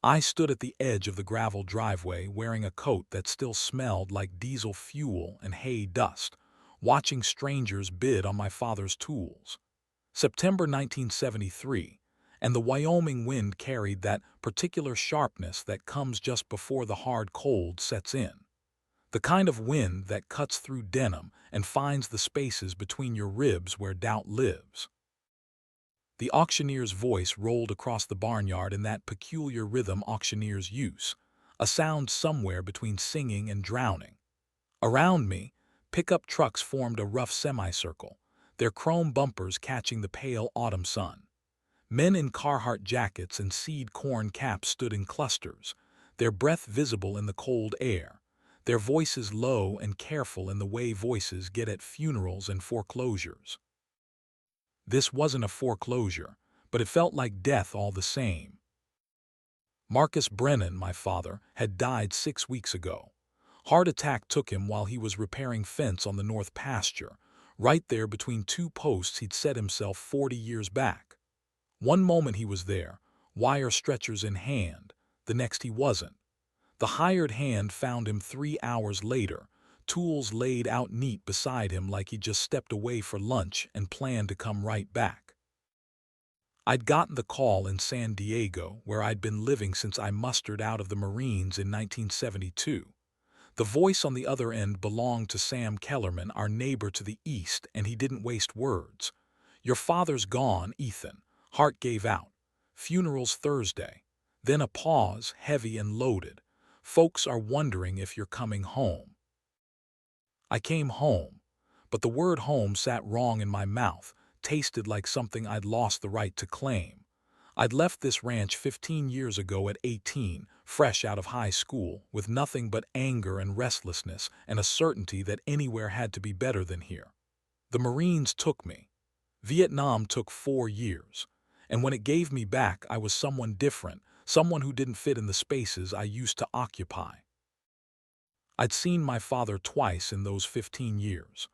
I stood at the edge of the gravel driveway wearing a coat that still smelled like diesel fuel and hay dust, watching strangers bid on my father's tools. September 1973, and the Wyoming wind carried that particular sharpness that comes just before the hard cold sets in. The kind of wind that cuts through denim and finds the spaces between your ribs where doubt lives. The auctioneer's voice rolled across the barnyard in that peculiar rhythm auctioneers use, a sound somewhere between singing and drowning. Around me, pickup trucks formed a rough semicircle, their chrome bumpers catching the pale autumn sun. Men in Carhartt jackets and seed corn caps stood in clusters, their breath visible in the cold air, their voices low and careful in the way voices get at funerals and foreclosures. This wasn't a foreclosure, but it felt like death all the same. Marcus Brennan, my father, had died 6 weeks ago. Heart attack took him while he was repairing fence on the north pasture, right there between two posts he'd set himself 40 years back. One moment he was there, wire stretchers in hand, the next he wasn't. The hired hand found him 3 hours later, tools laid out neat beside him like he'd just stepped away for lunch and planned to come right back. I'd gotten the call in San Diego, where I'd been living since I mustered out of the Marines in 1972. The voice on the other end belonged to Sam Kellerman, our neighbor to the east, and he didn't waste words. "Your father's gone, Ethan." Hart gave out. "Funeral's Thursday." Then a pause, heavy and loaded. "Folks are wondering if you're coming home." I came home, but the word home sat wrong in my mouth, tasted like something I'd lost the right to claim. I'd left this ranch 15 years ago at 18, fresh out of high school, with nothing but anger and restlessness and a certainty that anywhere had to be better than here. The Marines took me. Vietnam took 4 years. And when it gave me back, I was someone different, someone who didn't fit in the spaces I used to occupy. I'd seen my father twice in those 15 years.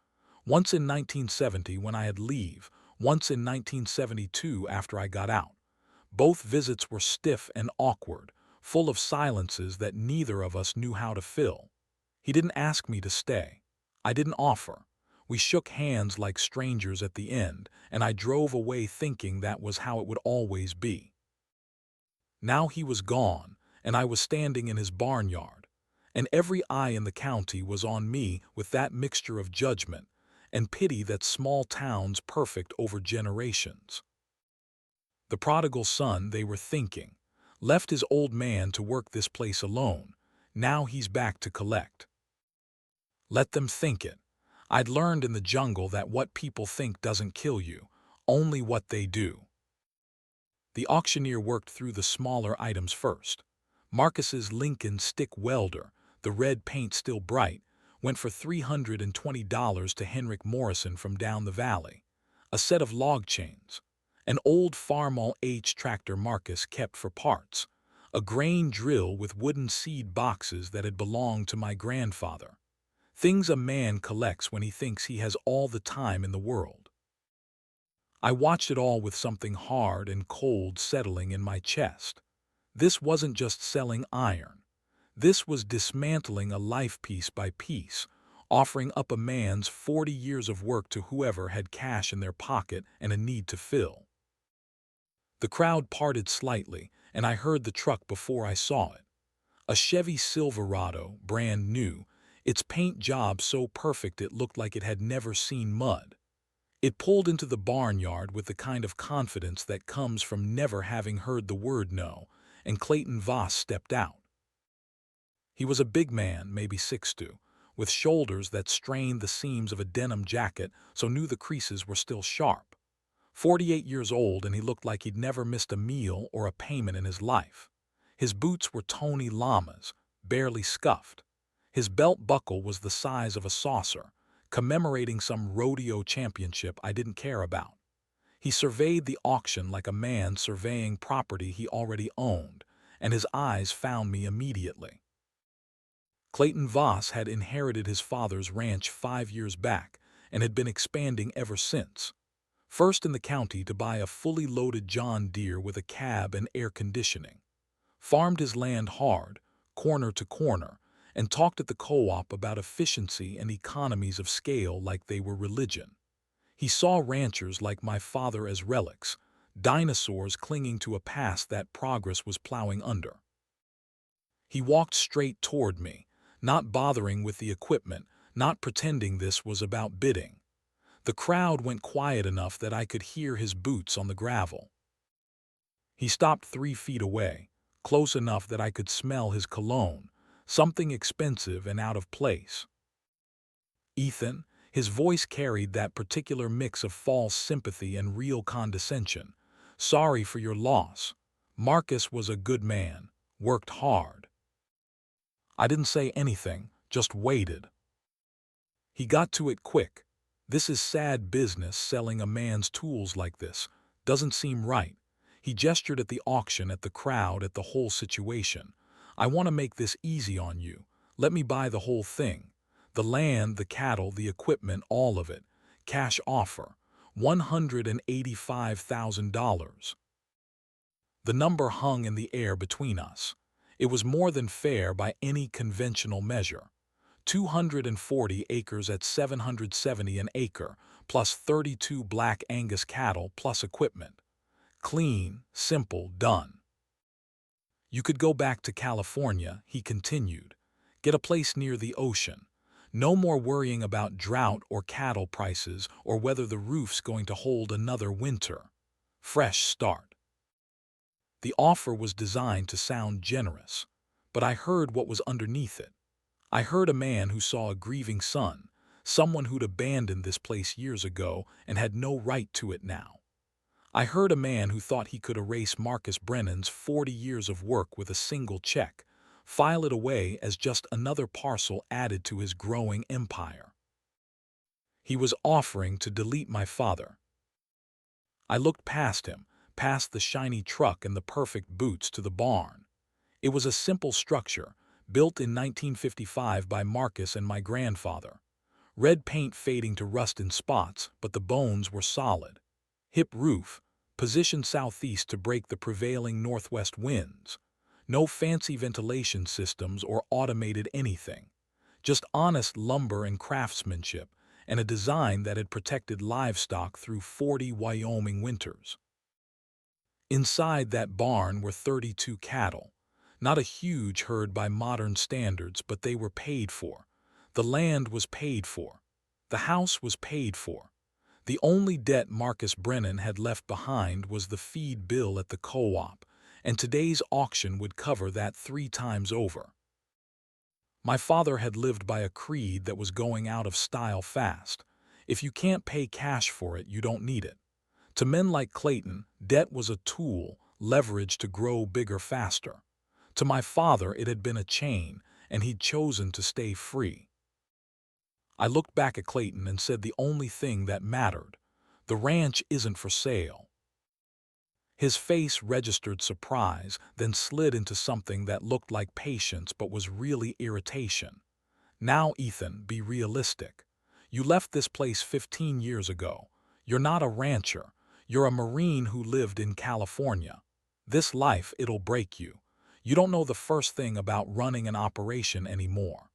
Once in 1970 when I had leave, once in 1972 after I got out. Both visits were stiff and awkward, full of silences that neither of us knew how to fill. He didn't ask me to stay. I didn't offer. We shook hands like strangers at the end, and I drove away thinking that was how it would always be. Now he was gone, and I was standing in his barnyard, and every eye in the county was on me with that mixture of judgment and pity that's small towns perfect over generations. The prodigal son, they were thinking, left his old man to work this place alone. Now he's back to collect. Let them think it. I'd learned in the jungle that what people think doesn't kill you, only what they do. The auctioneer worked through the smaller items first. Marcus's Lincoln stick welder, the red paint still bright, went for $320 to Henrik Morrison from down the valley. A set of log chains. An old Farmall H tractor Marcus kept for parts. A grain drill with wooden seed boxes that had belonged to my grandfather. Things a man collects when he thinks he has all the time in the world. I watched it all with something hard and cold settling in my chest. This wasn't just selling iron. This was dismantling a life piece by piece, offering up a man's 40 years of work to whoever had cash in their pocket and a need to fill. The crowd parted slightly, and I heard the truck before I saw it. A Chevy Silverado, brand new, its paint job so perfect it looked like it had never seen mud. It pulled into the barnyard with the kind of confidence that comes from never having heard the word no, and Clayton Voss stepped out. He was a big man, maybe 6'2", with shoulders that strained the seams of a denim jacket so knew the creases were still sharp. 48 years old, and he looked like he'd never missed a meal or a payment in his life. His boots were Tony Llamas, barely scuffed. His belt buckle was the size of a saucer, commemorating some rodeo championship I didn't care about. He surveyed the auction like a man surveying property he already owned, and his eyes found me immediately. Clayton Voss had inherited his father's ranch 5 years back and had been expanding ever since. First in the county to buy a fully loaded John Deere with a cab and air conditioning. farmed his land hard, corner to corner, and talked at the co-op about efficiency and economies of scale like they were religion. He saw ranchers like my father as relics, dinosaurs clinging to a past that progress was plowing under. He walked straight toward me, not bothering with the equipment, not pretending this was about bidding. The crowd went quiet enough that I could hear his boots on the gravel. He stopped 3 feet away, close enough that I could smell his cologne, something expensive and out of place. Ethan, his voice carried that particular mix of false sympathy and real condescension. Sorry for your loss. Marcus was a good man, worked hard. I didn't say anything, just waited. He got to it quick. This is sad business, selling a man's tools like this. Doesn't seem right. He gestured at the auction, at the crowd, at the whole situation. I want to make this easy on you. Let me buy the whole thing. The land, the cattle, the equipment, all of it. Cash offer. $185,000. The number hung in the air between us. It was more than fair by any conventional measure. 240 acres at $770 an acre, plus 32 Black Angus cattle plus equipment. Clean, simple, done. You could go back to California, he continued. Get a place near the ocean. No more worrying about drought or cattle prices or whether the roof's going to hold another winter. Fresh start. The offer was designed to sound generous, but I heard what was underneath it. I heard a man who saw a grieving son, someone who'd abandoned this place years ago and had no right to it now. I heard a man who thought he could erase Marcus Brennan's 40 years of work with a single check, file it away as just another parcel added to his growing empire. He was offering to delete my father. I looked past him, past the shiny truck and the perfect boots to the barn. It was a simple structure, built in 1955 by Marcus and my grandfather. Red paint fading to rust in spots, but the bones were solid. Hip roof, positioned southeast to break the prevailing northwest winds. No fancy ventilation systems or automated anything. Just honest lumber and craftsmanship, and a design that had protected livestock through 40 Wyoming winters. Inside that barn were 32 cattle. Not a huge herd by modern standards, but they were paid for. The land was paid for. The house was paid for. The only debt Marcus Brennan had left behind was the feed bill at the co-op, and today's auction would cover that 3 times over. My father had lived by a creed that was going out of style fast. If you can't pay cash for it, you don't need it. To men like Clayton, debt was a tool, leverage to grow bigger faster. To my father, it had been a chain, and he'd chosen to stay free. I looked back at Clayton and said the only thing that mattered. The ranch isn't for sale. His face registered surprise, then slid into something that looked like patience but was really irritation. Now, Ethan, be realistic. You left this place 15 years ago. You're not a rancher. You're a Marine who lived in California. This life, it'll break you. You don't know the first thing about running an operation anymore.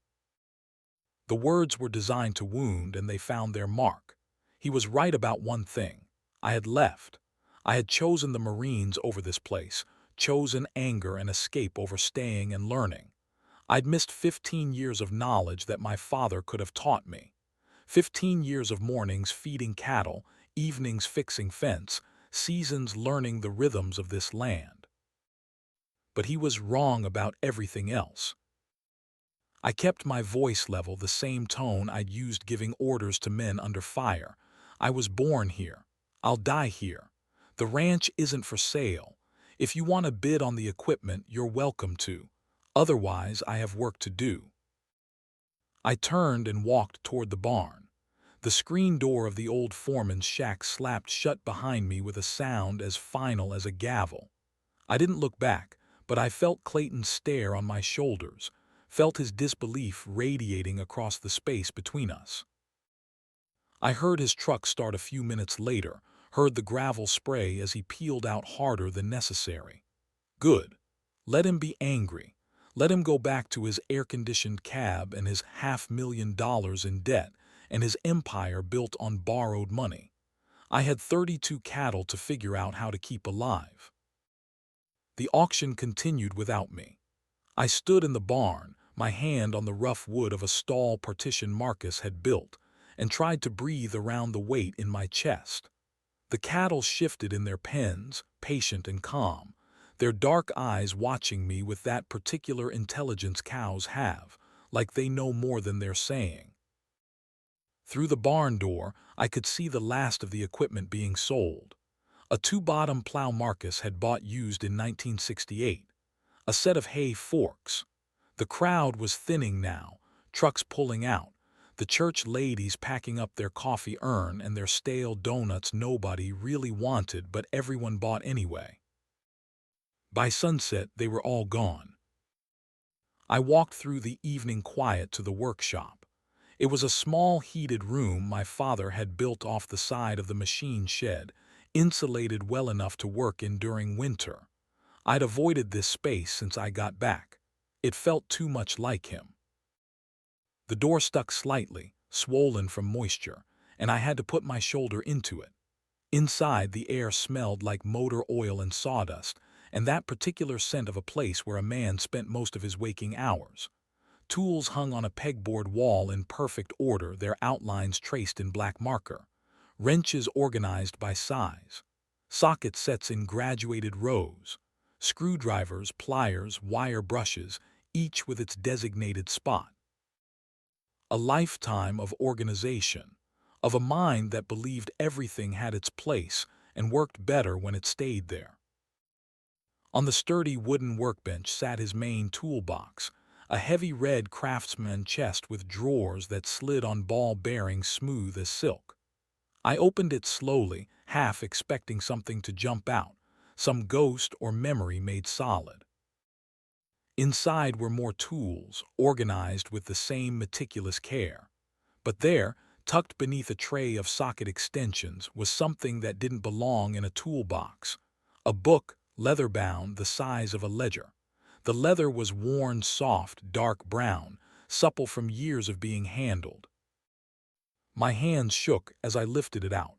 The words were designed to wound, and they found their mark. He was right about one thing. I had left. I had chosen the Marines over this place, chosen anger and escape over staying and learning. I'd missed 15 years of knowledge that my father could have taught me. 15 years of mornings feeding cattle, evenings fixing fence, seasons learning the rhythms of this land. But he was wrong about everything else. I kept my voice level, the same tone I'd used giving orders to men under fire. I was born here. I'll die here. The ranch isn't for sale. If you want to bid on the equipment, you're welcome to. Otherwise, I have work to do. I turned and walked toward the barn. The screen door of the old foreman's shack slapped shut behind me with a sound as final as a gavel. I didn't look back, but I felt Clayton's stare on my shoulders, felt his disbelief radiating across the space between us. I heard his truck start a few minutes later, heard the gravel spray as he peeled out harder than necessary. Good. Let him be angry. Let him go back to his air-conditioned cab and his $500,000 in debt and his empire built on borrowed money. I had 32 cattle to figure out how to keep alive. The auction continued without me. I stood in the barn, my hand on the rough wood of a stall partition Marcus had built, and tried to breathe around the weight in my chest. The cattle shifted in their pens, patient and calm, their dark eyes watching me with that particular intelligence cows have, like they know more than they're saying. Through the barn door, I could see the last of the equipment being sold. A two-bottom plow Marcus had bought used in 1968, a set of hay forks. The crowd was thinning now, trucks pulling out, the church ladies packing up their coffee urn and their stale donuts nobody really wanted but everyone bought anyway. By sunset, they were all gone. I walked through the evening quiet to the workshop. It was a small heated room my father had built off the side of the machine shed, insulated well enough to work in during winter. I'd avoided this space since I got back. It felt too much like him. The door stuck slightly, swollen from moisture, and I had to put my shoulder into it. Inside, the air smelled like motor oil and sawdust, and that particular scent of a place where a man spent most of his waking hours. Tools hung on a pegboard wall in perfect order, their outlines traced in black marker. Wrenches organized by size. Socket sets in graduated rows. Screwdrivers, pliers, wire brushes, each with its designated spot. A lifetime of organization, of a mind that believed everything had its place and worked better when it stayed there. On the sturdy wooden workbench sat his main toolbox, a heavy red craftsman chest with drawers that slid on ball bearings smooth as silk. I opened it slowly, half expecting something to jump out, some ghost or memory made solid. Inside were more tools, organized with the same meticulous care. But there, tucked beneath a tray of socket extensions, was something that didn't belong in a toolbox. A book, leather-bound, the size of a ledger. The leather was worn soft, dark brown, supple from years of being handled. My hands shook as I lifted it out.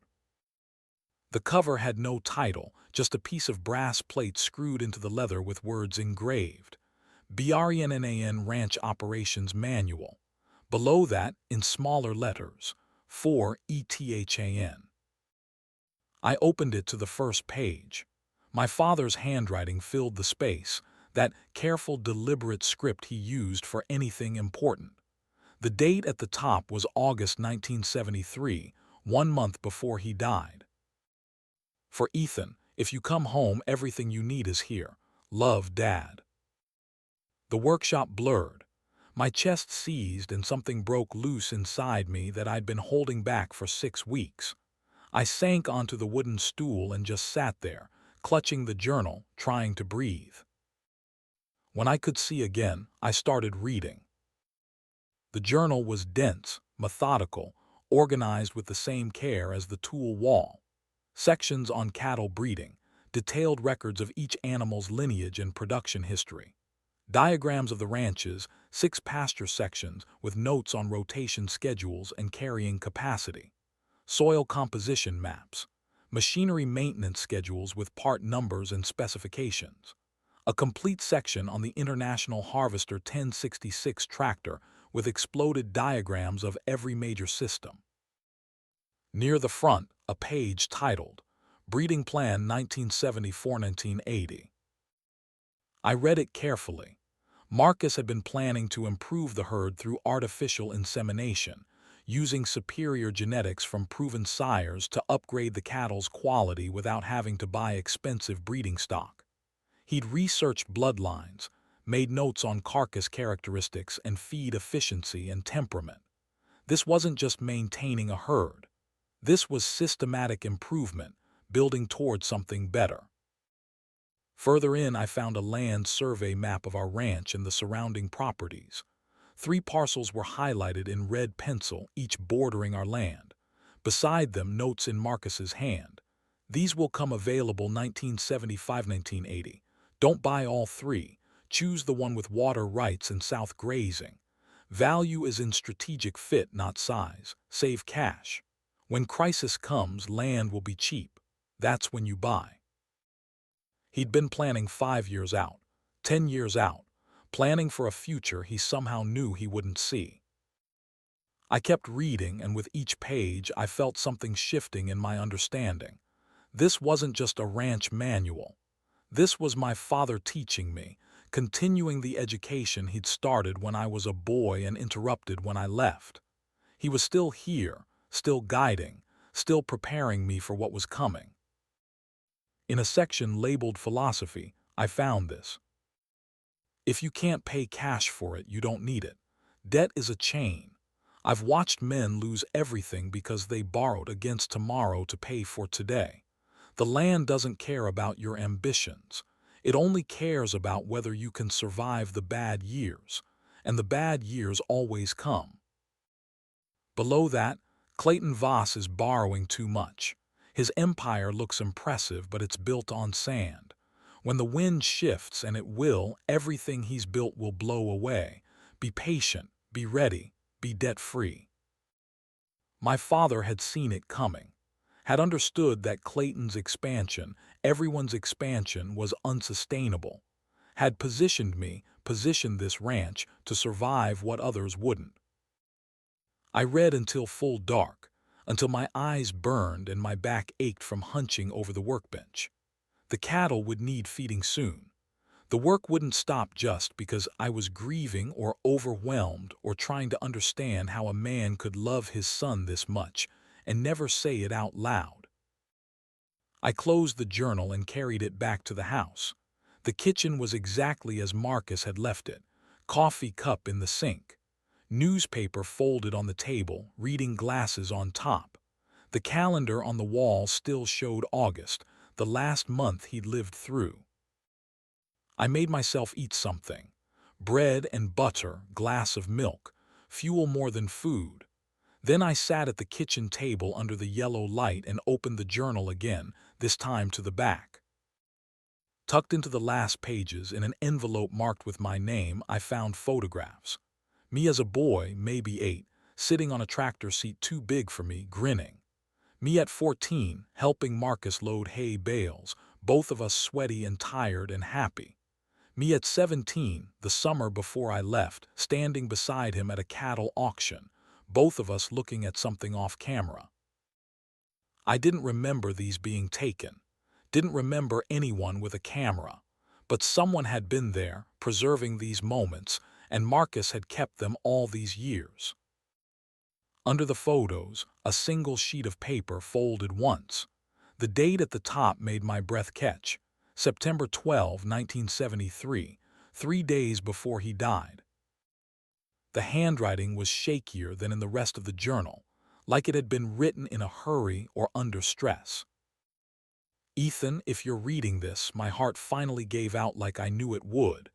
The cover had no title, just a piece of brass plate screwed into the leather with words engraved. BRNNAN Ranch Operations Manual. Below that, in smaller letters, for ETHAN. I opened it to the first page. My father's handwriting filled the space, that careful, deliberate script he used for anything important. The date at the top was August 1973, 1 month before he died. For Ethan, if you come home, everything you need is here. Love, Dad. The workshop blurred. My chest seized and something broke loose inside me that I'd been holding back for 6 weeks. I sank onto the wooden stool and just sat there, clutching the journal, trying to breathe. When I could see again, I started reading. The journal was dense, methodical, organized with the same care as the tool wall. Sections on cattle breeding, detailed records of each animal's lineage and production history. Diagrams of the ranches, 6 pasture sections with notes on rotation schedules and carrying capacity. Soil composition maps. Machinery maintenance schedules with part numbers and specifications. A complete section on the International Harvester 1066 tractor with exploded diagrams of every major system. Near the front, a page titled, Breeding Plan 1974-1980. I read it carefully. Marcus had been planning to improve the herd through artificial insemination, using superior genetics from proven sires to upgrade the cattle's quality without having to buy expensive breeding stock. He'd researched bloodlines, made notes on carcass characteristics and feed efficiency and temperament. This wasn't just maintaining a herd. This was systematic improvement, building toward something better. Further in, I found a land survey map of our ranch and the surrounding properties. 3 parcels were highlighted in red pencil, each bordering our land. Beside them, notes in Marcus's hand. These will come available 1975-1980. Don't buy all 3. Choose the one with water rights and south grazing. Value is in strategic fit, not size. Save cash. When crisis comes, land will be cheap. That's when you buy. He'd been planning 5 years out, 10 years out, planning for a future he somehow knew he wouldn't see. I kept reading, and with each page I felt something shifting in my understanding. This wasn't just a ranch manual. This was my father teaching me, continuing the education he'd started when I was a boy and interrupted when I left. He was still here, still guiding, still preparing me for what was coming. In a section labeled Philosophy, I found this. If you can't pay cash for it, you don't need it. Debt is a chain. I've watched men lose everything because they borrowed against tomorrow to pay for today. The land doesn't care about your ambitions. It only cares about whether you can survive the bad years, and the bad years always come. Below that, Clayton Voss is borrowing too much. His empire looks impressive, but it's built on sand. When the wind shifts, and it will, everything he's built will blow away. Be patient, be ready, be debt-free. My father had seen it coming, had understood that Clayton's expansion, everyone's expansion, was unsustainable, had positioned this ranch to survive what others wouldn't. I read until full dark, until my eyes burned and my back ached from hunching over the workbench. The cattle would need feeding soon. The work wouldn't stop just because I was grieving or overwhelmed or trying to understand how a man could love his son this much and never say it out loud. I closed the journal and carried it back to the house. The kitchen was exactly as Marcus had left it, coffee cup in the sink, newspaper folded on the table, reading glasses on top. The calendar on the wall still showed August, the last month he'd lived through. I made myself eat something. Bread and butter, glass of milk, fuel more than food. Then I sat at the kitchen table under the yellow light and opened the journal again, this time to the back. Tucked into the last pages, in an envelope marked with my name, I found photographs. Me as a boy, maybe 8, sitting on a tractor seat too big for me, grinning. Me at 14, helping Marcus load hay bales, both of us sweaty and tired and happy. Me at 17, the summer before I left, standing beside him at a cattle auction, both of us looking at something off camera. I didn't remember these being taken, didn't remember anyone with a camera, but someone had been there, preserving these moments, and Marcus had kept them all these years. Under the photos, a single sheet of paper folded once. The date at the top made my breath catch. September 12, 1973, 3 days before he died. The handwriting was shakier than in the rest of the journal, like it had been written in a hurry or under stress. Ethan, if you're reading this, my heart finally gave out like I knew it would.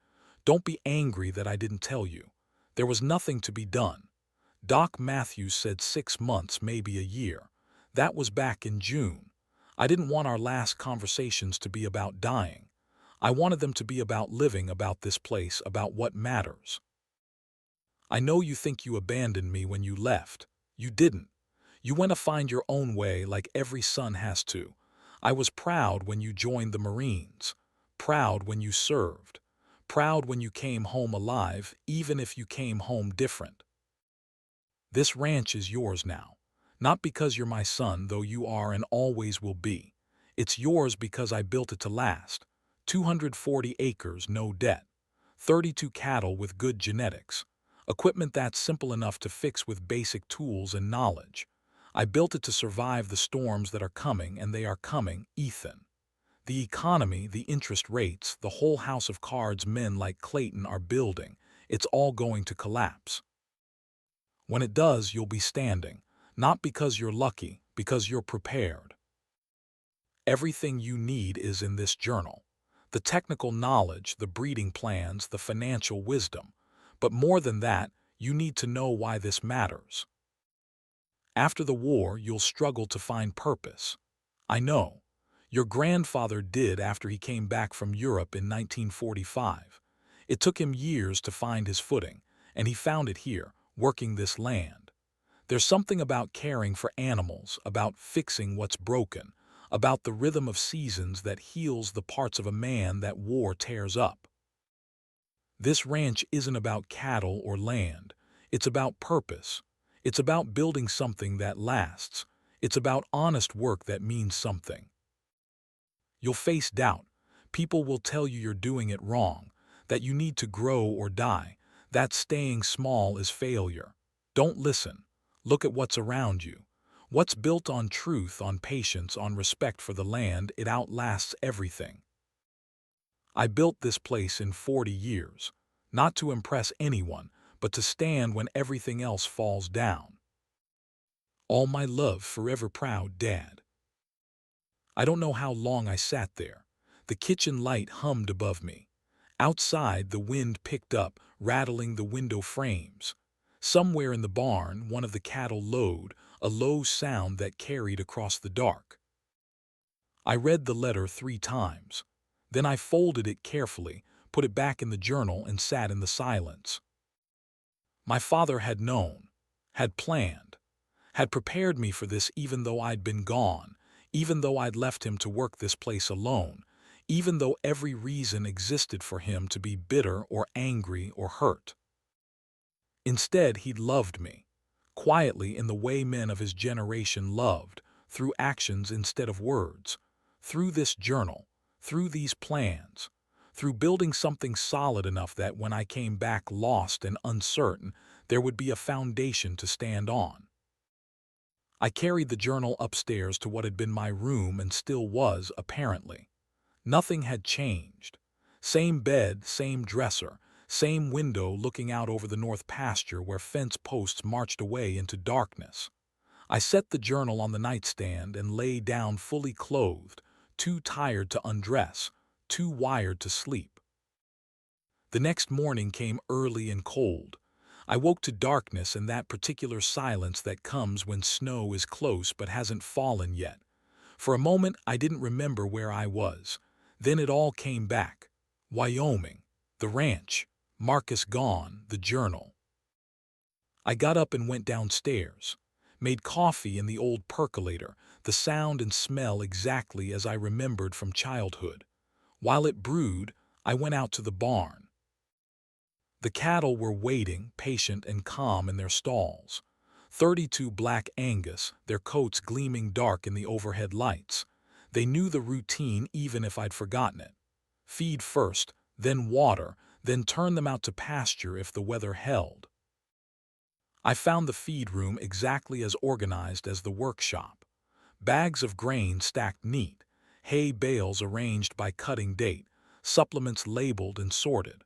Don't be angry that I didn't tell you. There was nothing to be done. Doc Matthews said 6 months, maybe a year. That was back in June. I didn't want our last conversations to be about dying. I wanted them to be about living, about this place, about what matters. I know you think you abandoned me when you left. You didn't. You went to find your own way like every son has to. I was proud when you joined the Marines. Proud when you served. Proud when you came home alive, even if you came home different. This ranch is yours now. Not because you're my son, though you are and always will be. It's yours because I built it to last. 240 acres, no debt. 32 cattle with good genetics. Equipment that's simple enough to fix with basic tools and knowledge. I built it to survive the storms that are coming, and they are coming, Ethan. The economy, the interest rates, the whole house of cards men like Clayton are building, it's all going to collapse. When it does, you'll be standing. Not because you're lucky, because you're prepared. Everything you need is in this journal. The technical knowledge, the breeding plans, the financial wisdom. But more than that, you need to know why this matters. After the war, you'll struggle to find purpose. I know. Your grandfather did after he came back from Europe in 1945. It took him years to find his footing, and he found it here, working this land. There's something about caring for animals, about fixing what's broken, about the rhythm of seasons that heals the parts of a man that war tears up. This ranch isn't about cattle or land. It's about purpose. It's about building something that lasts. It's about honest work that means something. You'll face doubt. People will tell you you're doing it wrong, that you need to grow or die, that staying small is failure. Don't listen. Look at what's around you. What's built on truth, on patience, on respect for the land, it outlasts everything. I built this place in 40 years, not to impress anyone, but to stand when everything else falls down. All my love, forever proud, Dad. I don't know how long I sat there. The kitchen light hummed above me. Outside, the wind picked up, rattling the window frames. Somewhere in the barn, one of the cattle lowed, a low sound that carried across the dark. I read the letter 3 times. Then I folded it carefully, put it back in the journal, and sat in the silence. My father had known, had planned, had prepared me for this even though I'd been gone, even though I'd left him to work this place alone, even though every reason existed for him to be bitter or angry or hurt. Instead, he'd loved me, quietly in the way men of his generation loved, through actions instead of words, through this journal, through these plans, through building something solid enough that when I came back lost and uncertain, there would be a foundation to stand on. I carried the journal upstairs to what had been my room and still was, apparently. Nothing had changed. Same bed, same dresser, same window looking out over the north pasture where fence posts marched away into darkness. I set the journal on the nightstand and lay down fully clothed, too tired to undress, too wired to sleep. The next morning came early and cold. I woke to darkness and that particular silence that comes when snow is close but hasn't fallen yet. For a moment I didn't remember where I was. Then it all came back. Wyoming, the ranch, Marcus gone, the journal. I got up and went downstairs. Made coffee in the old percolator, the sound and smell exactly as I remembered from childhood. While it brewed, I went out to the barn. The cattle were waiting, patient and calm in their stalls. 32 black Angus, their coats gleaming dark in the overhead lights. They knew the routine even if I'd forgotten it. Feed first, then water, then turn them out to pasture if the weather held. I found the feed room exactly as organized as the workshop. Bags of grain stacked neat, hay bales arranged by cutting date, supplements labeled and sorted.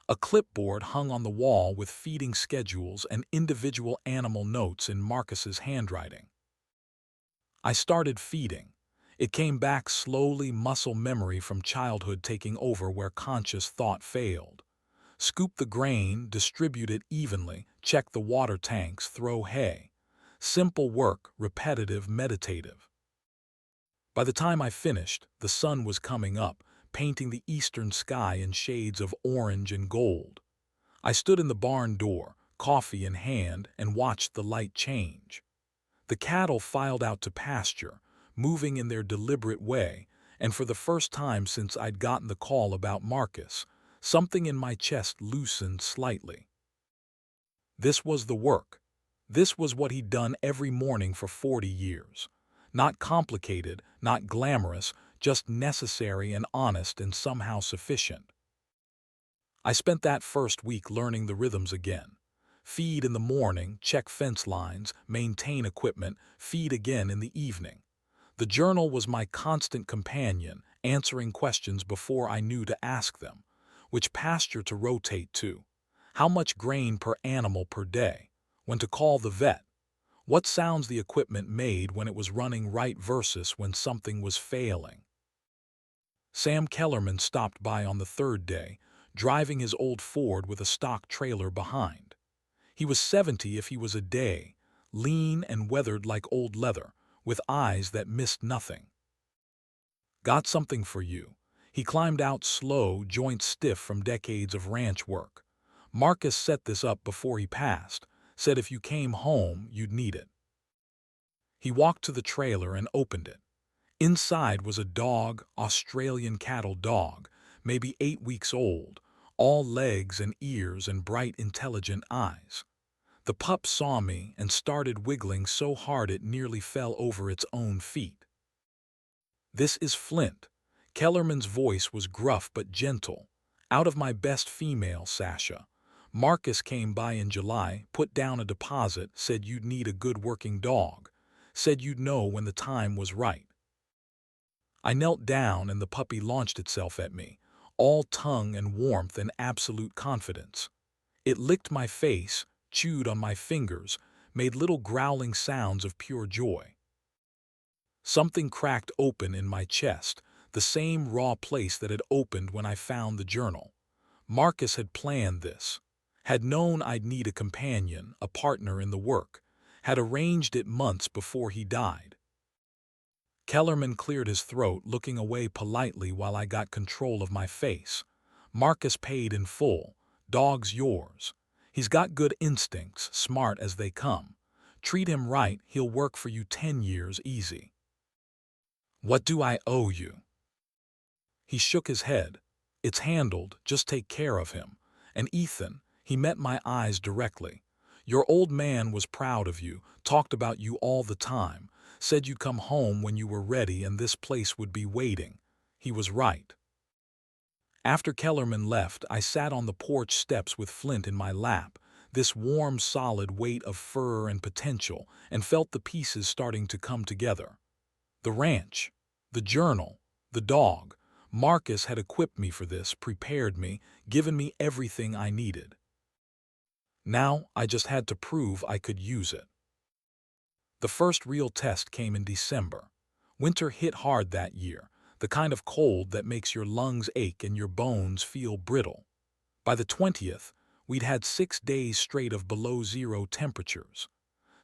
A clipboard hung on the wall with feeding schedules and individual animal notes in Marcus's handwriting. I started feeding. It came back slowly, muscle memory from childhood taking over where conscious thought failed. Scoop the grain, distribute it evenly, check the water tanks, throw hay. Simple work, repetitive, meditative. By the time I finished, the sun was coming up, painting the eastern sky in shades of orange and gold. I stood in the barn door, coffee in hand, and watched the light change. The cattle filed out to pasture, moving in their deliberate way, and for the first time since I'd gotten the call about Marcus, something in my chest loosened slightly. This was the work. This was what he'd done every morning for 40 years. Not complicated, not glamorous, just necessary and honest and somehow sufficient. I spent that first week learning the rhythms again. Feed in the morning, check fence lines, maintain equipment, feed again in the evening. The journal was my constant companion, answering questions before I knew to ask them. Which pasture to rotate to? How much grain per animal per day? When to call the vet? What sounds the equipment made when it was running right versus when something was failing? Sam Kellerman stopped by on the 3rd day, driving his old Ford with a stock trailer behind. He was 70 if he was a day, lean and weathered like old leather, with eyes that missed nothing. "Got something for you." He climbed out slow, joints stiff from decades of ranch work. Marcus set this up before he passed, said if you came home, you'd need it. He walked to the trailer and opened it. Inside was a dog, Australian cattle dog, maybe 8 weeks old, all legs and ears and bright, intelligent eyes. The pup saw me and started wiggling so hard it nearly fell over its own feet. "This is Flint." Kellerman's voice was gruff but gentle. "Out of my best female, Sasha. Marcus came by in July, put down a deposit, said you'd need a good working dog. Said you'd know when the time was right." I knelt down and the puppy launched itself at me, all tongue and warmth and absolute confidence. It licked my face, chewed on my fingers, made little growling sounds of pure joy. Something cracked open in my chest, the same raw place that had opened when I found the journal. Marcus had planned this, had known I'd need a companion, a partner in the work, had arranged it months before he died. Kellerman cleared his throat, looking away politely while I got control of my face. "Marcus paid in full. Dog's yours. He's got good instincts, smart as they come. Treat him right, he'll work for you 10 years easy." "What do I owe you?" He shook his head. "It's handled, just take care of him. And Ethan," he met my eyes directly, "your old man was proud of you, talked about you all the time, said you'd come home when you were ready and this place would be waiting. He was right." After Kellerman left, I sat on the porch steps with Flint in my lap, this warm, solid weight of fur and potential, and felt the pieces starting to come together. The ranch, the journal, the dog. Marcus had equipped me for this, prepared me, given me everything I needed. Now I just had to prove I could use it. The first real test came in December. Winter hit hard that year, the kind of cold that makes your lungs ache and your bones feel brittle. By the 20th, we'd had 6 days straight of below-zero temperatures.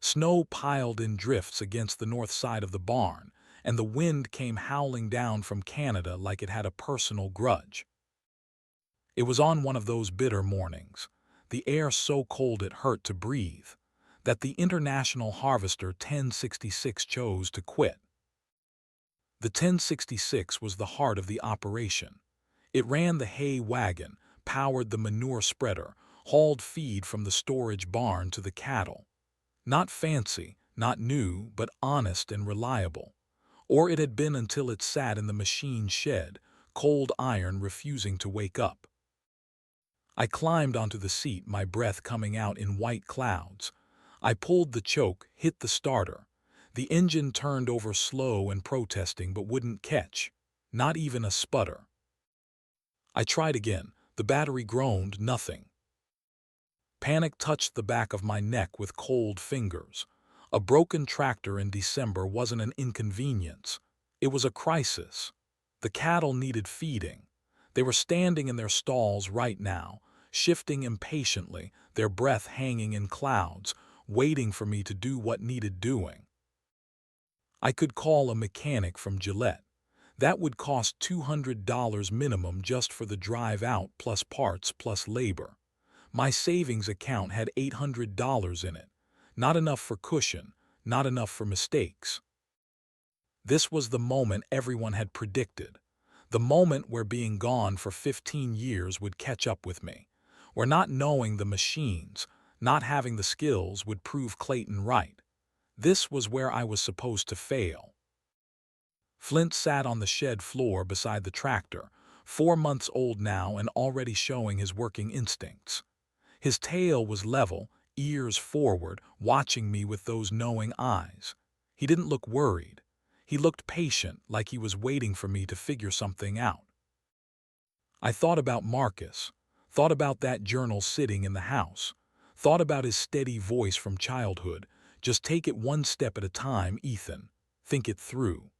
Snow piled in drifts against the north side of the barn, and the wind came howling down from Canada like it had a personal grudge. It was on one of those bitter mornings, the air so cold it hurt to breathe, that the International Harvester 1066 chose to quit. The 1066 was the heart of the operation. It ran the hay wagon, powered the manure spreader, hauled feed from the storage barn to the cattle. Not fancy, not new, but honest and reliable. Or it had been until it sat in the machine shed, cold iron refusing to wake up. I climbed onto the seat, my breath coming out in white clouds. I pulled the choke, hit the starter. The engine turned over slow and protesting but wouldn't catch, not even a sputter. I tried again. The battery groaned, nothing. Panic touched the back of my neck with cold fingers. A broken tractor in December wasn't an inconvenience. It was a crisis. The cattle needed feeding. They were standing in their stalls right now, shifting impatiently, their breath hanging in clouds, waiting for me to do what needed doing. I could call a mechanic from Gillette. That would cost $200 minimum just for the drive out, plus parts, plus labor. My savings account had $800 in it. Not enough for cushion, not enough for mistakes. This was the moment everyone had predicted. The moment where being gone for 15 years would catch up with me. Where not knowing the machines, not having the skills would prove Clayton right. This was where I was supposed to fail. Flint sat on the shed floor beside the tractor, 4 months old now and already showing his working instincts. His tail was level, ears forward, watching me with those knowing eyes. He didn't look worried. He looked patient, like he was waiting for me to figure something out. I thought about Marcus, thought about that journal sitting in the house, thought about his steady voice from childhood. "Just take it one step at a time, Ethan. Think it through."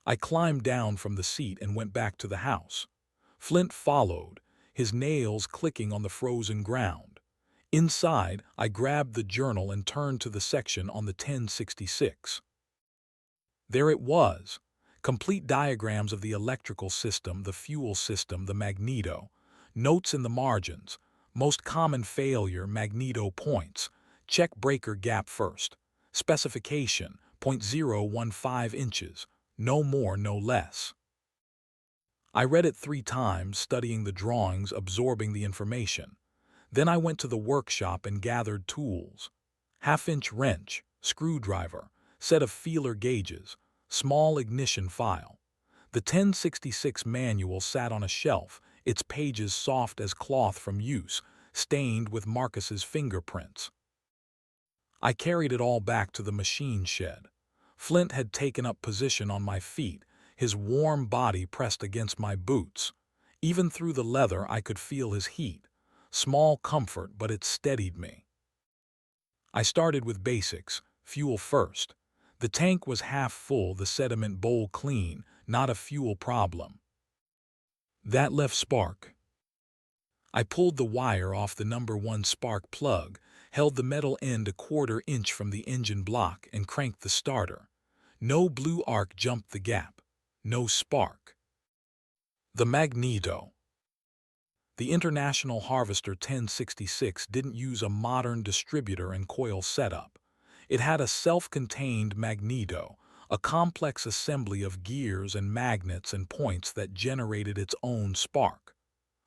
I climbed down from the seat and went back to the house. Flint followed, his nails clicking on the frozen ground. Inside, I grabbed the journal and turned to the section on the 1066. There it was, Complete diagrams of the electrical system, the fuel system, the magneto. Notes in the margins. Most common failure, magneto points. Check breaker gap first. Specification, 0.015 inches. No more, no less. I read it 3 times, studying the drawings, absorbing the information. Then I went to the workshop and gathered tools. Half-inch wrench, screwdriver, set of feeler gauges, small ignition file. The 1066 manual sat on a shelf, its pages soft as cloth from use, stained with Marcus's fingerprints. I carried it all back to the machine shed. Flint had taken up position on my feet, his warm body pressed against my boots. Even through the leather I could feel his heat. Small comfort, but it steadied me. I started with basics, fuel first. The tank was half full, the sediment bowl clean, not a fuel problem. That left spark. I pulled the wire off the #1 spark plug, held the metal end a 1/4 inch from the engine block and cranked the starter. No blue arc jumped the gap. No spark. The magneto. The International Harvester 1066 didn't use a modern distributor and coil setup. It had a self-contained magneto, a complex assembly of gears and magnets and points that generated its own spark.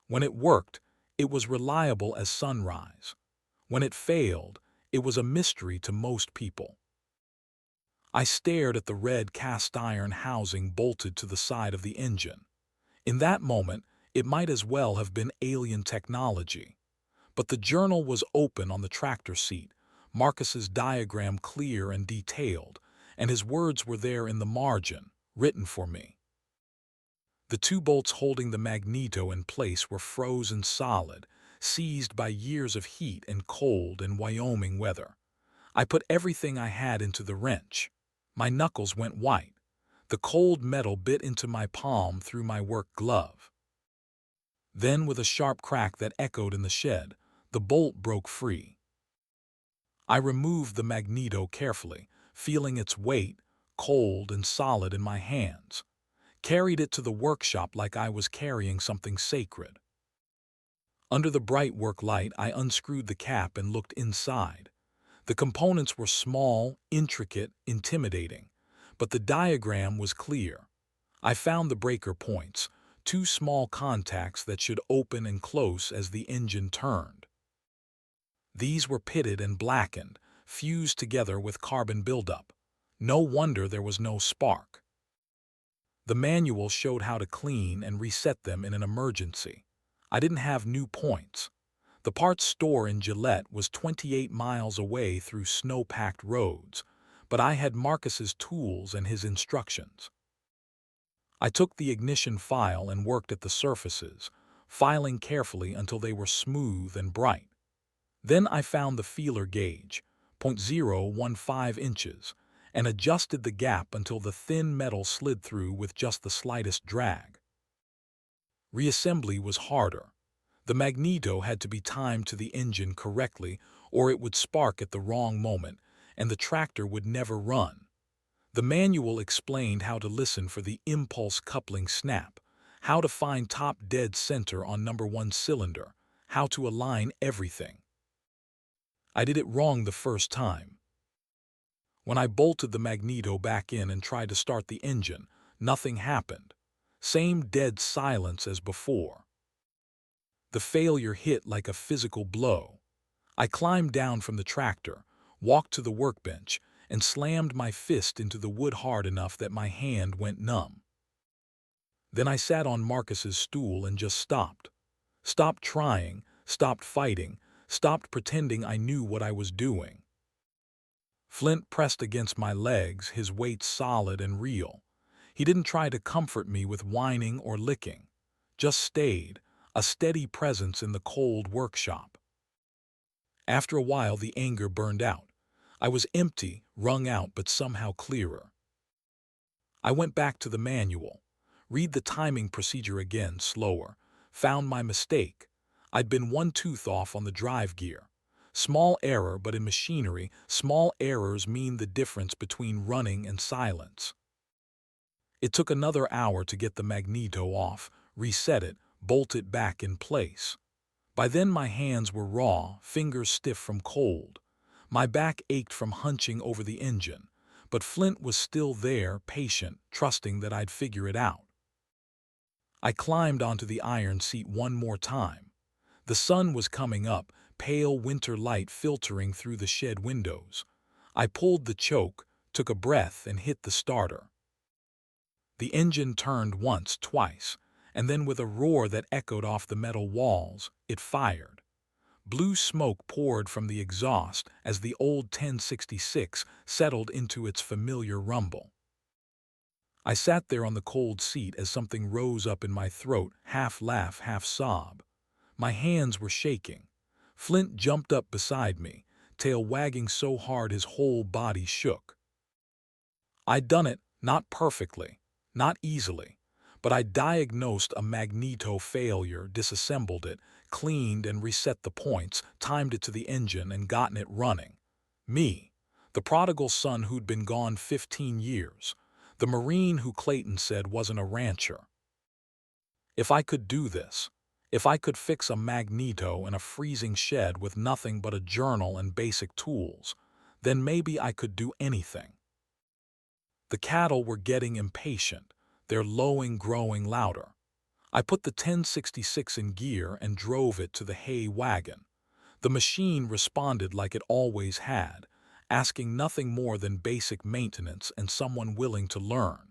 When it worked, it was reliable as sunrise. When it failed, it was a mystery to most people. I stared at the red cast-iron housing bolted to the side of the engine. In that moment, it might as well have been alien technology. But the journal was open on the tractor seat, Marcus's diagram clear and detailed, and his words were there in the margin, written for me. The 2 bolts holding the magneto in place were frozen solid, seized by years of heat and cold in Wyoming weather. I put everything I had into the wrench. My knuckles went white. The cold metal bit into my palm through my work glove. Then, with a sharp crack that echoed in the shed, the bolt broke free. I removed the magneto carefully, feeling its weight, cold and solid in my hands. Carried it to the workshop like I was carrying something sacred. Under the bright work light, I unscrewed the cap and looked inside. The components were small, intricate, intimidating, but the diagram was clear. I found the breaker points, 2 small contacts that should open and close as the engine turned. These were pitted and blackened, fused together with carbon buildup. No wonder there was no spark. The manual showed how to clean and reset them in an emergency. I didn't have new points. The parts store in Gillette was 28 miles away through snow-packed roads, but I had Marcus's tools and his instructions. I took the ignition file and worked at the surfaces, filing carefully until they were smooth and bright. Then I found the feeler gauge, 0.015 inches, and adjusted the gap until the thin metal slid through with just the slightest drag. Reassembly was harder. The magneto had to be timed to the engine correctly, or it would spark at the wrong moment, and the tractor would never run. The manual explained how to listen for the impulse coupling snap, how to find top dead center on #1 cylinder, how to align everything. I did it wrong the first time. When I bolted the magneto back in and tried to start the engine, nothing happened. Same dead silence as before. The failure hit like a physical blow. I climbed down from the tractor, walked to the workbench, and slammed my fist into the wood hard enough that my hand went numb. Then I sat on Marcus's stool and just stopped. Stopped trying, stopped fighting, stopped pretending I knew what I was doing. Flint pressed against my legs, his weight solid and real. He didn't try to comfort me with whining or licking. Just stayed, a steady presence in the cold workshop. After a while, the anger burned out. I was empty, wrung out, but somehow clearer. I went back to the manual, read the timing procedure again, slower, found my mistake. I'd been 1 tooth off on the drive gear. Small error, but in machinery, small errors mean the difference between running and silence. It took another hour to get the magneto off, reset it, bolt it back in place. By then my hands were raw, fingers stiff from cold. My back ached from hunching over the engine, but Flint was still there, patient, trusting that I'd figure it out. I climbed onto the iron seat one more time. The sun was coming up, pale winter light filtering through the shed windows. I pulled the choke, took a breath, and hit the starter. The engine turned once, twice, and then with a roar that echoed off the metal walls, it fired. Blue smoke poured from the exhaust as the old 1066 settled into its familiar rumble. I sat there on the cold seat as something rose up in my throat, half laugh, half sob. My hands were shaking. Flint jumped up beside me, tail wagging so hard his whole body shook. I'd done it, not perfectly, not easily, but I diagnosed a magneto failure, disassembled it, cleaned and reset the points, timed it to the engine, and gotten it running. Me, the prodigal son who'd been gone 15 years, the Marine who Clayton said wasn't a rancher. If I could do this, if I could fix a magneto in a freezing shed with nothing but a journal and basic tools, then maybe I could do anything. The cattle were getting impatient, their lowing growing louder. I put the 1066 in gear and drove it to the hay wagon. The machine responded like it always had, asking nothing more than basic maintenance and someone willing to learn.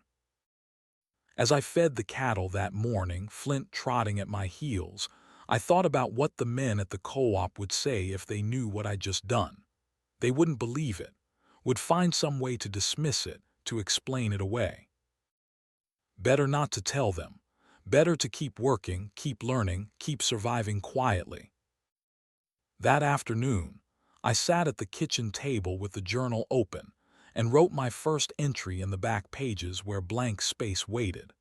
As I fed the cattle that morning, Flint trotting at my heels, I thought about what the men at the co-op would say if they knew what I'd just done. They wouldn't believe it, would find some way to dismiss it, to explain it away. Better not to tell them. Better to keep working, keep learning, keep surviving quietly. That afternoon, I sat at the kitchen table with the journal open and wrote my first entry in the back pages where blank space waited.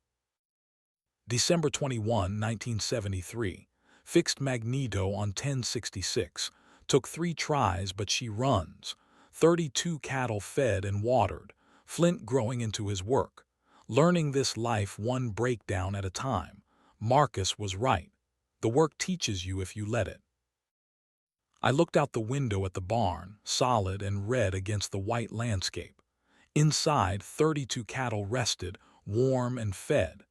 December 21, 1973. Fixed magneto on 1066. Took 3 tries, but she runs. 32 cattle fed and watered. Flint growing into his work. Learning this life one breakdown at a time. Marcus was right. The work teaches you if you let it. I looked out the window at the barn, solid and red against the white landscape. Inside, 32 cattle rested, warm and fed.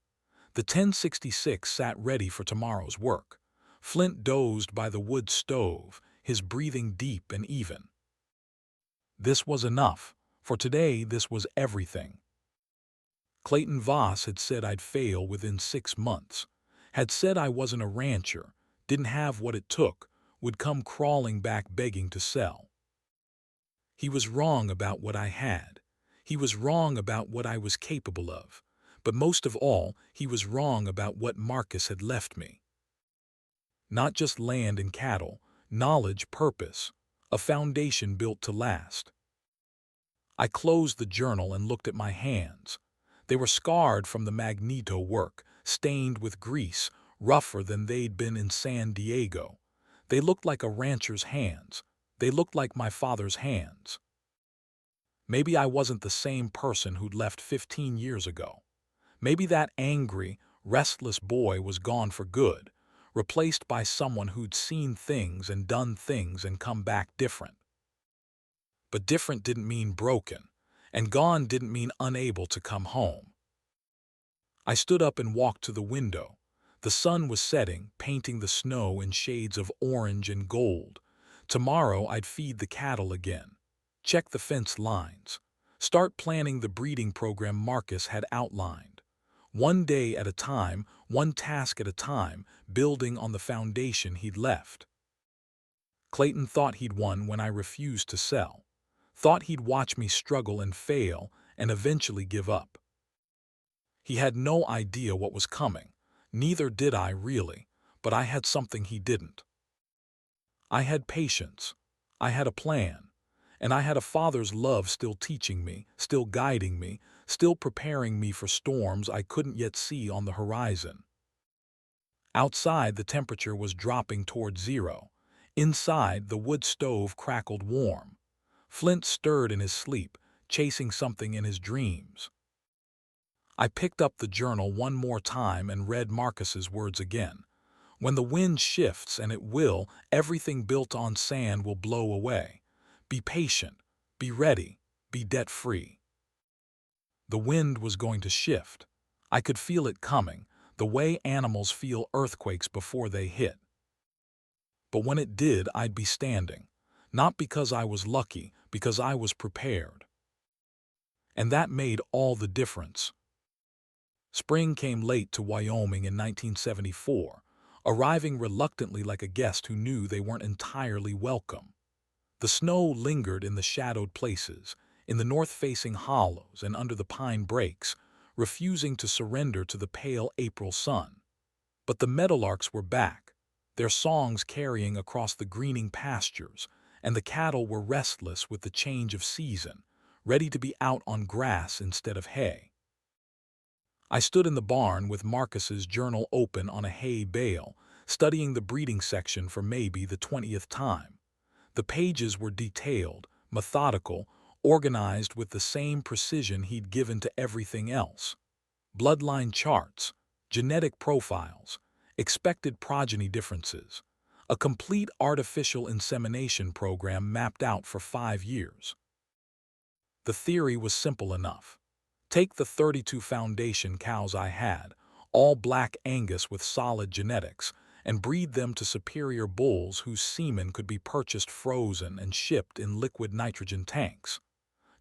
The 1066 sat ready for tomorrow's work. Flint dozed by the wood stove, his breathing deep and even. This was enough. For today, this was everything. Clayton Voss had said I'd fail within 6 months, had said I wasn't a rancher, didn't have what it took, would come crawling back begging to sell. He was wrong about what I had. He was wrong about what I was capable of. But most of all, he was wrong about what Marcus had left me. Not just land and cattle, knowledge, purpose, a foundation built to last. I closed the journal and looked at my hands. They were scarred from the magneto work, stained with grease, rougher than they'd been in San Diego. They looked like a rancher's hands. They looked like my father's hands. Maybe I wasn't the same person who'd left 15 years ago. Maybe that angry, restless boy was gone for good, replaced by someone who'd seen things and done things and come back different. But different didn't mean broken, and gone didn't mean unable to come home. I stood up and walked to the window. The sun was setting, painting the snow in shades of orange and gold. Tomorrow I'd feed the cattle again, check the fence lines, start planning the breeding program Marcus had outlined. One day at a time, one task at a time, building on the foundation he'd left. Clayton thought he'd won when I refused to sell. Thought he'd watch me struggle and fail and eventually give up. He had no idea what was coming. Neither did I really, but I had something he didn't. I had patience. I had a plan. And I had a father's love still teaching me, still guiding me, still preparing me for storms I couldn't yet see on the horizon. Outside, the temperature was dropping toward 0. Inside, the wood stove crackled warm. Flint stirred in his sleep, chasing something in his dreams. I picked up the journal one more time and read Marcus's words again. When the wind shifts, and it will, everything built on sand will blow away. Be patient, be ready, be debt-free. The wind was going to shift. I could feel it coming, the way animals feel earthquakes before they hit. But when it did, I'd be standing. Not because I was lucky, because I was prepared. And that made all the difference. Spring came late to Wyoming in 1974, arriving reluctantly like a guest who knew they weren't entirely welcome. The snow lingered in the shadowed places, in the north-facing hollows and under the pine brakes, refusing to surrender to the pale April sun. But the meadowlarks were back, their songs carrying across the greening pastures, and the cattle were restless with the change of season, ready to be out on grass instead of hay. I stood in the barn with Marcus's journal open on a hay bale, studying the breeding section for maybe the 20th time. The pages were detailed, methodical, organized with the same precision he'd given to everything else. Bloodline charts, genetic profiles, expected progeny differences, a complete artificial insemination program mapped out for 5 years. The theory was simple enough. Take the 32 foundation cows I had, all black Angus with solid genetics, and breed them to superior bulls whose semen could be purchased frozen and shipped in liquid nitrogen tanks.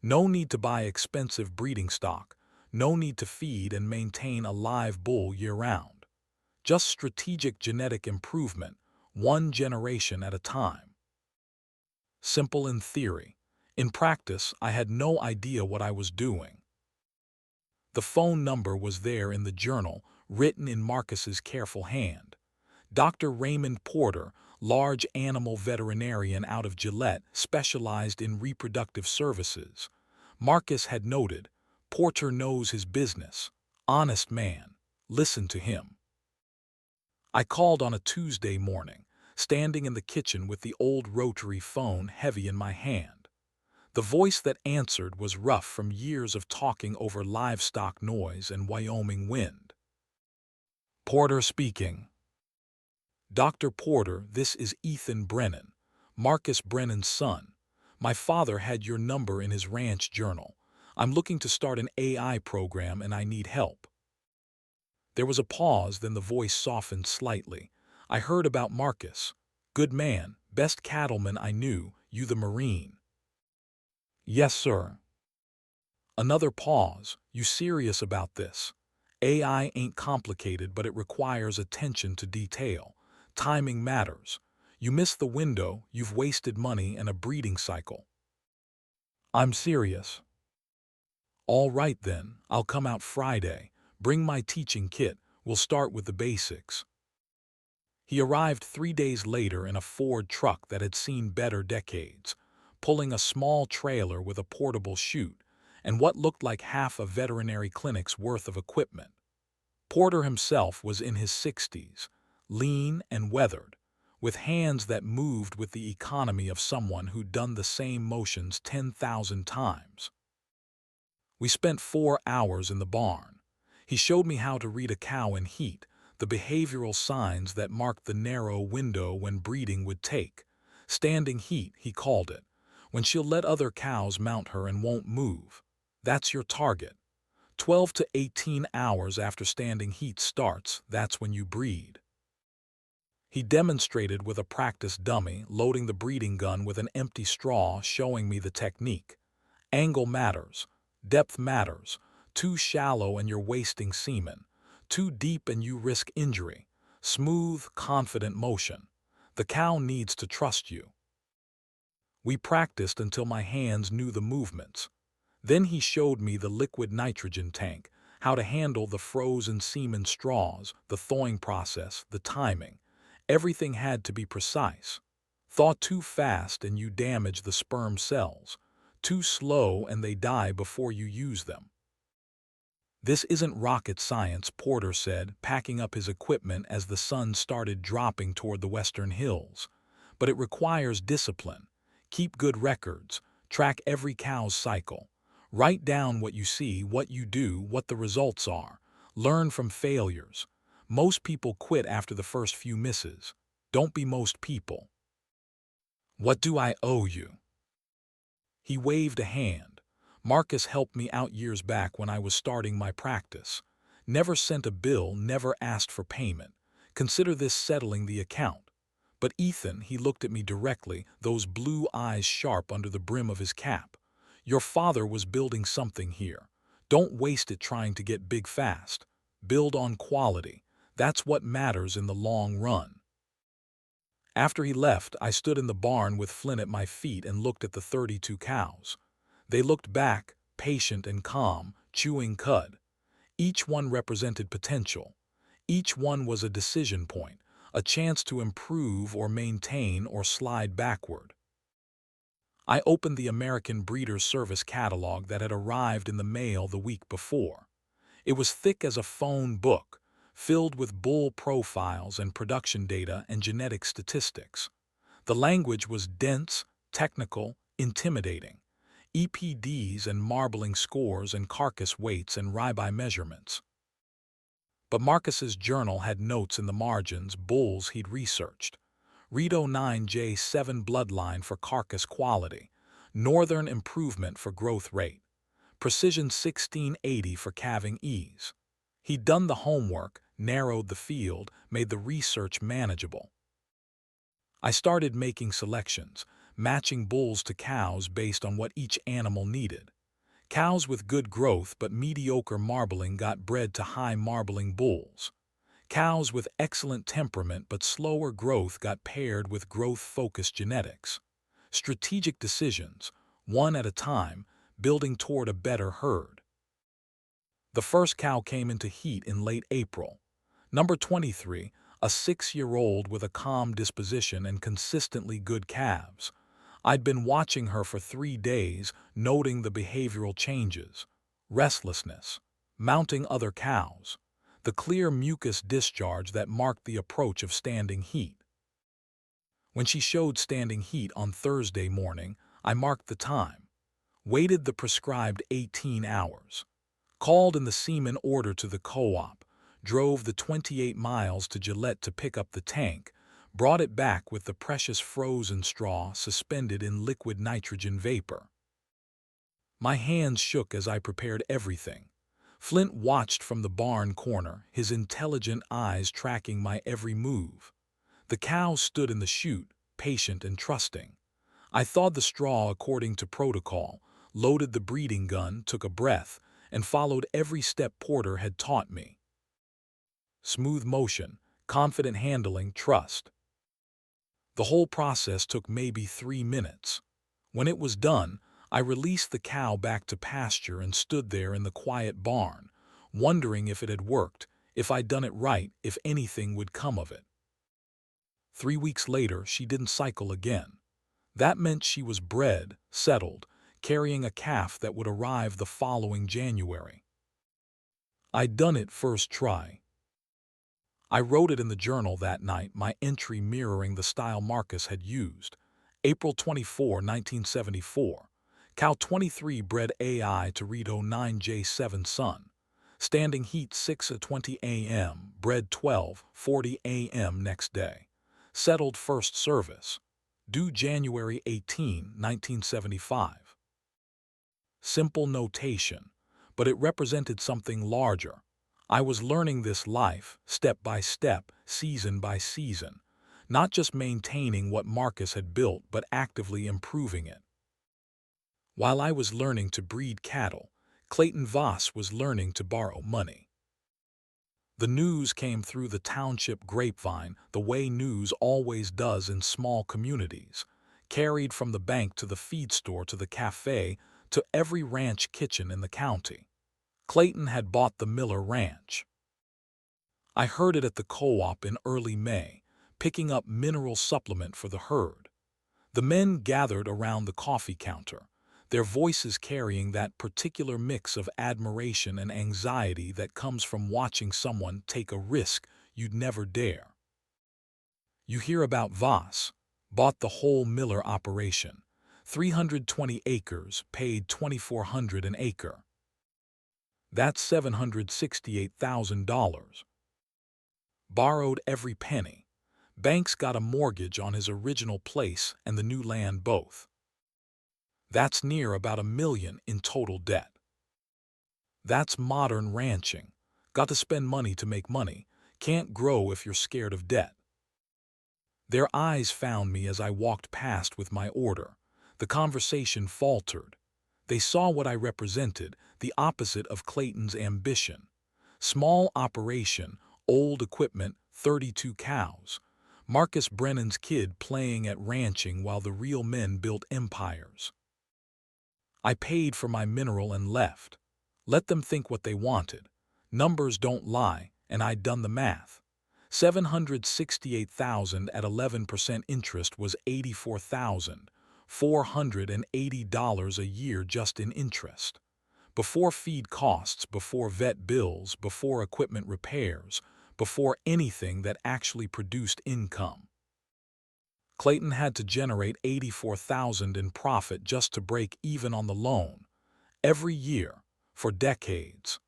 No need to buy expensive breeding stock, no need to feed and maintain a live bull year-round. Just strategic genetic improvement, one generation at a time. Simple in theory. In practice, I had no idea what I was doing. The phone number was there in the journal, written in Marcus's careful hand. Dr. Raymond Porter, large animal veterinarian out of Gillette, specialized in reproductive services. Marcus had noted, Porter knows his business. Honest man. Listen to him. I called on a Tuesday morning, standing in the kitchen with the old rotary phone heavy in my hand. The voice that answered was rough from years of talking over livestock noise and Wyoming wind. Porter speaking. Dr. Porter, this is Ethan Brennan, Marcus Brennan's son. My father had your number in his ranch journal. I'm looking to start an AI program and I need help. There was a pause, then the voice softened slightly. I heard about Marcus. Good man, best cattleman I knew, you the Marine. Yes, sir. Another pause. You serious about this? AI ain't complicated, but it requires attention to detail. Timing matters. You miss the window, you've wasted money and a breeding cycle. I'm serious. All right then, I'll come out Friday. Bring my teaching kit. We'll start with the basics. He arrived 3 days later in a Ford truck that had seen better decades, pulling a small trailer with a portable chute and what looked like half a veterinary clinic's worth of equipment. Porter himself was in his 60s, lean and weathered, with hands that moved with the economy of someone who'd done the same motions 10,000 times. We spent 4 hours in the barn. He showed me how to read a cow in heat, the behavioral signs that marked the narrow window when breeding would take. Standing heat, he called it, when she'll let other cows mount her and won't move. That's your target. 12 to 18 hours after standing heat starts, that's when you breed. He demonstrated with a practice dummy, loading the breeding gun with an empty straw, showing me the technique. Angle matters. Depth matters. Too shallow and you're wasting semen. Too deep and you risk injury. Smooth, confident motion. The cow needs to trust you. We practiced until my hands knew the movements. Then he showed me the liquid nitrogen tank, how to handle the frozen semen straws, the thawing process, the timing. Everything had to be precise. Thaw too fast and you damage the sperm cells. Too slow and they die before you use them. This isn't rocket science, Porter said, packing up his equipment as the sun started dropping toward the western hills. But it requires discipline. Keep good records. Track every cow's cycle. Write down what you see, what you do, what the results are. Learn from failures. Most people quit after the first few misses. Don't be most people. What do I owe you? He waved a hand. Marcus helped me out years back when I was starting my practice. Never sent a bill, never asked for payment. Consider this settling the account. But Ethan, he looked at me directly, those blue eyes sharp under the brim of his cap. Your father was building something here. Don't waste it trying to get big fast. Build on quality. That's what matters in the long run. After he left, I stood in the barn with Flynn at my feet and looked at the 32 cows. They looked back, patient and calm, chewing cud. Each one represented potential. Each one was a decision point, a chance to improve or maintain or slide backward. I opened the American Breeders' Service catalog that had arrived in the mail the week before. It was thick as a phone book, filled with bull profiles and production data and genetic statistics. The language was dense, technical, intimidating. EPDs and marbling scores and carcass weights and ribeye measurements. But Marcus's journal had notes in the margins, bulls he'd researched. Rito 9J7 bloodline for carcass quality, Northern improvement for growth rate, Precision 1680 for calving ease. He'd done the homework, narrowed the field, made the research manageable. I started making selections, matching bulls to cows based on what each animal needed. Cows with good growth but mediocre marbling got bred to high marbling bulls. Cows with excellent temperament but slower growth got paired with growth-focused genetics. Strategic decisions, one at a time, building toward a better herd. The first cow came into heat in late April. Number 23, a 6-year-old with a calm disposition and consistently good calves. I'd been watching her for 3 days, noting the behavioral changes. Restlessness, mounting other cows, the clear mucus discharge that marked the approach of standing heat. When she showed standing heat on Thursday morning, I marked the time, waited the prescribed 18 hours, called in the semen order to the co-op, drove the 28 miles to Gillette to pick up the tank, brought it back with the precious frozen straw suspended in liquid nitrogen vapor. My hands shook as I prepared everything. Flint watched from the barn corner, his intelligent eyes tracking my every move. The cow stood in the chute, patient and trusting. I thawed the straw according to protocol, loaded the breeding gun, took a breath, and followed every step Porter had taught me. Smooth motion, confident handling, trust. The whole process took maybe 3 minutes. When it was done, I released the cow back to pasture and stood there in the quiet barn, wondering if it had worked, if I'd done it right, if anything would come of it. 3 weeks later, she didn't cycle again. That meant she was bred, settled, carrying a calf that would arrive the following January. I'd done it first try. I wrote it in the journal that night, my entry mirroring the style Marcus had used. April 24, 1974. Cow 23 bred AI to Rito 9J7 son. Standing heat 6:20 a.m., bred 12:40 a.m. next day. Settled first service. Due January 18, 1975. Simple notation, but it represented something larger. I was learning this life, step by step, season by season, not just maintaining what Marcus had built, but actively improving it. While I was learning to breed cattle, Clayton Voss was learning to borrow money. The news came through the township grapevine, the way news always does in small communities, carried from the bank to the feed store to the cafe to every ranch kitchen in the county. Clayton had bought the Miller Ranch. I heard it at the co-op in early May, picking up mineral supplement for the herd. The men gathered around the coffee counter, their voices carrying that particular mix of admiration and anxiety that comes from watching someone take a risk you'd never dare. You hear about Voss, bought the whole Miller operation, 320 acres, paid $2,400 an acre. That's $768,000. Borrowed every penny. Banks got a mortgage on his original place and the new land both. That's near about $1 million in total debt. That's modern ranching. Got to spend money to make money. Can't grow if you're scared of debt. Their eyes found me as I walked past with my order. The conversation faltered. They saw what I represented, the opposite of Clayton's ambition. Small operation, old equipment, 32 cows. Marcus Brennan's kid playing at ranching while the real men built empires. I paid for my mineral and left. Let them think what they wanted. Numbers don't lie, and I'd done the math. $768,000 at 11% interest was $84,480 a year just in interest. Before feed costs, before vet bills, before equipment repairs, before anything that actually produced income. Clayton had to generate $84,000 in profit just to break even on the loan, every year, for decades.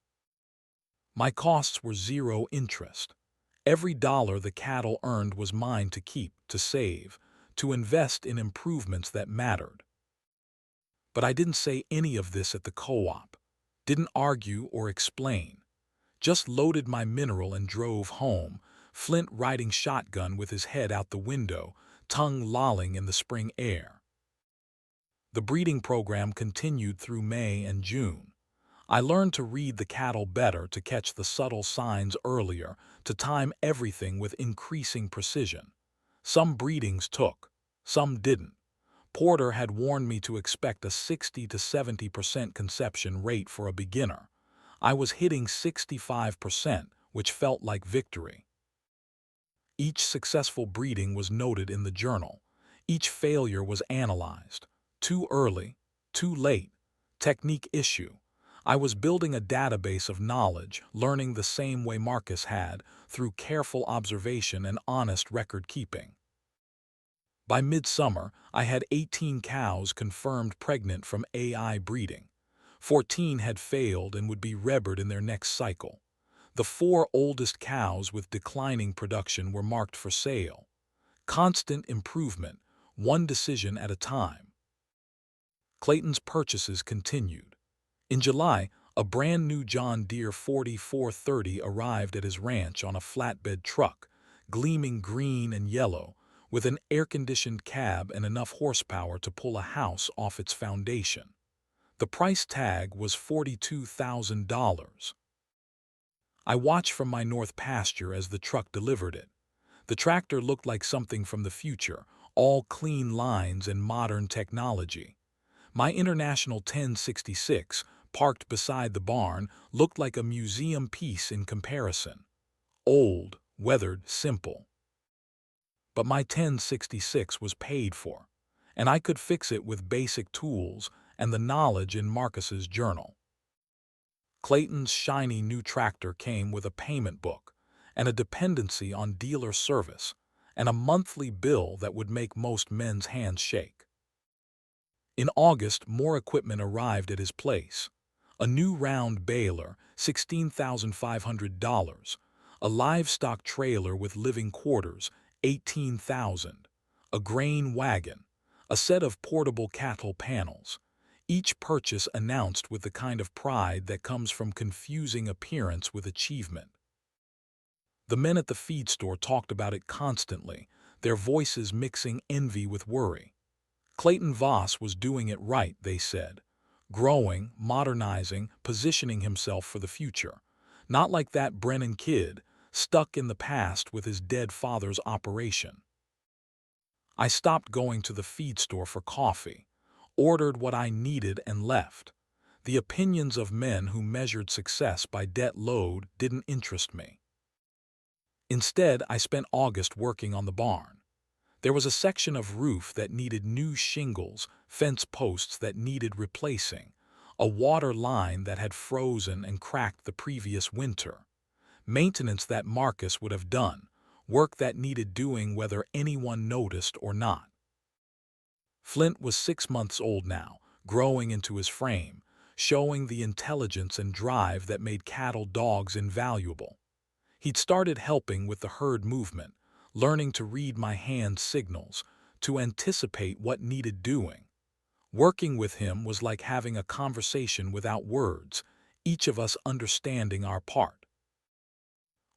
My costs were zero interest. Every dollar the cattle earned was mine to keep, to save, to invest in improvements that mattered. But I didn't say any of this at the co-op, didn't argue or explain, just loaded my mineral and drove home, Flint riding shotgun with his head out the window, tongue lolling in the spring air. The breeding program continued through May and June. I learned to read the cattle better, to catch the subtle signs earlier, to time everything with increasing precision. Some breedings took, some didn't. Porter had warned me to expect a 60 to 70% conception rate for a beginner. I was hitting 65%, which felt like victory. Each successful breeding was noted in the journal. Each failure was analyzed. Too early, too late, technique issue. I was building a database of knowledge, learning the same way Marcus had, through careful observation and honest record-keeping. By midsummer, I had 18 cows confirmed pregnant from AI breeding. 14 had failed and would be reared in their next cycle. The 4 oldest cows with declining production were marked for sale. Constant improvement, one decision at a time. Clayton's purchases continued. In July, a brand new John Deere 4430 arrived at his ranch on a flatbed truck, gleaming green and yellow, with an air-conditioned cab and enough horsepower to pull a house off its foundation. The price tag was $42,000. I watched from my north pasture as the truck delivered it. The tractor looked like something from the future, all clean lines and modern technology. My International 1066, parked beside the barn, looked like a museum piece in comparison. Old, weathered, simple. But my 1066 was paid for, and I could fix it with basic tools and the knowledge in Marcus's journal. Clayton's shiny new tractor came with a payment book and a dependency on dealer service and a monthly bill that would make most men's hands shake. In August, more equipment arrived at his place. A new round baler, $16,500. A livestock trailer with living quarters, $18,000. A grain wagon. A set of portable cattle panels. Each purchase announced with the kind of pride that comes from confusing appearance with achievement. The men at the feed store talked about it constantly, their voices mixing envy with worry. Clayton Voss was doing it right, they said. Growing, modernizing, positioning himself for the future. Not like that Brennan kid, stuck in the past with his dead father's operation. I stopped going to the feed store for coffee, ordered what I needed and left. The opinions of men who measured success by debt load didn't interest me. Instead, I spent August working on the barn. There was a section of roof that needed new shingles, fence posts that needed replacing, a water line that had frozen and cracked the previous winter. Maintenance that Marcus would have done, work that needed doing whether anyone noticed or not. Flint was 6 months old now, growing into his frame, showing the intelligence and drive that made cattle dogs invaluable. He'd started helping with the herd movement, learning to read my hand signals, to anticipate what needed doing. Working with him was like having a conversation without words, each of us understanding our part.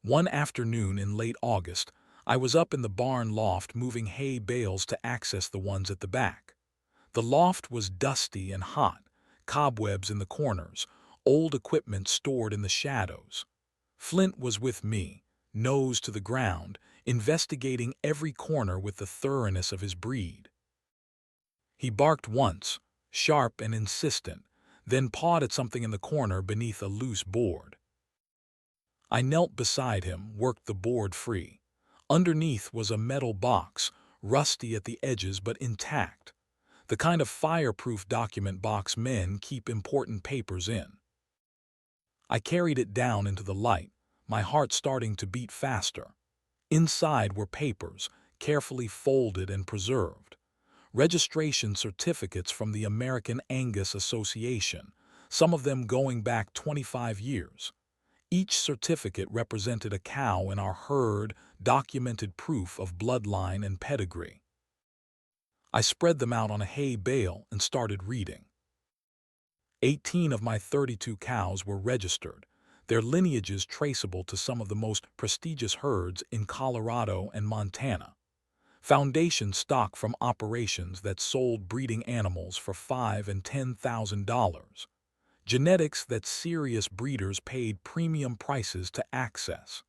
One afternoon in late August, I was up in the barn loft moving hay bales to access the ones at the back. The loft was dusty and hot, cobwebs in the corners, old equipment stored in the shadows. Flint was with me, nose to the ground, investigating every corner with the thoroughness of his breed. He barked once, sharp and insistent, then pawed at something in the corner beneath a loose board. I knelt beside him, worked the board free. Underneath was a metal box, rusty at the edges but intact, the kind of fireproof document box men keep important papers in. I carried it down into the light, my heart starting to beat faster. Inside were papers, carefully folded and preserved. Registration certificates from the American Angus Association, some of them going back 25 years. Each certificate represented a cow in our herd, documented proof of bloodline and pedigree. I spread them out on a hay bale and started reading. 18 of my 32 cows were registered, their lineages traceable to some of the most prestigious herds in Colorado and Montana. Foundation stock from operations that sold breeding animals for $5,000 and $10,000. Genetics that serious breeders paid premium prices to access.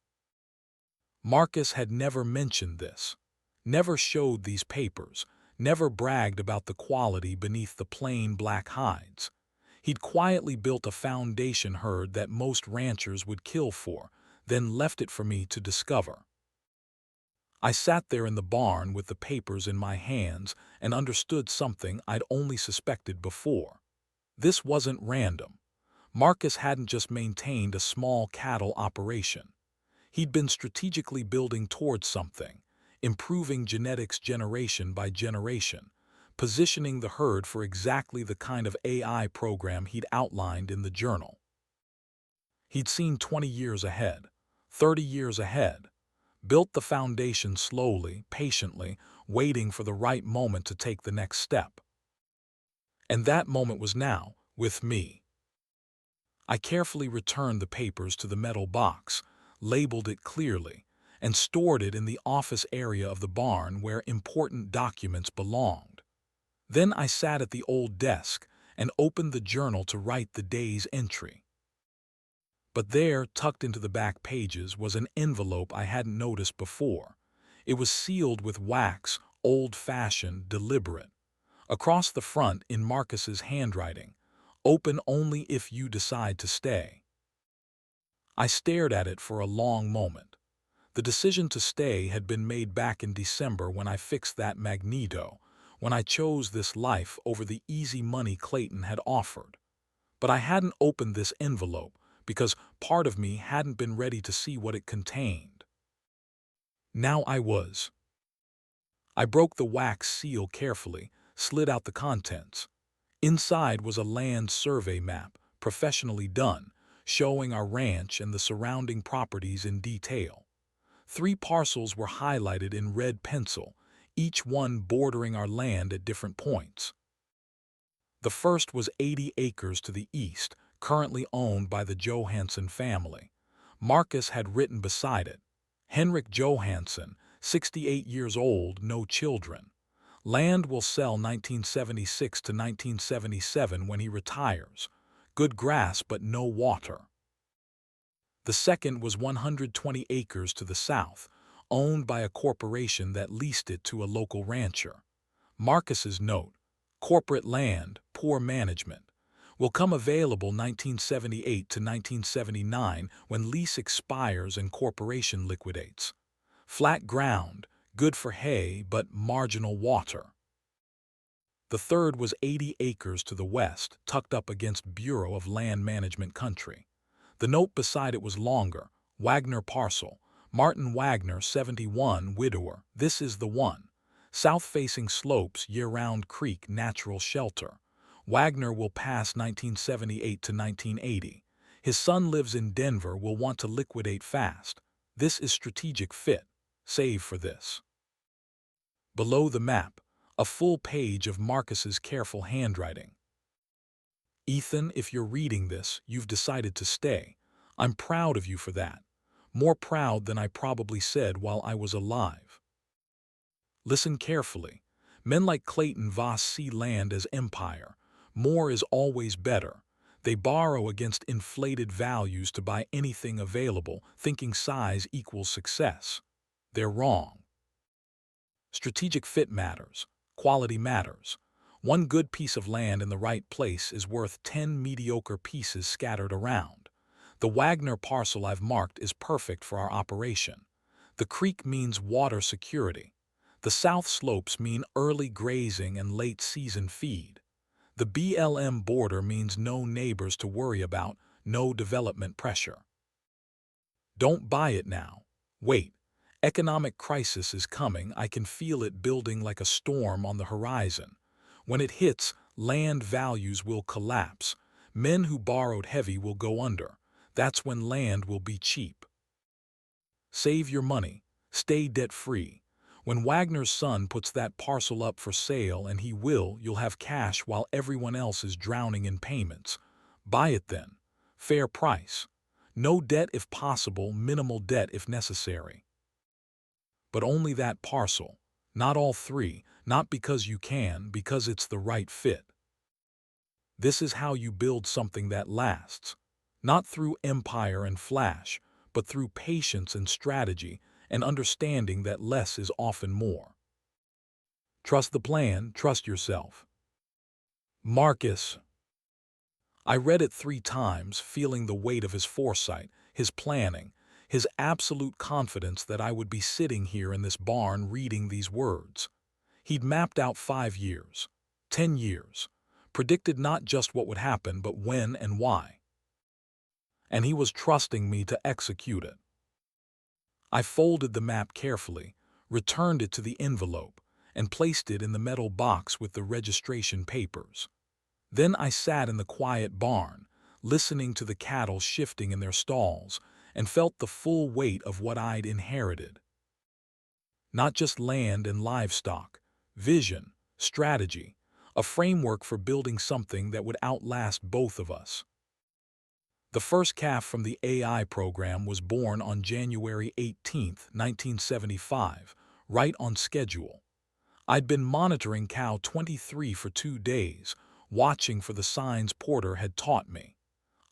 Marcus had never mentioned this, never showed these papers, never bragged about the quality beneath the plain black hides. He'd quietly built a foundation herd that most ranchers would kill for, then left it for me to discover. I sat there in the barn with the papers in my hands and understood something I'd only suspected before. This wasn't random. Marcus hadn't just maintained a small cattle operation. He'd been strategically building towards something, improving genetics generation by generation, positioning the herd for exactly the kind of AI program he'd outlined in the journal. He'd seen 20 years ahead, 30 years ahead, built the foundation slowly, patiently, waiting for the right moment to take the next step. And that moment was now, with me. I carefully returned the papers to the metal box, labeled it clearly, and stored it in the office area of the barn where important documents belonged. Then I sat at the old desk and opened the journal to write the day's entry. But there, tucked into the back pages, was an envelope I hadn't noticed before. It was sealed with wax, old-fashioned, deliberate. Across the front, in Marcus's handwriting, "Open only if you decide to stay." I stared at it for a long moment. The decision to stay had been made back in December when I fixed that magneto, when I chose this life over the easy money Clayton had offered. But I hadn't opened this envelope because part of me hadn't been ready to see what it contained. Now I was. I broke the wax seal carefully, slid out the contents. Inside was a land survey map, professionally done, showing our ranch and the surrounding properties in detail. 3 parcels were highlighted in red pencil, each one bordering our land at different points. The first was 80 acres to the east, currently owned by the Johansson family. Marcus had written beside it, "Henrik Johansson, 68 years old, no children. Land will sell 1976 to 1977 when he retires. Good grass but no water." The second was 120 acres to the south, owned by a corporation that leased it to a local rancher. Marcus's note, "Corporate land, poor management. Will come available 1978 to 1979 when lease expires and corporation liquidates. Flat ground, good for hay but marginal water." The third was 80 acres to the west, tucked up against Bureau of Land Management country. The note beside it was longer, "Wagner parcel. Martin Wagner, 71, widower. This is the one. South-facing slopes, year-round creek, natural shelter. Wagner will pass 1978 to 1980. His son lives in Denver, will want to liquidate fast. This is strategic fit. Save for this. Below the map, a full page of Marcus's careful handwriting. Ethan, if you're reading this, you've decided to stay. I'm proud of you for that. More proud than I probably said while I was alive. Listen carefully. Men like Clayton Voss see land as empire. More is always better. They borrow against inflated values to buy anything available, thinking size equals success. They're wrong. Strategic fit matters. Quality matters. One good piece of land in the right place is worth 10 mediocre pieces scattered around. The Wagner parcel I've marked is perfect for our operation. The creek means water security. The south slopes mean early grazing and late season feed. The BLM border means no neighbors to worry about, no development pressure. Don't buy it now. Wait. Economic crisis is coming. I can feel it building like a storm on the horizon. When it hits, land values will collapse. Men who borrowed heavy will go under. That's when land will be cheap. Save your money. Stay debt-free. When Wagner's son puts that parcel up for sale, and he will, you'll have cash while everyone else is drowning in payments. Buy it then. Fair price. No debt if possible, minimal debt if necessary. But only that parcel. Not all three, not because you can, because it's the right fit. This is how you build something that lasts. Not through empire and flash, but through patience and strategy, and understanding that less is often more. Trust the plan, trust yourself. Marcus. I read it 3 times, feeling the weight of his foresight, his planning, his absolute confidence that I would be sitting here in this barn reading these words. He'd mapped out 5 years, 10 years, predicted not just what would happen, but when and why. And he was trusting me to execute it. I folded the map carefully, returned it to the envelope, and placed it in the metal box with the registration papers. Then I sat in the quiet barn, listening to the cattle shifting in their stalls, and felt the full weight of what I'd inherited. Not just land and livestock, vision, strategy, a framework for building something that would outlast both of us. The first calf from the AI program was born on January 18, 1975, right on schedule. I'd been monitoring cow 23 for 2 days, watching for the signs Porter had taught me.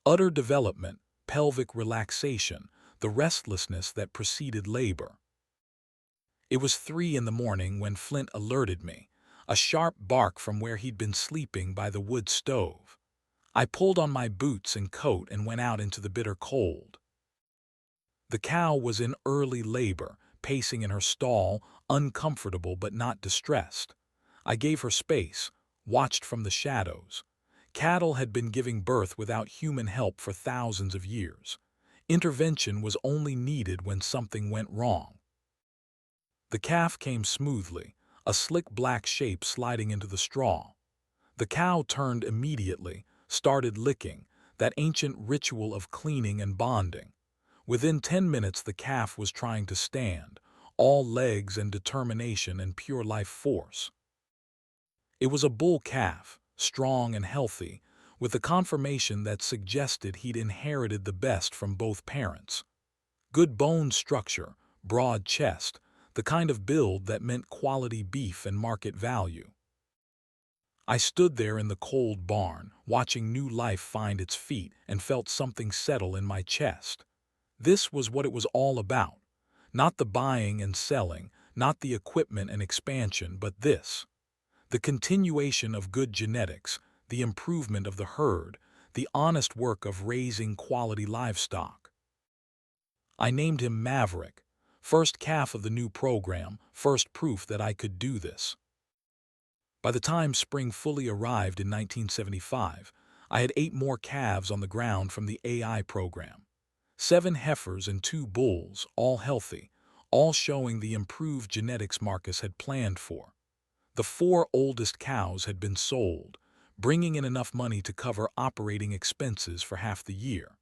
Utter development, pelvic relaxation, the restlessness that preceded labor. It was 3 in the morning when Flint alerted me, a sharp bark from where he'd been sleeping by the wood stove. I pulled on my boots and coat and went out into the bitter cold. The cow was in early labor, pacing in her stall, uncomfortable but not distressed. I gave her space, watched from the shadows. Cattle had been giving birth without human help for thousands of years. Intervention was only needed when something went wrong. The calf came smoothly, a slick black shape sliding into the straw. The cow turned immediately, started licking, that ancient ritual of cleaning and bonding. Within 10 minutes the calf was trying to stand, all legs and determination and pure life force. It was a bull calf, strong and healthy, with a conformation that suggested he'd inherited the best from both parents. Good bone structure, broad chest, the kind of build that meant quality beef and market value. I stood there in the cold barn, watching new life find its feet, and felt something settle in my chest. This was what it was all about. Not the buying and selling, not the equipment and expansion, but this. The continuation of good genetics, the improvement of the herd, the honest work of raising quality livestock. I named him Maverick, first calf of the new program, first proof that I could do this. By the time spring fully arrived in 1975, I had 8 more calves on the ground from the AI program. 7 heifers and 2 bulls, all healthy, all showing the improved genetics Marcus had planned for. The 4 oldest cows had been sold, bringing in enough money to cover operating expenses for half the year.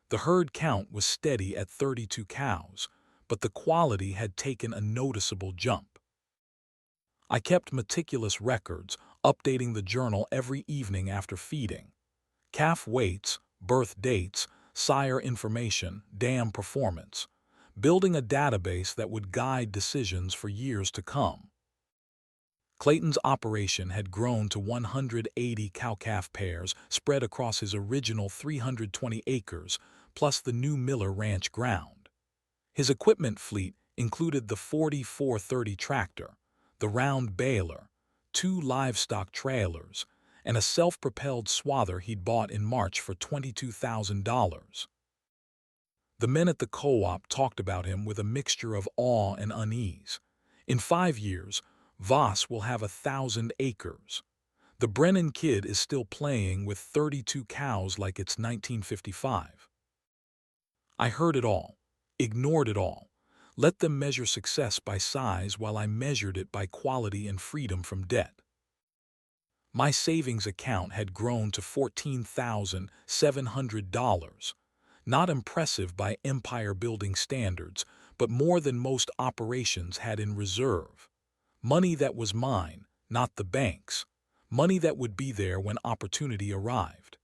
The herd count was steady at 32 cows, but the quality had taken a noticeable jump. I kept meticulous records, updating the journal every evening after feeding. Calf weights, birth dates, sire information, dam performance, building a database that would guide decisions for years to come. Clayton's operation had grown to 180 cow-calf pairs spread across his original 320 acres, plus the new Miller Ranch ground. His equipment fleet included the 4430 tractor, the round baler, 2 livestock trailers, and a self-propelled swather he'd bought in March for $22,000. The men at the co-op talked about him with a mixture of awe and unease. In 5 years, Voss will have 1,000 acres. The Brennan kid is still playing with 32 cows like it's 1955. I heard it all, ignored it all, let them measure success by size while I measured it by quality and freedom from debt. My savings account had grown to $14,700, not impressive by empire-building standards, but more than most operations had in reserve. Money that was mine, not the bank's. Money that would be there when opportunity arrived.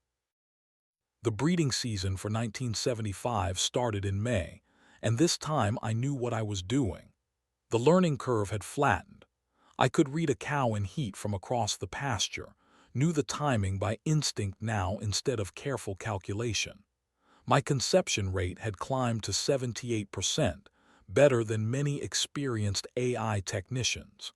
The breeding season for 1975 started in May, and this time I knew what I was doing. The learning curve had flattened. I could read a cow in heat from across the pasture, knew the timing by instinct now instead of careful calculation. My conception rate had climbed to 78%, better than many experienced AI technicians.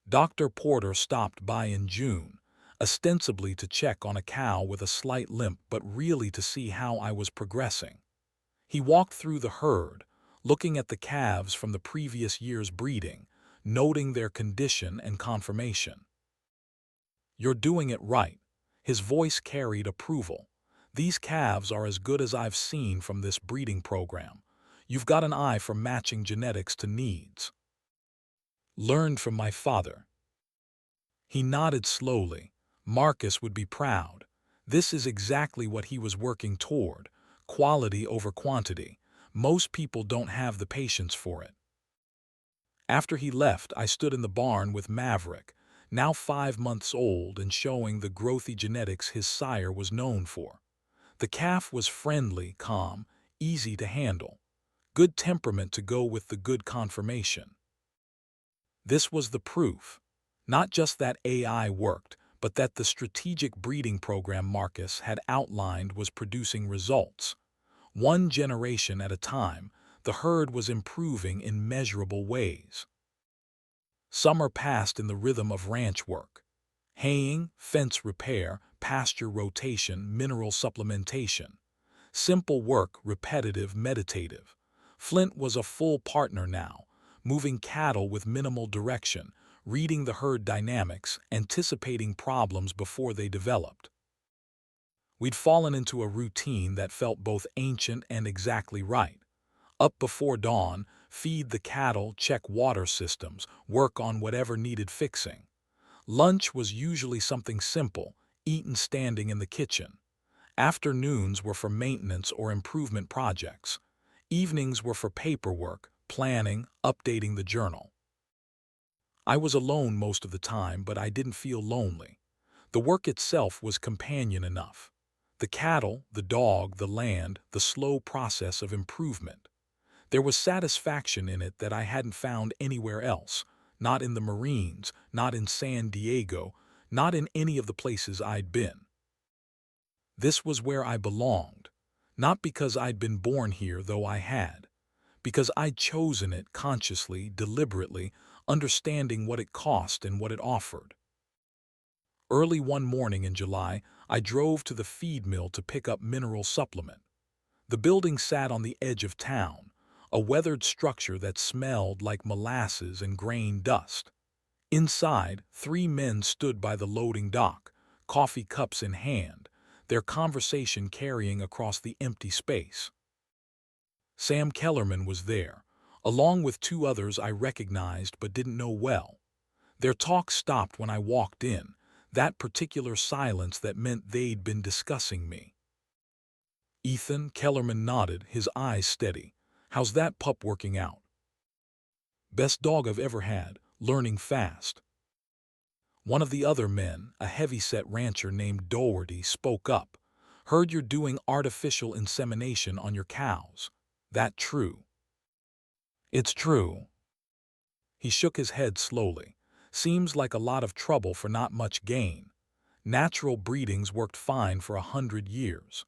Dr. Porter stopped by in June, ostensibly to check on a cow with a slight limp but really to see how I was progressing. He walked through the herd, looking at the calves from the previous year's breeding, noting their condition and conformation. "You're doing it right." His voice carried approval. "These calves are as good as I've seen from this breeding program. You've got an eye for matching genetics to needs." Learned from my father. He nodded slowly. Marcus would be proud. This is exactly what he was working toward, quality over quantity. Most people don't have the patience for it. After he left, I stood in the barn with Maverick, now 5 months old and showing the growthy genetics his sire was known for. The calf was friendly, calm, easy to handle. Good temperament to go with the good conformation. This was the proof. Not just that AI worked, but that the strategic breeding program Marcus had outlined was producing results. 1 generation at a time, the herd was improving in measurable ways. Summer passed in the rhythm of ranch work. Haying, fence repair, pasture rotation, mineral supplementation. Simple work, repetitive, meditative. Flint was a full partner now, moving cattle with minimal direction, reading the herd dynamics, anticipating problems before they developed. We'd fallen into a routine that felt both ancient and exactly right. Up before dawn, feed the cattle, check water systems, work on whatever needed fixing. Lunch was usually something simple, eaten standing in the kitchen. Afternoons were for maintenance or improvement projects. Evenings were for paperwork, planning, updating the journal. I was alone most of the time, but I didn't feel lonely. The work itself was companion enough. The cattle, the dog, the land, the slow process of improvement. There was satisfaction in it that I hadn't found anywhere else, not in the Marines, not in San Diego, not in any of the places I'd been. This was where I belonged, not because I'd been born here, though I had, because I'd chosen it consciously, deliberately, understanding what it cost and what it offered. Early one morning in July, I drove to the feed mill to pick up mineral supplement. The building sat on the edge of town, a weathered structure that smelled like molasses and grain dust. Inside, 3 men stood by the loading dock, coffee cups in hand, their conversation carrying across the empty space. Sam Kellerman was there, along with two others I recognized but didn't know well. Their talk stopped when I walked in, that particular silence that meant they'd been discussing me. Ethan, Kellerman nodded, his eyes steady. How's that pup working out? Best dog I've ever had, learning fast. One of the other men, a heavy-set rancher named Doherty, spoke up. Heard you're doing artificial insemination on your cows. That true? It's true. He shook his head slowly. Seems like a lot of trouble for not much gain. Natural breeding's worked fine for 100 years.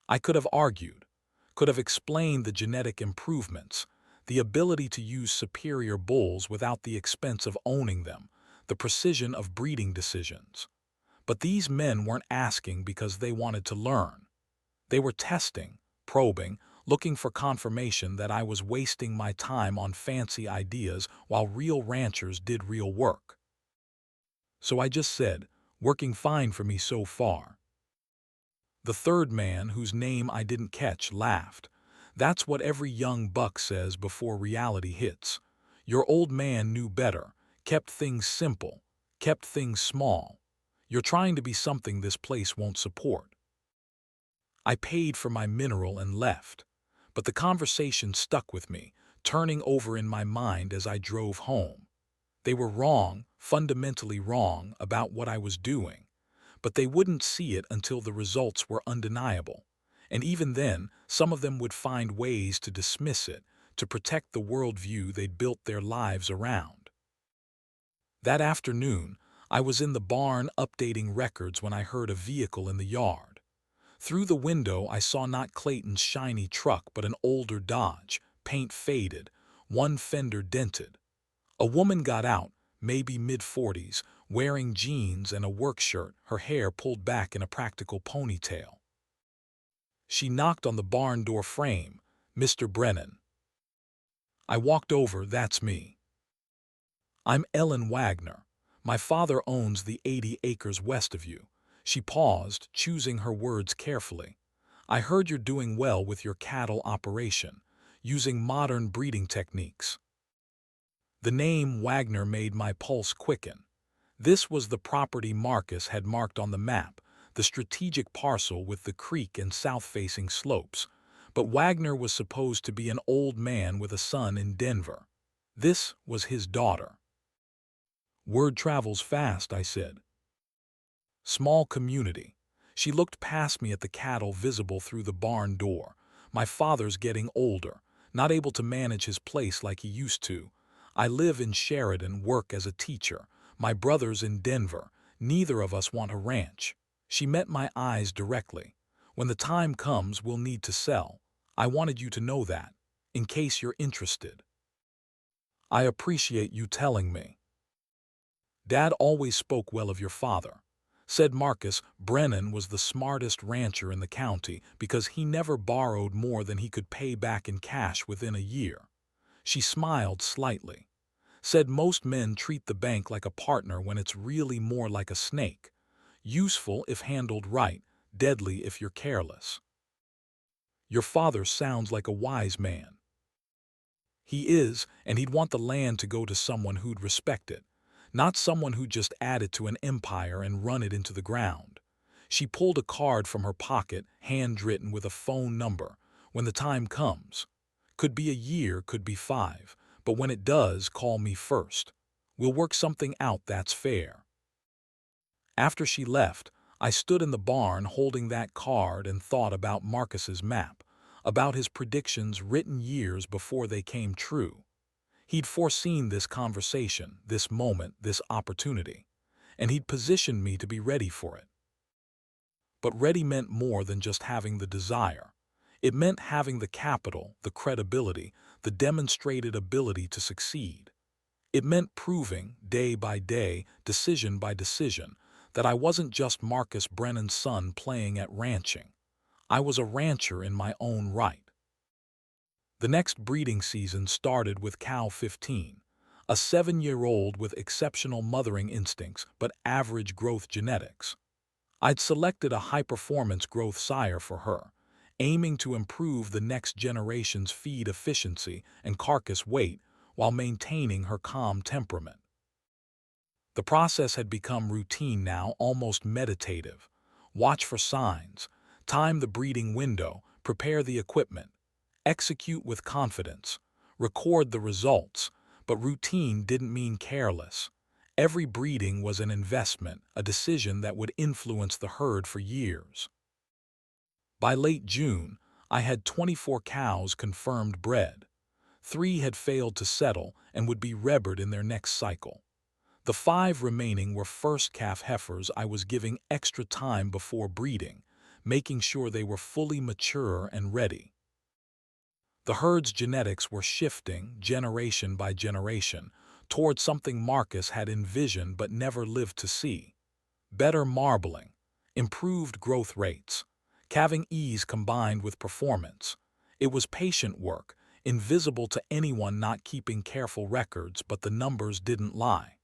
I could have argued, could have explained the genetic improvements, the ability to use superior bulls without the expense of owning them, the precision of breeding decisions. But these men weren't asking because they wanted to learn. They were testing, probing, looking for confirmation that I was wasting my time on fancy ideas while real ranchers did real work. So I just said, working fine for me so far. The third man, whose name I didn't catch, laughed. That's what every young buck says before reality hits. Your old man knew better, kept things simple, kept things small. You're trying to be something this place won't support. I paid for my mineral and left, but the conversation stuck with me, turning over in my mind as I drove home. They were wrong, fundamentally wrong, about what I was doing, but they wouldn't see it until the results were undeniable. And even then, some of them would find ways to dismiss it, to protect the worldview they'd built their lives around. That afternoon, I was in the barn updating records when I heard a vehicle in the yard. Through the window, I saw not Clayton's shiny truck but an older Dodge, paint faded, one fender dented. A woman got out, maybe mid-40s, wearing jeans and a work shirt, her hair pulled back in a practical ponytail. She knocked on the barn door frame. "Mr. Brennan." I walked over. "That's me." "I'm Ellen Wagner. My father owns the 80 acres west of you." She paused, choosing her words carefully. "I heard you're doing well with your cattle operation, using modern breeding techniques." The name Wagner made my pulse quicken. This was the property Marcus had marked on the map, the strategic parcel with the creek and south-facing slopes. But Wagner was supposed to be an old man with a son in Denver. This was his daughter. "Word travels fast," I said. "Small community." She looked past me at the cattle visible through the barn door. "My father's getting older, not able to manage his place like he used to. I live in Sheridan, work as a teacher. My brother's in Denver. Neither of us want a ranch." She met my eyes directly. "When the time comes, we'll need to sell. I wanted you to know that, in case you're interested." "I appreciate you telling me." "Dad always spoke well of your father," said Marcus. "Brennan was the smartest rancher in the county because he never borrowed more than he could pay back in cash within a year." She smiled slightly. "Said most men treat the bank like a partner when it's really more like a snake. Useful if handled right, deadly if you're careless." "Your father sounds like a wise man." "He is, and he'd want the land to go to someone who'd respect it, not someone who just add it to an empire and run it into the ground." She pulled a card from her pocket, handwritten with a phone number. "When the time comes. Could be a year, could be 5, but when it does, call me first. We'll work something out that's fair." After she left, I stood in the barn holding that card and thought about Marcus's map, about his predictions written years before they came true. He'd foreseen this conversation, this moment, this opportunity, and he'd positioned me to be ready for it. But ready meant more than just having the desire. It meant having the capital, the credibility, the demonstrated ability to succeed. It meant proving, day by day, decision by decision, that I wasn't just Marcus Brennan's son playing at ranching. I was a rancher in my own right. The next breeding season started with cow 15, a 7-year-old with exceptional mothering instincts but average growth genetics. I'd selected a high-performance growth sire for her, aiming to improve the next generation's feed efficiency and carcass weight while maintaining her calm temperament. The process had become routine now, almost meditative. Watch for signs, time the breeding window, prepare the equipment, execute with confidence, record the results, but routine didn't mean careless. Every breeding was an investment, a decision that would influence the herd for years. By late June, I had 24 cows confirmed bred. 3 had failed to settle and would be rebbered in their next cycle. The 5 remaining were first calf heifers I was giving extra time before breeding, making sure they were fully mature and ready. The herd's genetics were shifting, generation by generation, towards something Marcus had envisioned but never lived to see. Better marbling, improved growth rates, calving ease combined with performance. It was patient work, invisible to anyone not keeping careful records, but the numbers didn't lie.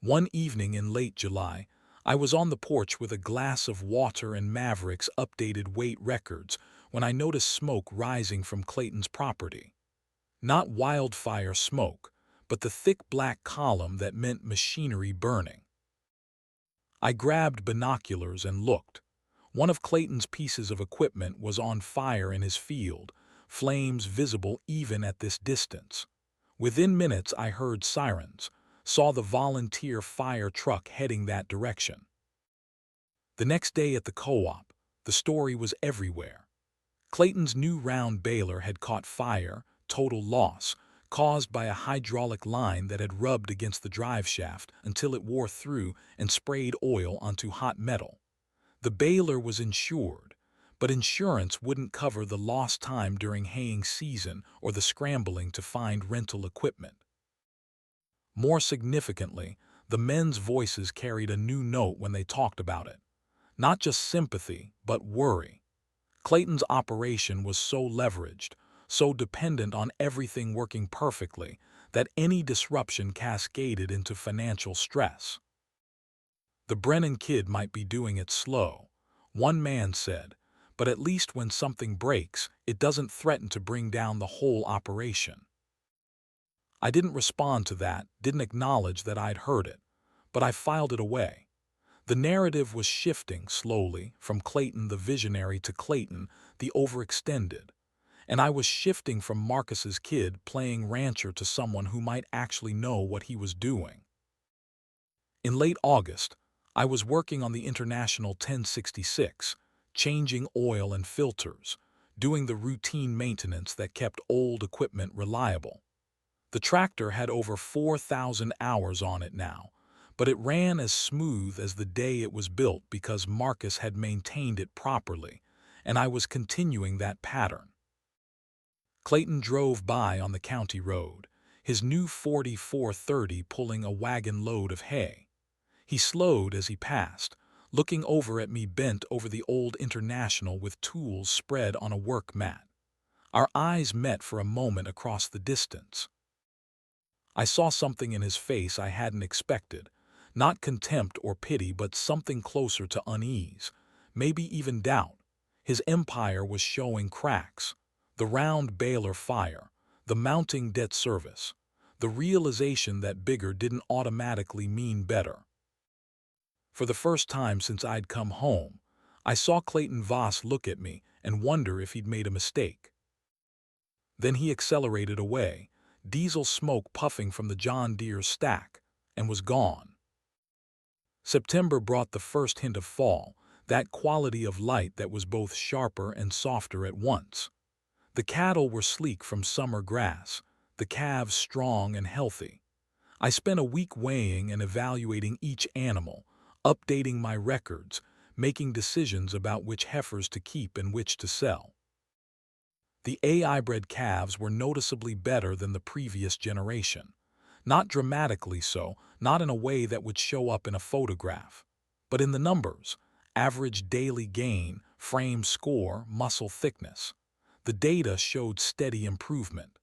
One evening in late July, I was on the porch with a glass of water and Maverick's updated weight records when I noticed smoke rising from Clayton's property. Not wildfire smoke, but the thick black column that meant machinery burning. I grabbed binoculars and looked. One of Clayton's pieces of equipment was on fire in his field, flames visible even at this distance. Within minutes I heard sirens, saw the volunteer fire truck heading that direction. The next day at the co-op, the story was everywhere. Clayton's new round baler had caught fire, total loss, caused by a hydraulic line that had rubbed against the drive shaft until it wore through and sprayed oil onto hot metal. The baler was insured, but insurance wouldn't cover the lost time during haying season or the scrambling to find rental equipment. More significantly, the men's voices carried a new note when they talked about it. Not just sympathy, but worry. Clayton's operation was so leveraged, so dependent on everything working perfectly, that any disruption cascaded into financial stress. The Brennan kid might be doing it slow, one man said, but at least when something breaks, it doesn't threaten to bring down the whole operation. I didn't respond to that, didn't acknowledge that I'd heard it, but I filed it away. The narrative was shifting slowly from Clayton the visionary to Clayton the overextended, and I was shifting from Marcus's kid playing rancher to someone who might actually know what he was doing. In late August, I was working on the International 1066, changing oil and filters, doing the routine maintenance that kept old equipment reliable. The tractor had over 4,000 hours on it now, but it ran as smooth as the day it was built because Marcus had maintained it properly, and I was continuing that pattern. Clayton drove by on the county road, his new 4430 pulling a wagon load of hay. He slowed as he passed, looking over at me bent over the old International with tools spread on a work mat. Our eyes met for a moment across the distance. I saw something in his face I hadn't expected, not contempt or pity, but something closer to unease, maybe even doubt. His empire was showing cracks. The round baler fire, the mounting debt service, the realization that bigger didn't automatically mean better. For the first time since I'd come home, I saw Clayton Voss look at me and wonder if he'd made a mistake. Then he accelerated away, diesel smoke puffing from the John Deere stack, and was gone. September brought the first hint of fall, that quality of light that was both sharper and softer at once. The cattle were sleek from summer grass, the calves strong and healthy. I spent a week weighing and evaluating each animal, updating my records, making decisions about which heifers to keep and which to sell. The AI-bred calves were noticeably better than the previous generation. Not dramatically so, not in a way that would show up in a photograph, but in the numbers: average daily gain, frame score, muscle thickness. The data showed steady improvement.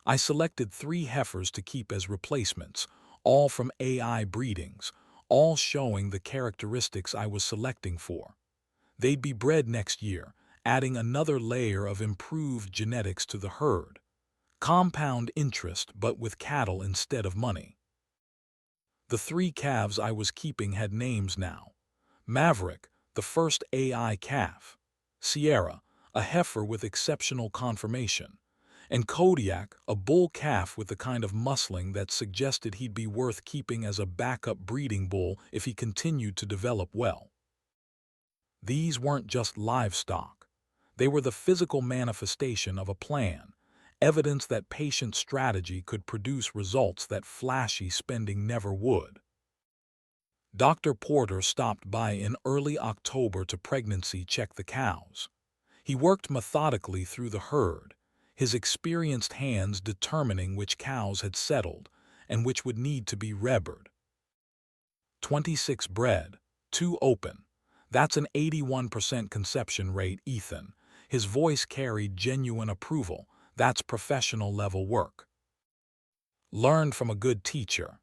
I selected 3 heifers to keep as replacements, all from AI breedings, all showing the characteristics I was selecting for. They'd be bred next year, adding another layer of improved genetics to the herd. Compound interest, but with cattle instead of money. The 3 calves I was keeping had names now. Maverick, the first AI calf. Sierra, a heifer with exceptional conformation. And Kodiak, a bull calf with the kind of muscling that suggested he'd be worth keeping as a backup breeding bull if he continued to develop well. These weren't just livestock. They were the physical manifestation of a plan, evidence that patient strategy could produce results that flashy spending never would. Dr. Porter stopped by in early October to pregnancy check the cows. He worked methodically through the herd, his experienced hands determining which cows had settled and which would need to be rebered. 26 bred, 2 open. That's an 81% conception rate, Ethan. His voice carried genuine approval. That's professional level work. Learned from a good teacher.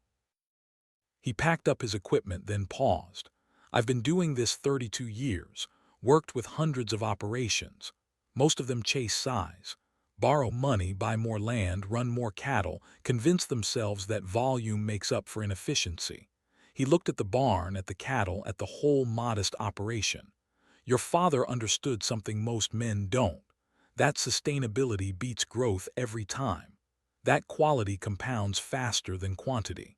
He packed up his equipment, then paused. I've been doing this 32 years, worked with hundreds of operations. Most of them chase size, borrow money, buy more land, run more cattle, convince themselves that volume makes up for inefficiency. He looked at the barn, at the cattle, at the whole modest operation. Your father understood something most men don't. That sustainability beats growth every time. That quality compounds faster than quantity.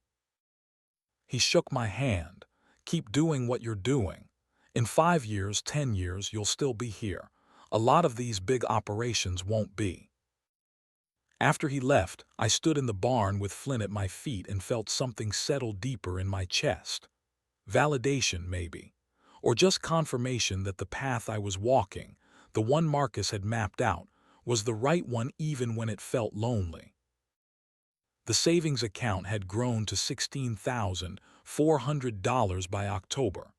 He shook my hand. Keep doing what you're doing. In 5 years, 10 years, you'll still be here. A lot of these big operations won't be. After he left, I stood in the barn with Flynn at my feet and felt something settle deeper in my chest. Validation, maybe. Or just confirmation that the path I was walking, the one Marcus had mapped out, was the right one even when it felt lonely. The savings account had grown to $16,400 by October,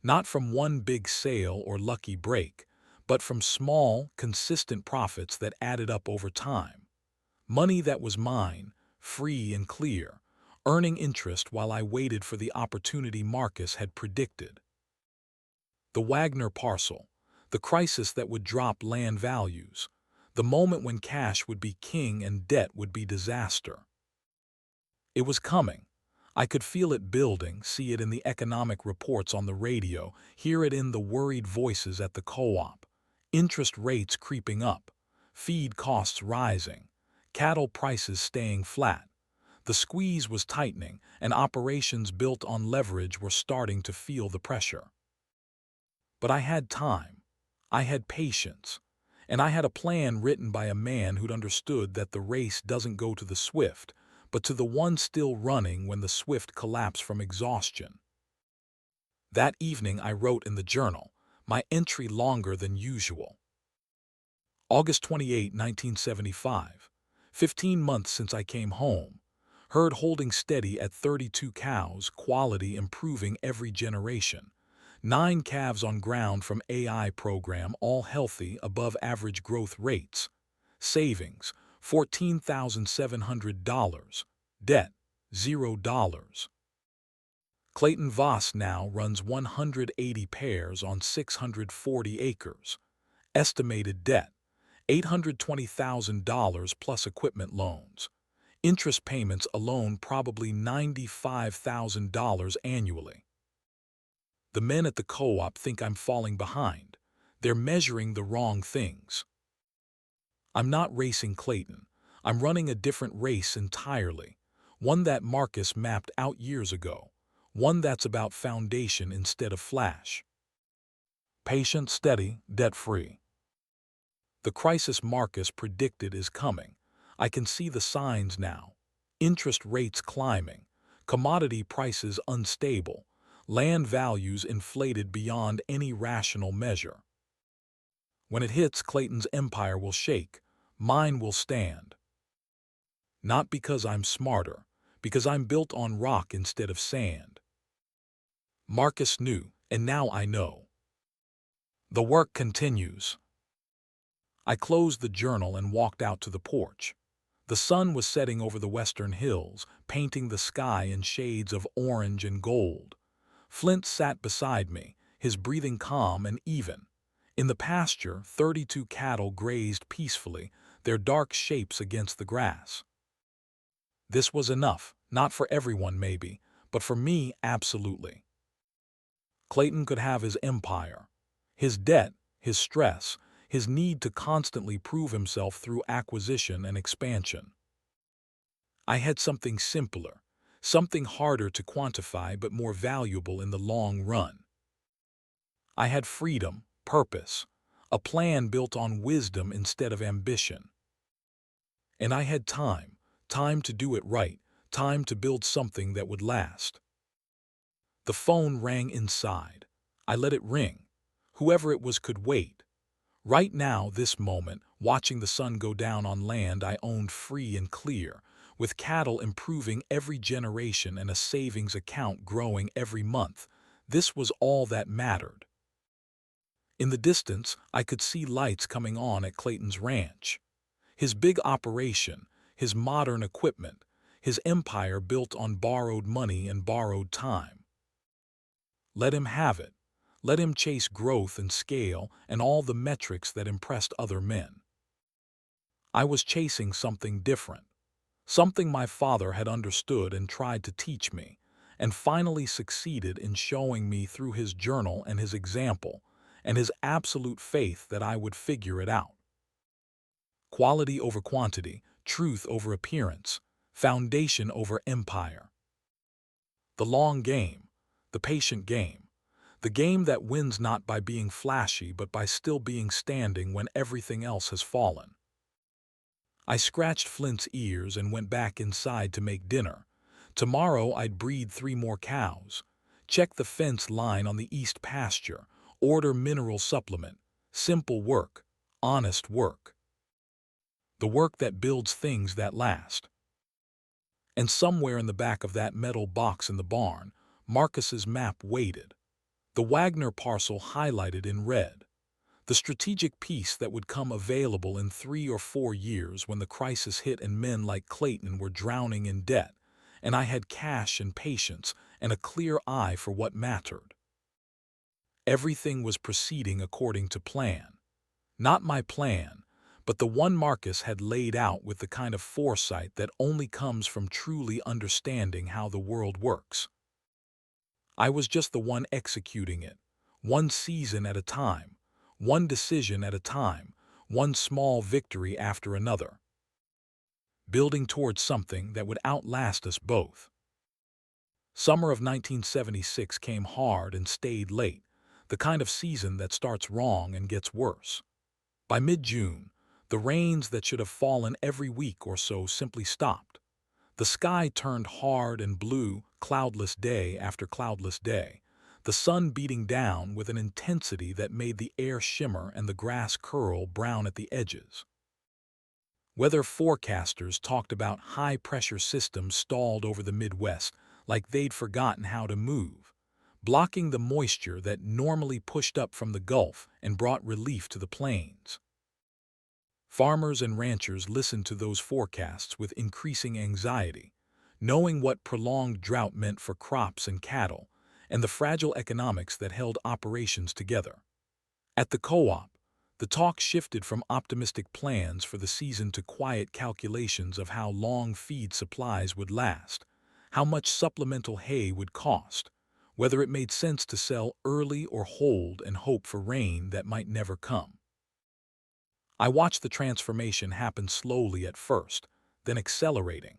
not from one big sale or lucky break, but from small, consistent profits that added up over time. Money that was mine, free and clear, earning interest while I waited for the opportunity Marcus had predicted. The Wagner parcel, the crisis that would drop land values, the moment when cash would be king and debt would be disaster. It was coming. I could feel it building, see it in the economic reports on the radio, hear it in the worried voices at the co-op. Interest rates creeping up, feed costs rising, cattle prices staying flat. The squeeze was tightening, and operations built on leverage were starting to feel the pressure. But I had time. I had patience. And I had a plan written by a man who'd understood that the race doesn't go to the swift, but to the one still running when the swift collapse from exhaustion. That evening I wrote in the journal, my entry longer than usual. August 28, 1975. 15 months since I came home. Herd holding steady at 32 cows, quality improving every generation. 9 calves on ground from AI program, all healthy, above average growth rates. Savings, $14,700. Debt, $0. Clayton Voss now runs 180 pairs on 640 acres. Estimated debt, $820,000 plus equipment loans. Interest payments alone probably $95,000 annually. The men at the co-op think I'm falling behind. They're measuring the wrong things. I'm not racing Clayton. I'm running a different race entirely. One that Marcus mapped out years ago. One that's about foundation instead of flash. Patient, steady, debt-free. The crisis Marcus predicted is coming. I can see the signs now. Interest rates climbing. Commodity prices unstable. Land values inflated beyond any rational measure. When it hits, Clayton's empire will shake. Mine will stand. Not because I'm smarter, because I'm built on rock instead of sand. Marcus knew, and now I know. The work continues. I closed the journal and walked out to the porch. The sun was setting over the western hills, painting the sky in shades of orange and gold. Flint sat beside me, his breathing calm and even. In the pasture, 32 cattle grazed peacefully, their dark shapes against the grass. This was enough, not for everyone maybe, but for me absolutely. Clayton could have his empire, his debt, his stress, his need to constantly prove himself through acquisition and expansion. I had something simpler, something harder to quantify but more valuable in the long run. I had freedom, purpose, a plan built on wisdom instead of ambition. And I had time, time to do it right, time to build something that would last. The phone rang inside. I let it ring. Whoever it was could wait. Right now, this moment, watching the sun go down on land I owned free and clear, with cattle improving every generation and a savings account growing every month, this was all that mattered. In the distance, I could see lights coming on at Clayton's ranch. His big operation, his modern equipment, his empire built on borrowed money and borrowed time. Let him have it. Let him chase growth and scale and all the metrics that impressed other men. I was chasing something different, something my father had understood and tried to teach me, and finally succeeded in showing me through his journal and his example, and his absolute faith that I would figure it out. Quality over quantity, truth over appearance, foundation over empire. The long game, the patient game, the game that wins not by being flashy but by still being standing when everything else has fallen. I scratched Flint's ears and went back inside to make dinner. Tomorrow I'd breed 3 more cows, check the fence line on the east pasture, order mineral supplement, simple work, honest work. The work that builds things that last. And somewhere in the back of that metal box in the barn, Marcus's map waited. The Wagner parcel highlighted in red. The strategic piece that would come available in 3 or 4 years when the crisis hit and men like Clayton were drowning in debt, and I had cash and patience and a clear eye for what mattered. Everything was proceeding according to plan. Not my plan, but the one Marcus had laid out with the kind of foresight that only comes from truly understanding how the world works. I was just the one executing it, one season at a time, one decision at a time, one small victory after another. Building towards something that would outlast us both. Summer of 1976 came hard and stayed late, the kind of season that starts wrong and gets worse. By mid-June, the rains that should have fallen every week or so simply stopped. The sky turned hard and blue, cloudless day after cloudless day, the sun beating down with an intensity that made the air shimmer and the grass curl brown at the edges. Weather forecasters talked about high-pressure systems stalled over the Midwest like they'd forgotten how to move, blocking the moisture that normally pushed up from the Gulf and brought relief to the plains. Farmers and ranchers listened to those forecasts with increasing anxiety, knowing what prolonged drought meant for crops and cattle, and the fragile economics that held operations together. At the co-op, the talk shifted from optimistic plans for the season to quiet calculations of how long feed supplies would last, how much supplemental hay would cost, whether it made sense to sell early or hold and hope for rain that might never come. I watched the transformation happen slowly at first, then accelerating.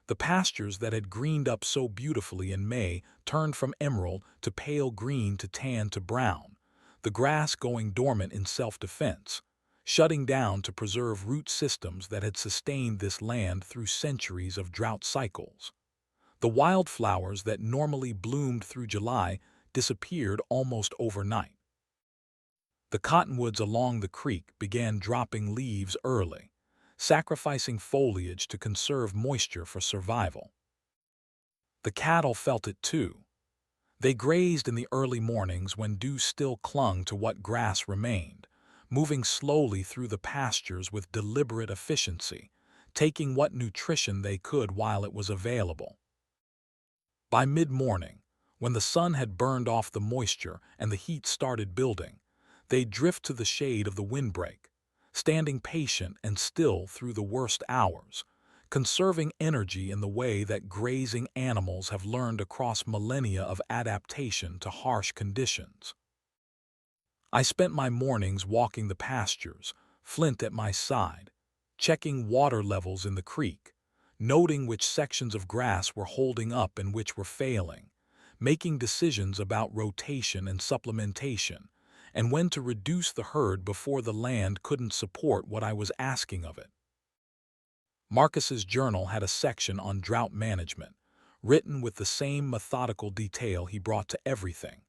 The pastures that had greened up so beautifully in May turned from emerald to pale green to tan to brown, the grass going dormant in self-defense, shutting down to preserve root systems that had sustained this land through centuries of drought cycles. The wildflowers that normally bloomed through July disappeared almost overnight. The cottonwoods along the creek began dropping leaves early, sacrificing foliage to conserve moisture for survival. The cattle felt it too. They grazed in the early mornings when dew still clung to what grass remained, moving slowly through the pastures with deliberate efficiency, taking what nutrition they could while it was available. By mid-morning, When the sun had burned off the moisture and the heat started building, they'd drift to the shade of the windbreak, standing patient and still through the worst hours, conserving energy in the way that grazing animals have learned across millennia of adaptation to harsh conditions. I spent my mornings walking the pastures, Flint at my side, checking water levels in the creek, noting which sections of grass were holding up and which were failing, making decisions about rotation and supplementation, and when to reduce the herd before the land couldn't support what I was asking of it. Marcus's journal had a section on drought management, written with the same methodical detail he brought to everything.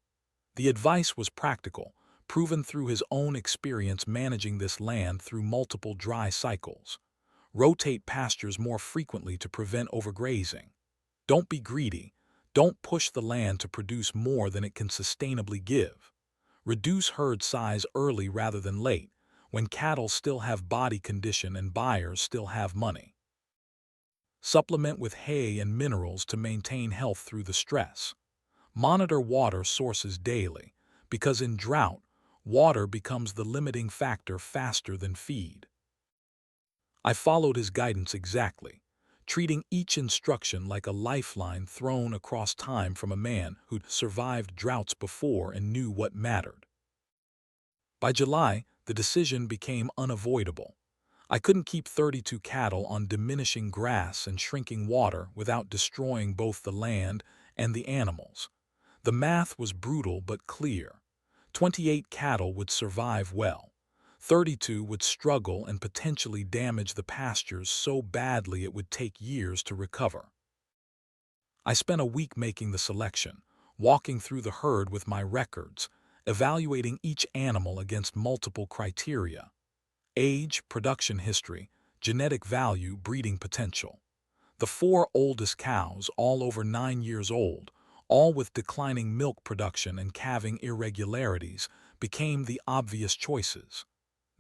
The advice was practical, proven through his own experience managing this land through multiple dry cycles. Rotate pastures more frequently to prevent overgrazing. Don't be greedy. Don't push the land to produce more than it can sustainably give. Reduce herd size early rather than late, when cattle still have body condition and buyers still have money. Supplement with hay and minerals to maintain health through the stress. Monitor water sources daily, because in drought, water becomes the limiting factor faster than feed. I followed his guidance exactly, treating each instruction like a lifeline thrown across time from a man who'd survived droughts before and knew what mattered. By July, the decision became unavoidable. I couldn't keep 32 cattle on diminishing grass and shrinking water without destroying both the land and the animals. The math was brutal but clear. 28 cattle would survive well. 32 would struggle and potentially damage the pastures so badly it would take years to recover. I spent a week making the selection, walking through the herd with my records, evaluating each animal against multiple criteria: age, production history, genetic value, breeding potential. The 4 oldest cows, all over 9 years old, all with declining milk production and calving irregularities, became the obvious choices.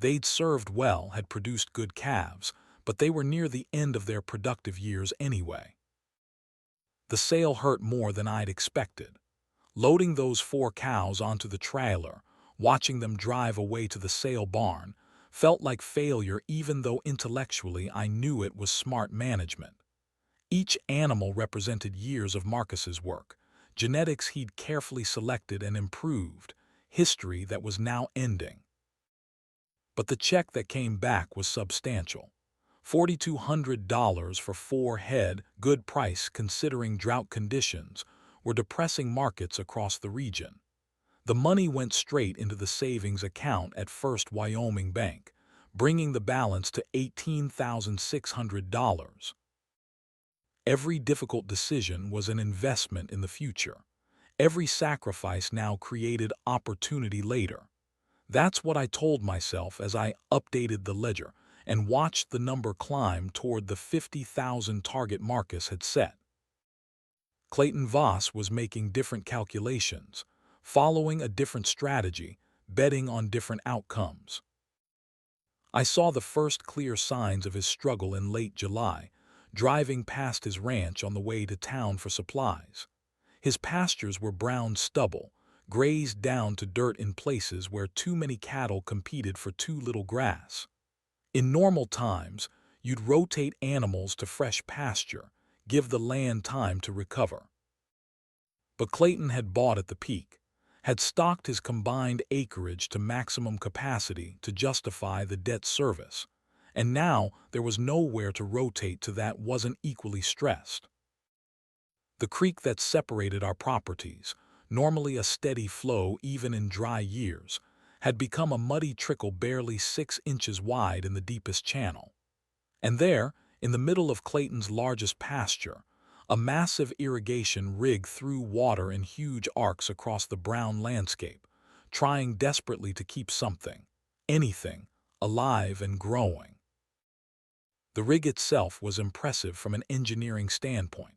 They'd served well, had produced good calves, but they were near the end of their productive years anyway. The sale hurt more than I'd expected. Loading those 4 cows onto the trailer, watching them drive away to the sale barn, felt like failure even though intellectually I knew it was smart management. Each animal represented years of Marcus's work, genetics he'd carefully selected and improved, history that was now ending. But the check that came back was substantial. $4,200 for 4 head, good price considering drought conditions, were depressing markets across the region. The money went straight into the savings account at First Wyoming Bank, bringing the balance to $18,600. Every difficult decision was an investment in the future. Every sacrifice now created opportunity later. That's what I told myself as I updated the ledger and watched the number climb toward the 50,000 target Marcus had set. Clayton Voss was making different calculations, following a different strategy, betting on different outcomes. I saw the first clear signs of his struggle in late July, driving past his ranch on the way to town for supplies. His pastures were brown stubble, grazed down to dirt in places where too many cattle competed for too little grass. In normal times, you'd rotate animals to fresh pasture, give the land time to recover. But Clayton had bought at the peak, had stocked his combined acreage to maximum capacity to justify the debt service, and now there was nowhere to rotate to that wasn't equally stressed. The creek that separated our properties, normally a steady flow even in dry years, had become a muddy trickle barely 6 inches wide in the deepest channel. And there, in the middle of Clayton's largest pasture, a massive irrigation rig threw water in huge arcs across the brown landscape, trying desperately to keep something, anything, alive and growing. The rig itself was impressive from an engineering standpoint.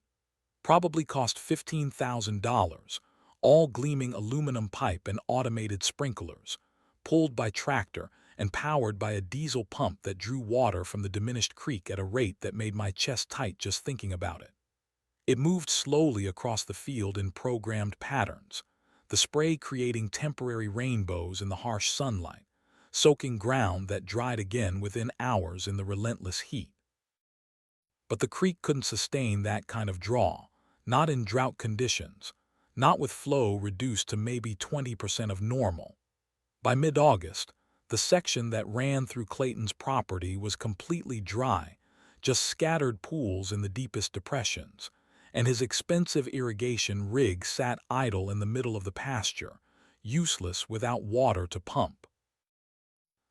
Probably cost $15,000, all gleaming aluminum pipe and automated sprinklers, pulled by tractor and powered by a diesel pump that drew water from the diminished creek at a rate that made my chest tight just thinking about it. It moved slowly across the field in programmed patterns, the spray creating temporary rainbows in the harsh sunlight, soaking ground that dried again within hours in the relentless heat. But the creek couldn't sustain that kind of draw, not in drought conditions, not with flow reduced to maybe 20% of normal. By mid-August, the section that ran through Clayton's property was completely dry, just scattered pools in the deepest depressions, and his expensive irrigation rig sat idle in the middle of the pasture, useless without water to pump.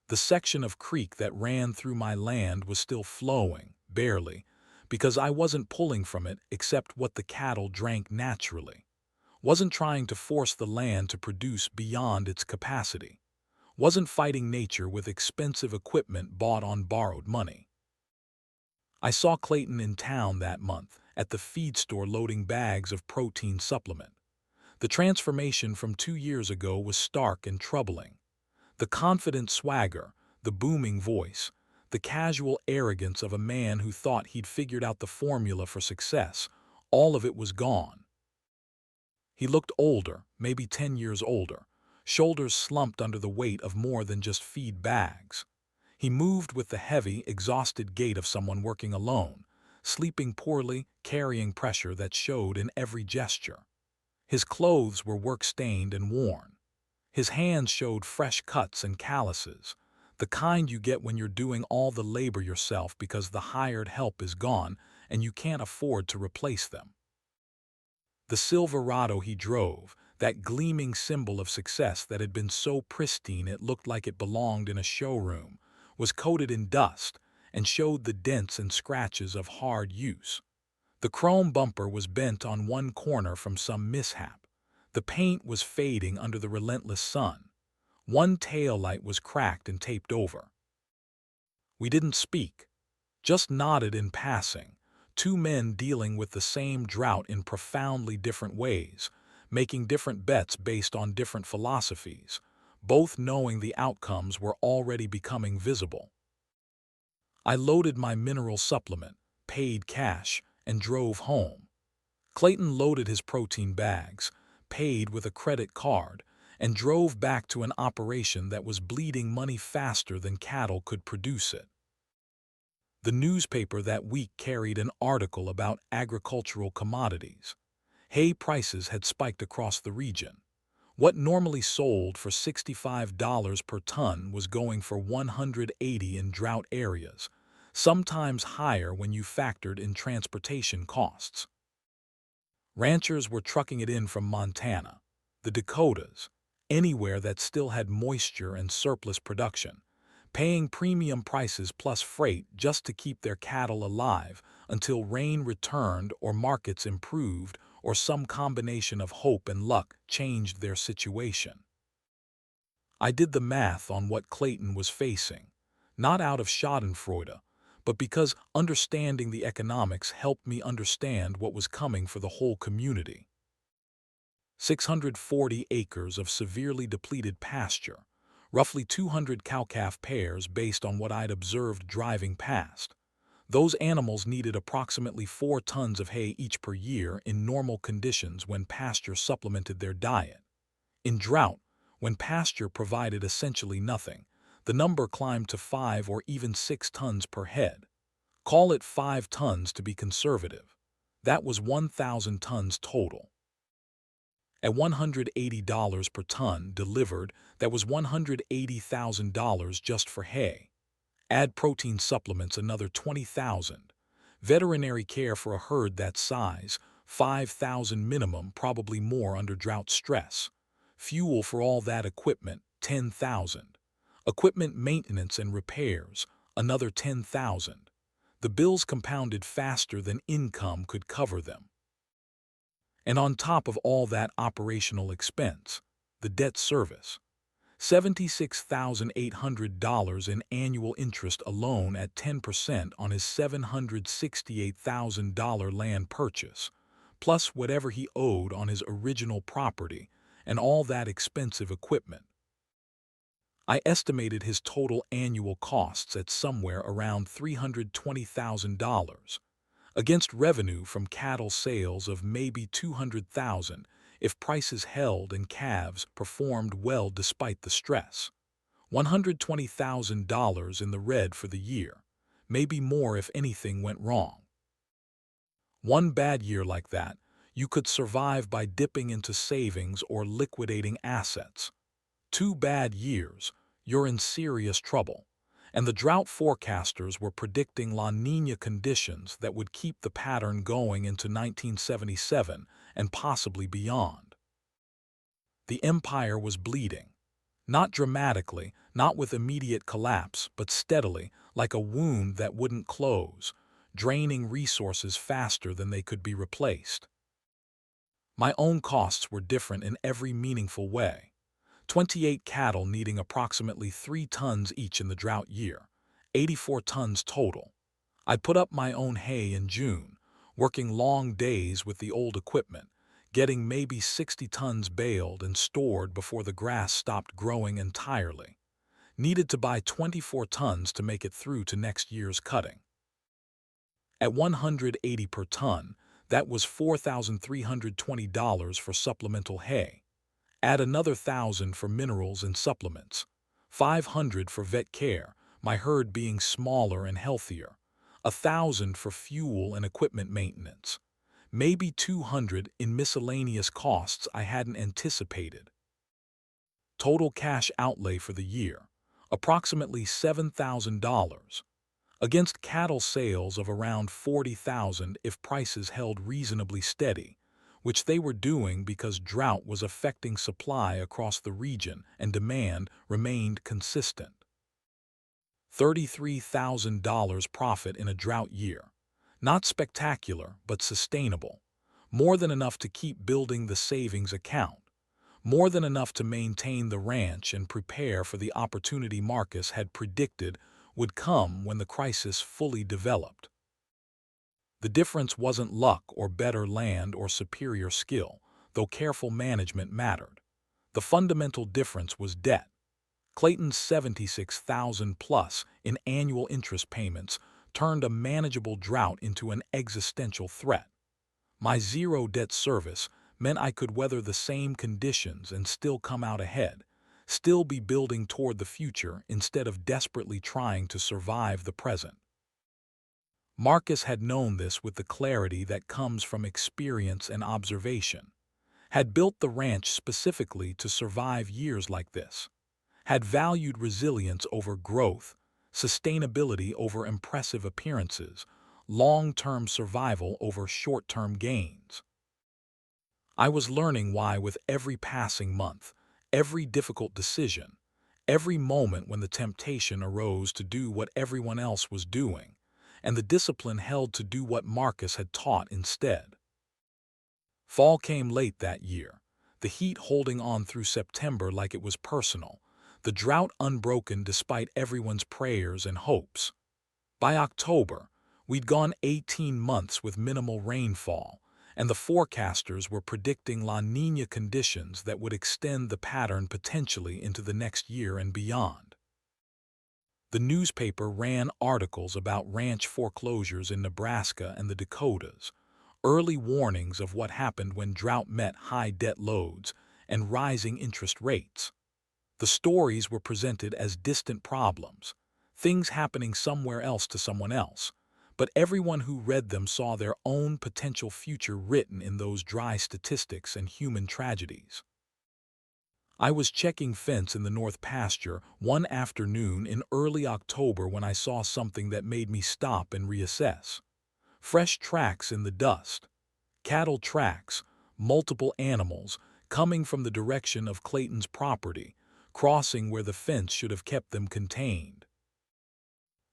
The section of creek that ran through my land was still flowing, barely, because I wasn't pulling from it except what the cattle drank naturally. Wasn't trying to force the land to produce beyond its capacity. Wasn't fighting nature with expensive equipment bought on borrowed money. I saw Clayton in town that month, at the feed store loading bags of protein supplement. The transformation from 2 years ago was stark and troubling. The confident swagger, the booming voice, the casual arrogance of a man who thought he'd figured out the formula for success, all of it was gone. He looked older, maybe 10 years older, shoulders slumped under the weight of more than just feed bags. He moved with the heavy, exhausted gait of someone working alone, sleeping poorly, carrying pressure that showed in every gesture. His clothes were work-stained and worn. His hands showed fresh cuts and calluses, the kind you get when you're doing all the labor yourself because the hired help is gone and you can't afford to replace them. The Silverado he drove, that gleaming symbol of success that had been so pristine it looked like it belonged in a showroom, was coated in dust and showed the dents and scratches of hard use. The chrome bumper was bent on one corner from some mishap. The paint was fading under the relentless sun. One taillight was cracked and taped over. We didn't speak, just nodded in passing, two men dealing with the same drought in profoundly different ways, making different bets based on different philosophies, both knowing the outcomes were already becoming visible. I loaded my mineral supplement, paid cash, and drove home. Clayton loaded his protein bags, paid with a credit card, and drove back to an operation that was bleeding money faster than cattle could produce it. The newspaper that week carried an article about agricultural commodities. Hay prices had spiked across the region. What normally sold for $65 per ton was going for $180 in drought areas, sometimes higher when you factored in transportation costs. Ranchers were trucking it in from Montana, the Dakotas, anywhere that still had moisture and surplus production, paying premium prices plus freight just to keep their cattle alive until rain returned or markets improved or some combination of hope and luck changed their situation. I did the math on what Clayton was facing, not out of schadenfreude, but because understanding the economics helped me understand what was coming for the whole community. 640 acres of severely depleted pasture, roughly 200 cow-calf pairs based on what I'd observed driving past. Those animals needed approximately 4 tons of hay each per year in normal conditions when pasture supplemented their diet. In drought, when pasture provided essentially nothing, the number climbed to 5 or even 6 tons per head. Call it 5 tons to be conservative. That was 1,000 tons total. At $180 per ton delivered, that was $180,000 just for hay. Add protein supplements another $20,000. Veterinary care for a herd that size, $5,000 minimum, probably more under drought stress. Fuel for all that equipment, $10,000. Equipment maintenance and repairs, another $10,000. The bills compounded faster than income could cover them. And on top of all that operational expense, the debt service. $76,800 in annual interest alone at 10% on his $768,000 land purchase, plus whatever he owed on his original property and all that expensive equipment. I estimated his total annual costs at somewhere around $320,000. against revenue from cattle sales of maybe 200,000 if prices held and calves performed well despite the stress. $120,000 in the red for the year, maybe more if anything went wrong. One bad year like that, you could survive by dipping into savings or liquidating assets. 2 bad years, you're in serious trouble. And the drought forecasters were predicting La Niña conditions that would keep the pattern going into 1977 and possibly beyond. The empire was bleeding. Not dramatically, not with immediate collapse, but steadily, like a wound that wouldn't close, draining resources faster than they could be replaced. My own costs were different in every meaningful way. 28 cattle needing approximately 3 tons each in the drought year, 84 tons total. I put up my own hay in June, working long days with the old equipment, getting maybe 60 tons baled and stored before the grass stopped growing entirely. Needed to buy 24 tons to make it through to next year's cutting. At 180 per ton, that was $4,320 for supplemental hay. Add another 1,000 for minerals and supplements, 500 for vet care, my herd being smaller and healthier, 1,000 for fuel and equipment maintenance, maybe 200 in miscellaneous costs I hadn't anticipated. Total cash outlay for the year, approximately $7,000, against cattle sales of around 40,000 if prices held reasonably steady, which they were doing because drought was affecting supply across the region and demand remained consistent. $33,000 profit in a drought year. Not spectacular, but sustainable. More than enough to keep building the savings account. More than enough to maintain the ranch and prepare for the opportunity Marcus had predicted would come when the crisis fully developed. The difference wasn't luck or better land or superior skill, though careful management mattered. The fundamental difference was debt. Clayton's $76,000 plus in annual interest payments turned a manageable drought into an existential threat. My zero debt service meant I could weather the same conditions and still come out ahead, still be building toward the future instead of desperately trying to survive the present. Marcus had known this with the clarity that comes from experience and observation, had built the ranch specifically to survive years like this, had valued resilience over growth, sustainability over impressive appearances, long-term survival over short-term gains. I was learning why with every passing month, every difficult decision, every moment when the temptation arose to do what everyone else was doing, and the discipline held to do what Marcus had taught instead. Fall came late that year, the heat holding on through September like it was personal, the drought unbroken despite everyone's prayers and hopes. By October, we'd gone 18 months with minimal rainfall, and the forecasters were predicting La Niña conditions that would extend the pattern potentially into the next year and beyond. The newspaper ran articles about ranch foreclosures in Nebraska and the Dakotas, early warnings of what happened when drought met high debt loads and rising interest rates. The stories were presented as distant problems, things happening somewhere else to someone else, but everyone who read them saw their own potential future written in those dry statistics and human tragedies. I was checking fence in the North Pasture one afternoon in early October when I saw something that made me stop and reassess. Fresh tracks in the dust. Cattle tracks, multiple animals, coming from the direction of Clayton's property, crossing where the fence should have kept them contained.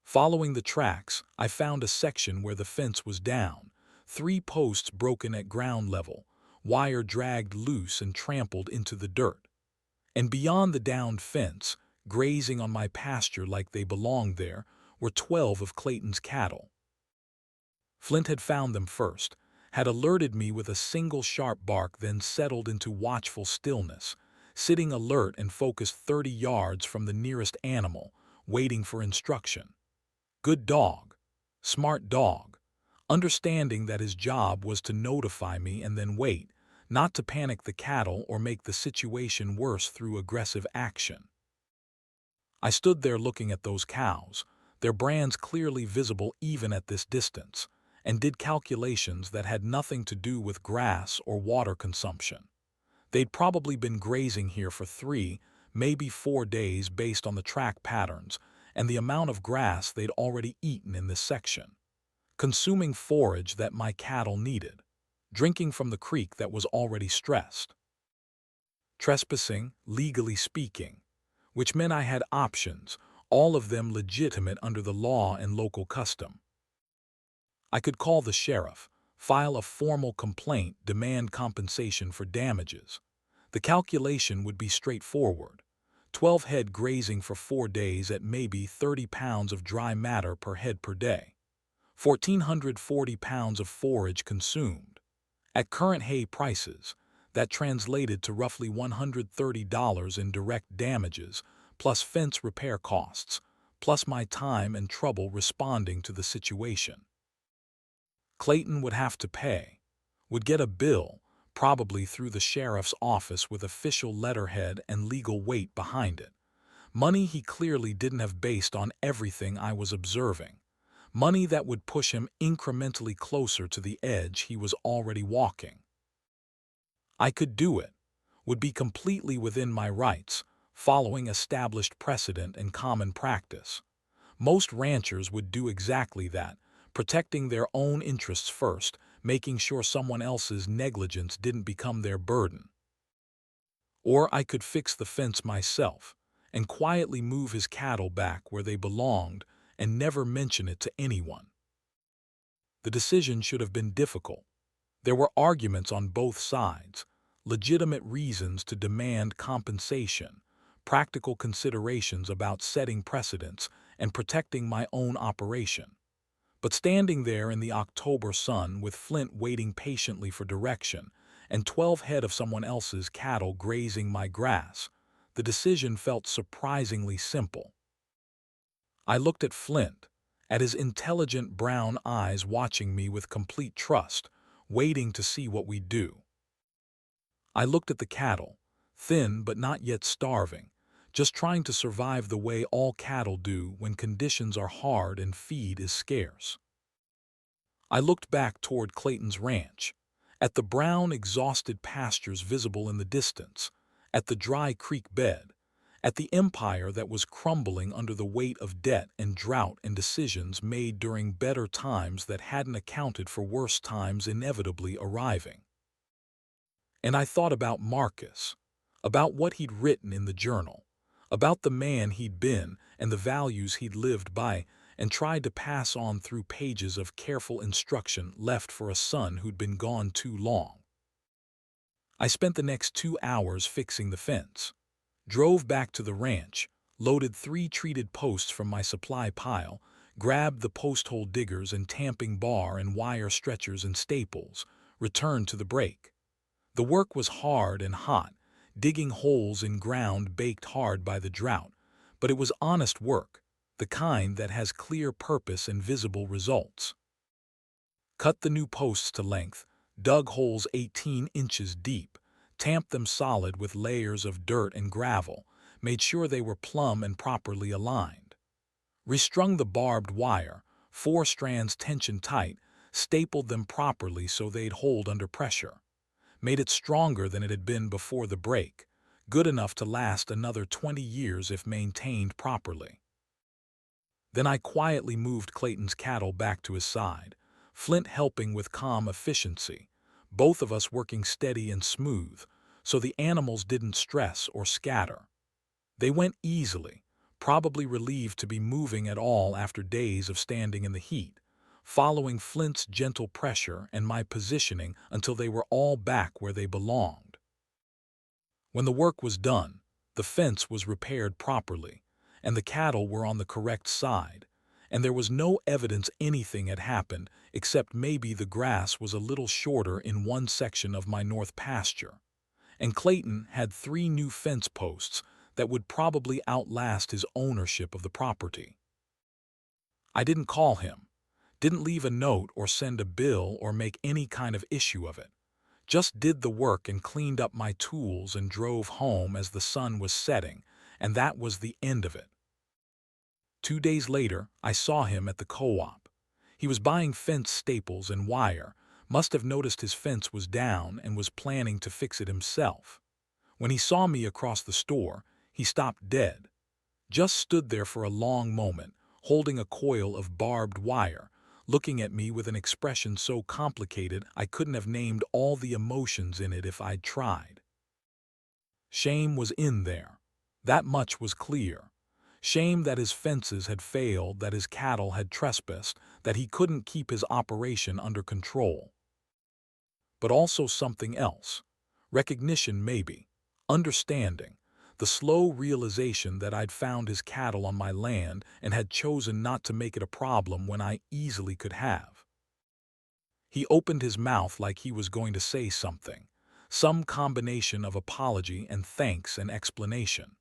Following the tracks, I found a section where the fence was down, 3 posts broken at ground level, wire dragged loose and trampled into the dirt. And beyond the downed fence, grazing on my pasture like they belonged there, were 12 of Clayton's cattle. Flint had found them first, had alerted me with a single sharp bark, then settled into watchful stillness, sitting alert and focused 30 yards from the nearest animal, waiting for instruction. Good dog. Smart dog. understanding that his job was to notify me and then wait, not to panic the cattle or make the situation worse through aggressive action. I stood there looking at those cows, their brands clearly visible even at this distance, and did calculations that had nothing to do with grass or water consumption. They'd probably been grazing here for 3, maybe 4 days based on the track patterns and the amount of grass they'd already eaten in this section, consuming forage that my cattle needed, drinking from the creek that was already stressed. Trespassing, legally speaking, which meant I had options, all of them legitimate under the law and local custom. I could call the sheriff, file a formal complaint, demand compensation for damages. The calculation would be straightforward. 12 head grazing for 4 days at maybe 30 pounds of dry matter per head per day. 1,440 pounds of forage consumed. At current hay prices, that translated to roughly $130 in direct damages, plus fence repair costs, plus my time and trouble responding to the situation. Clayton would have to pay, would get a bill, probably through the sheriff's office with official letterhead and legal weight behind it. Money he clearly didn't have based on everything I was observing. Money that would push him incrementally closer to the edge he was already walking. I could do it, would be completely within my rights, following established precedent and common practice. Most ranchers would do exactly that, protecting their own interests first, making sure someone else's negligence didn't become their burden. Or I could fix the fence myself and quietly move his cattle back where they belonged and never mention it to anyone. The decision should have been difficult. There were arguments on both sides, legitimate reasons to demand compensation, practical considerations about setting precedents and protecting my own operation. But standing there in the October sun with Flint waiting patiently for direction and 12 head of someone else's cattle grazing my grass, the decision felt surprisingly simple. I looked at Flint, at his intelligent brown eyes watching me with complete trust, waiting to see what we'd do. I looked at the cattle, thin but not yet starving, just trying to survive the way all cattle do when conditions are hard and feed is scarce. I looked back toward Clayton's ranch, at the brown, exhausted pastures visible in the distance, at the dry creek bed, at the empire that was crumbling under the weight of debt and drought and decisions made during better times that hadn't accounted for worse times inevitably arriving. And I thought about Marcus, about what he'd written in the journal, about the man he'd been and the values he'd lived by, and tried to pass on through pages of careful instruction left for a son who'd been gone too long. I spent the next 2 hours fixing the fence, drove back to the ranch, loaded 3 treated posts from my supply pile, grabbed the post hole diggers and tamping bar and wire stretchers and staples, returned to the break. The work was hard and hot, digging holes in ground baked hard by the drought, but it was honest work, the kind that has clear purpose and visible results. Cut the new posts to length, dug holes 18 inches deep, tamped them solid with layers of dirt and gravel, made sure they were plumb and properly aligned. Restrung the barbed wire, 4 strands tension tight, stapled them properly so they'd hold under pressure. Made it stronger than it had been before the break, good enough to last another 20 years if maintained properly. Then I quietly moved Clayton's cattle back to his side, Flint helping with calm efficiency, both of us working steady and smooth, so the animals didn't stress or scatter. They went easily, probably relieved to be moving at all after days of standing in the heat, following Flint's gentle pressure and my positioning until they were all back where they belonged. When the work was done, the fence was repaired properly, and the cattle were on the correct side, and there was no evidence anything had happened except maybe the grass was a little shorter in one section of my north pasture, and Clayton had 3 new fence posts that would probably outlast his ownership of the property. I didn't call him, Didn't leave a note or send a bill or make any kind of issue of it. Just did the work and cleaned up my tools and drove home as the sun was setting, and that was the end of it. 2 days later, I saw him at the co-op. He was buying fence staples and wire, must have noticed his fence was down and was planning to fix it himself. When he saw me across the store, he stopped dead. Just stood there for a long moment, holding a coil of barbed wire, looking at me with an expression so complicated I couldn't have named all the emotions in it if I'd tried. Shame was in there. That much was clear. Shame that his fences had failed, that his cattle had trespassed, that he couldn't keep his operation under control. But also something else. Recognition maybe. Understanding. The slow realization that I'd found his cattle on my land and had chosen not to make it a problem when I easily could have. He opened his mouth like he was going to say something, some combination of apology and thanks and explanation.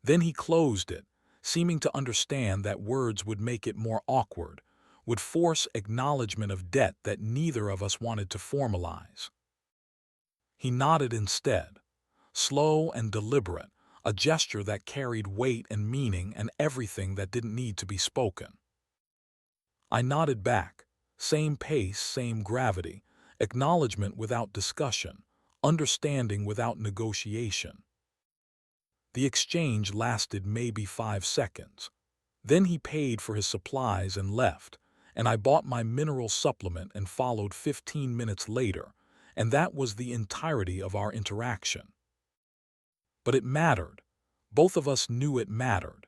Then he closed it, seeming to understand that words would make it more awkward, would force acknowledgement of debt that neither of us wanted to formalize. He nodded instead, slow and deliberate, a gesture that carried weight and meaning and everything that didn't need to be spoken. I nodded back, same pace, same gravity, acknowledgement without discussion, understanding without negotiation. The exchange lasted maybe 5 seconds. Then he paid for his supplies and left, and I bought my mineral supplement and followed 15 minutes later, and that was the entirety of our interaction. But it mattered. Both of us knew it mattered.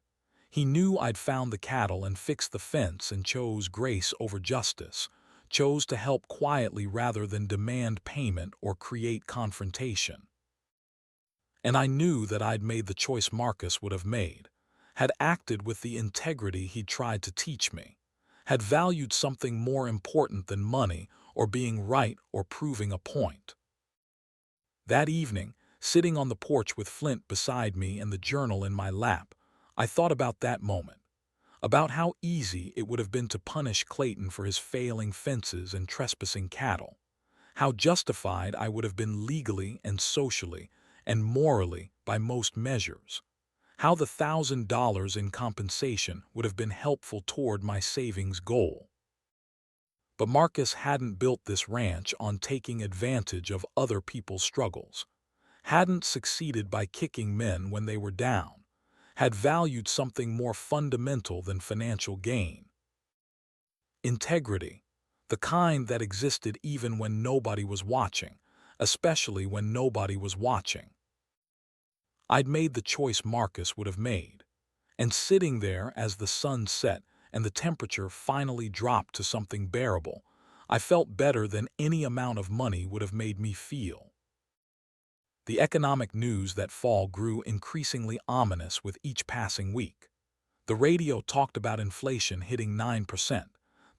He knew I'd found the cattle and fixed the fence and chose grace over justice, chose to help quietly rather than demand payment or create confrontation. And I knew that I'd made the choice Marcus would have made, had acted with the integrity he'd tried to teach me, had valued something more important than money or being right or proving a point. That evening, sitting on the porch with Flint beside me and the journal in my lap, I thought about that moment, about how easy it would have been to punish Clayton for his failing fences and trespassing cattle, how justified I would have been legally and socially and morally by most measures, how the $1,000 in compensation would have been helpful toward my savings goal. But Marcus hadn't built this ranch on taking advantage of other people's struggles, hadn't succeeded by kicking men when they were down, had valued something more fundamental than financial gain. Integrity, the kind that existed even when nobody was watching, especially when nobody was watching. I'd made the choice Marcus would have made, and sitting there as the sun set and the temperature finally dropped to something bearable, I felt better than any amount of money would have made me feel. The economic news that fall grew increasingly ominous with each passing week. The radio talked about inflation hitting 9%,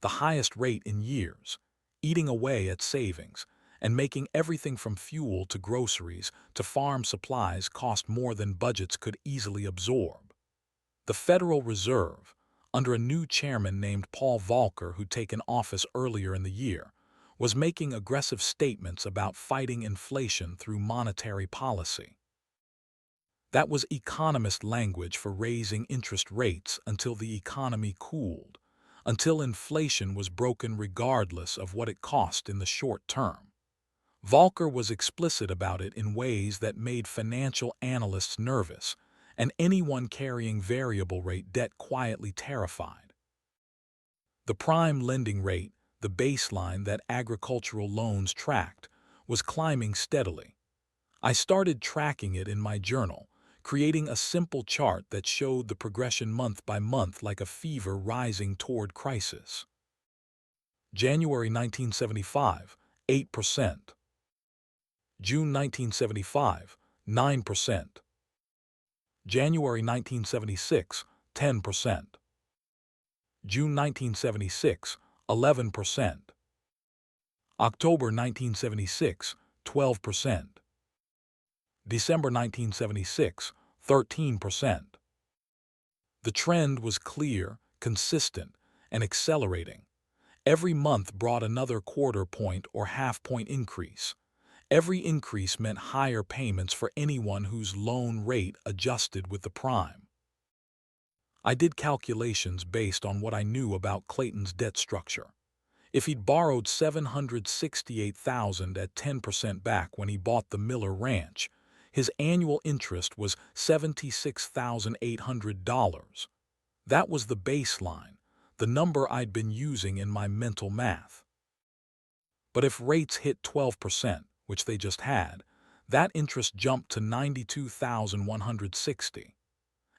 the highest rate in years, eating away at savings, and making everything from fuel to groceries to farm supplies cost more than budgets could easily absorb. The Federal Reserve, under a new chairman named Paul Volcker who'd taken office earlier in the year, was making aggressive statements about fighting inflation through monetary policy. That was economist language for raising interest rates until the economy cooled, until inflation was broken regardless of what it cost in the short term. Volcker was explicit about it in ways that made financial analysts nervous, and anyone carrying variable rate debt quietly terrified. The prime lending rate, the baseline that agricultural loans tracked, was climbing steadily. I started tracking it in my journal, creating a simple chart that showed the progression month by month like a fever rising toward crisis. January 1975, 8%. June 1975, 9%. January 1976, 10%. June 1976, 11%. October 1976, 12%. December 1976, 13%. The trend was clear, consistent, and accelerating. Every month brought another quarter point or half-point increase. Every increase meant higher payments for anyone whose loan rate adjusted with the prime. I did calculations based on what I knew about Clayton's debt structure. If he'd borrowed $768,000 at 10% back when he bought the Miller Ranch, his annual interest was $76,800. That was the baseline, the number I'd been using in my mental math. But if rates hit 12%, which they just had, that interest jumped to $92,160,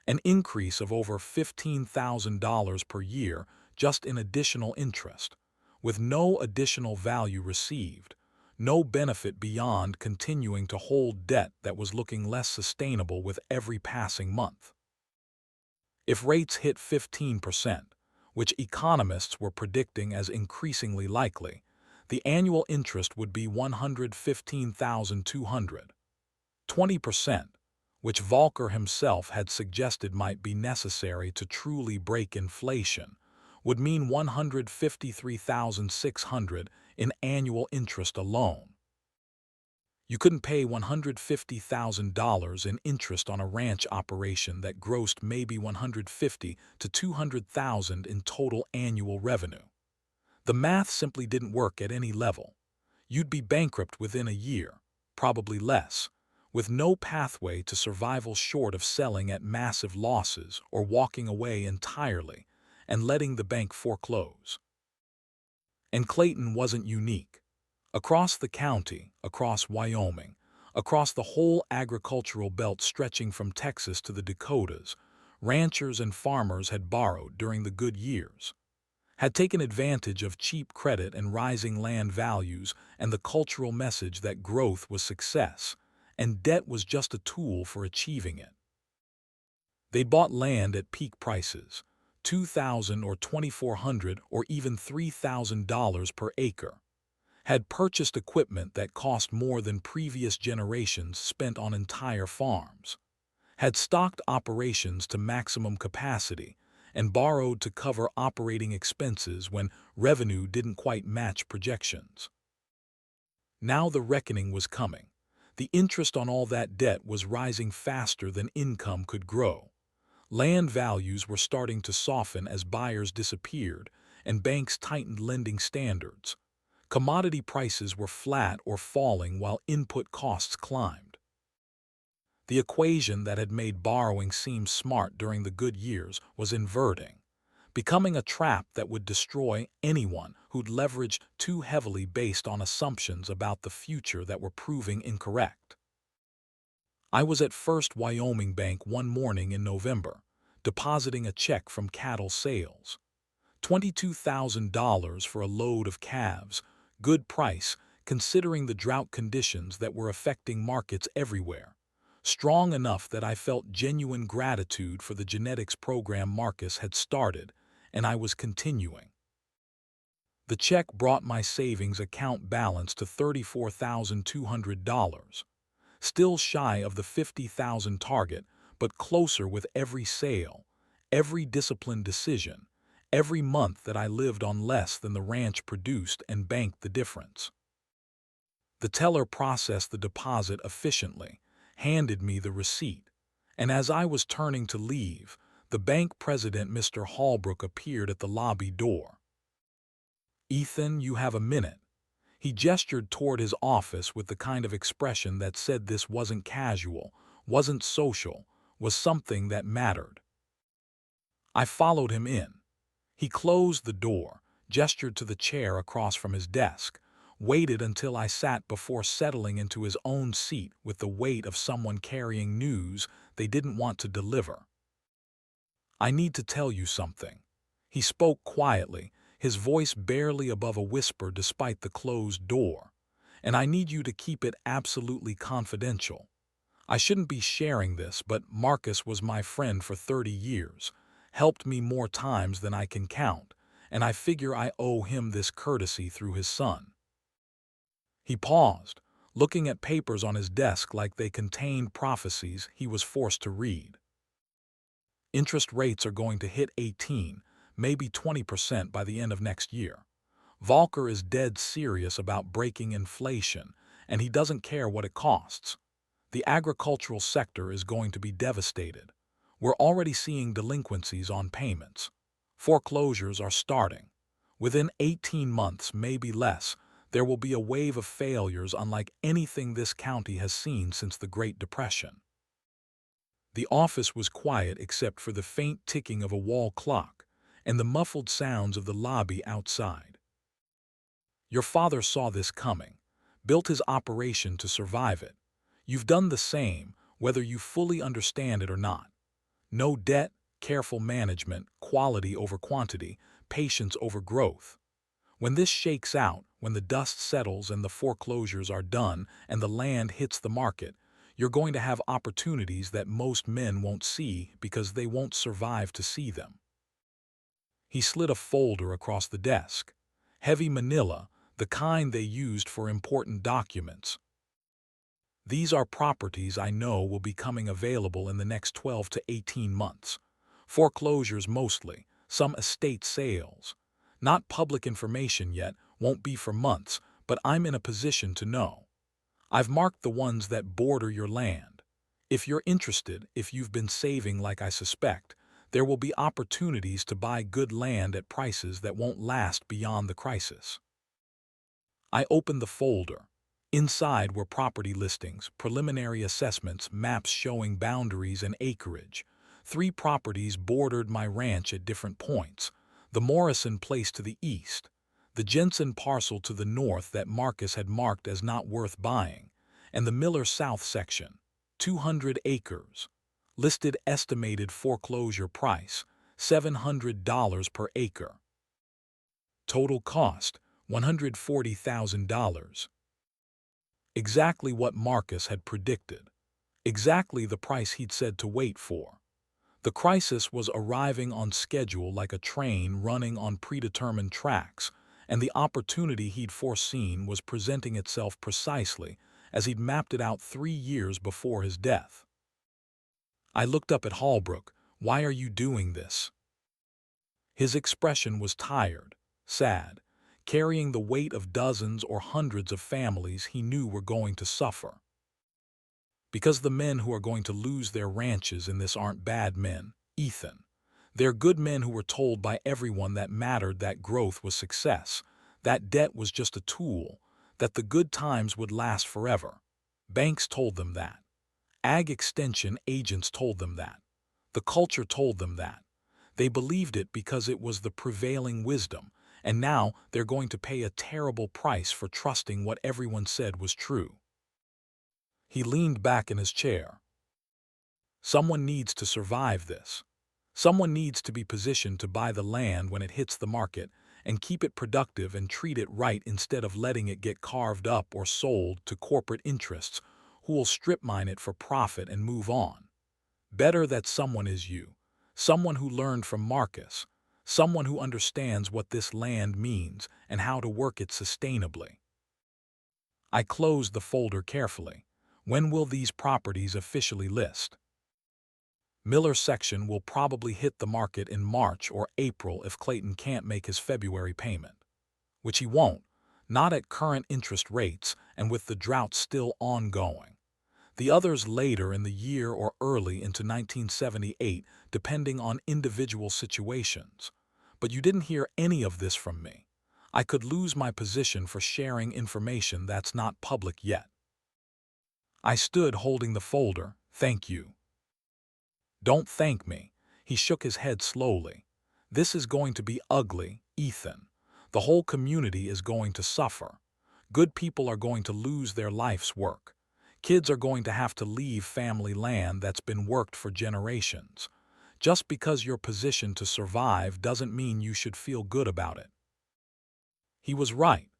an increase of over $15,000 per year just in additional interest, with no additional value received, no benefit beyond continuing to hold debt that was looking less sustainable with every passing month. If rates hit 15%, which economists were predicting as increasingly likely, the annual interest would be $115,200. 20%, which Volcker himself had suggested might be necessary to truly break inflation, would mean $153,600 in annual interest alone. You couldn't pay $150,000 in interest on a ranch operation that grossed maybe $150,000 to $200,000 in total annual revenue. The math simply didn't work at any level. You'd be bankrupt within a year, probably less, with no pathway to survival short of selling at massive losses or walking away entirely and letting the bank foreclose. And Clayton wasn't unique. Across the county, across Wyoming, across the whole agricultural belt stretching from Texas to the Dakotas, ranchers and farmers had borrowed during the good years, had taken advantage of cheap credit and rising land values and the cultural message that growth was success, and debt was just a tool for achieving it. They'd bought land at peak prices, $2,000 or $2,400 or even $3,000 per acre, had purchased equipment that cost more than previous generations spent on entire farms, had stocked operations to maximum capacity, and borrowed to cover operating expenses when revenue didn't quite match projections. Now the reckoning was coming. The interest on all that debt was rising faster than income could grow. Land values were starting to soften as buyers disappeared and banks tightened lending standards. Commodity prices were flat or falling while input costs climbed. The equation that had made borrowing seem smart during the good years was inverting, becoming a trap that would destroy anyone who'd leveraged too heavily based on assumptions about the future that were proving incorrect. I was at First Wyoming Bank one morning in November, depositing a check from cattle sales. $22,000 for a load of calves, good price considering the drought conditions that were affecting markets everywhere. Strong enough that I felt genuine gratitude for the genetics program Marcus had started, and I was continuing. The check brought my savings account balance to $34,200, still shy of the $50,000 target, but closer with every sale, every disciplined decision, every month that I lived on less than the ranch produced and banked the difference. The teller processed the deposit efficiently, handed me the receipt, and as I was turning to leave, the bank president, Mr. Holbrook, appeared at the lobby door. "Ethan, you have a minute." He gestured toward his office with the kind of expression that said this wasn't casual, wasn't social, was something that mattered. I followed him in. He closed the door, gestured to the chair across from his desk, waited until I sat before settling into his own seat with the weight of someone carrying news they didn't want to deliver. "I need to tell you something." He spoke quietly, his voice barely above a whisper despite the closed door. "And I need you to keep it absolutely confidential. I shouldn't be sharing this, but Marcus was my friend for 30 years, helped me more times than I can count, and I figure I owe him this courtesy through his son." He paused, looking at papers on his desk like they contained prophecies he was forced to read. "Interest rates are going to hit 18, maybe 20% by the end of next year. Volcker is dead serious about breaking inflation, and he doesn't care what it costs. The agricultural sector is going to be devastated. We're already seeing delinquencies on payments. Foreclosures are starting. Within 18 months, maybe less, there will be a wave of failures unlike anything this county has seen since the Great Depression. The office was quiet except for the faint ticking of a wall clock and the muffled sounds of the lobby outside. Your father saw this coming, built his operation to survive it. You've done the same, whether you fully understand it or not. No debt, careful management, quality over quantity, patience over growth. When this shakes out, when the dust settles and the foreclosures are done and the land hits the market, you're going to have opportunities that most men won't see because they won't survive to see them. He slid a folder across the desk. Heavy manila, the kind they used for important documents. These are properties I know will be coming available in the next 12 to 18 months. Foreclosures mostly, some estate sales. Not public information yet, won't be for months, but I'm in a position to know. I've marked the ones that border your land. If you're interested, if you've been saving like I suspect, there will be opportunities to buy good land at prices that won't last beyond the crisis. I opened the folder. Inside were property listings, preliminary assessments, maps showing boundaries and acreage. 3 properties bordered my ranch at different points. The Morrison place to the east, the Jensen parcel to the north that Marcus had marked as not worth buying, and the Miller South section, 200 acres. Listed estimated foreclosure price, $700 per acre. Total cost, $140,000. Exactly what Marcus had predicted. Exactly the price he'd said to wait for. The crisis was arriving on schedule like a train running on predetermined tracks, and the opportunity he'd foreseen was presenting itself precisely as he'd mapped it out 3 years before his death. I looked up at Holbrook. "Why are you doing this?" His expression was tired, sad, carrying the weight of dozens or hundreds of families he knew were going to suffer. Because the men who are going to lose their ranches in this aren't bad men, Ethan. They're good men who were told by everyone that mattered that growth was success, that debt was just a tool, that the good times would last forever. Banks told them that. Ag extension agents told them that. The culture told them that. They believed it because it was the prevailing wisdom, and now they're going to pay a terrible price for trusting what everyone said was true. He leaned back in his chair. Someone needs to survive this. Someone needs to be positioned to buy the land when it hits the market and keep it productive and treat it right instead of letting it get carved up or sold to corporate interests who will strip mine it for profit and move on. Better that someone is you, someone who learned from Marcus, someone who understands what this land means and how to work it sustainably. I closed the folder carefully. When will these properties officially list? Miller section will probably hit the market in March or April if Clayton can't make his February payment. Which he won't, not at current interest rates and with the drought still ongoing. The others later in the year or early into 1978, depending on individual situations. But you didn't hear any of this from me. I could lose my position for sharing information that's not public yet. I stood holding the folder. "Thank you." "Don't thank me." He shook his head slowly. "This is going to be ugly, Ethan. The whole community is going to suffer. Good people are going to lose their life's work. Kids are going to have to leave family land that's been worked for generations. Just because you're positioned to survive doesn't mean you should feel good about it." He was right.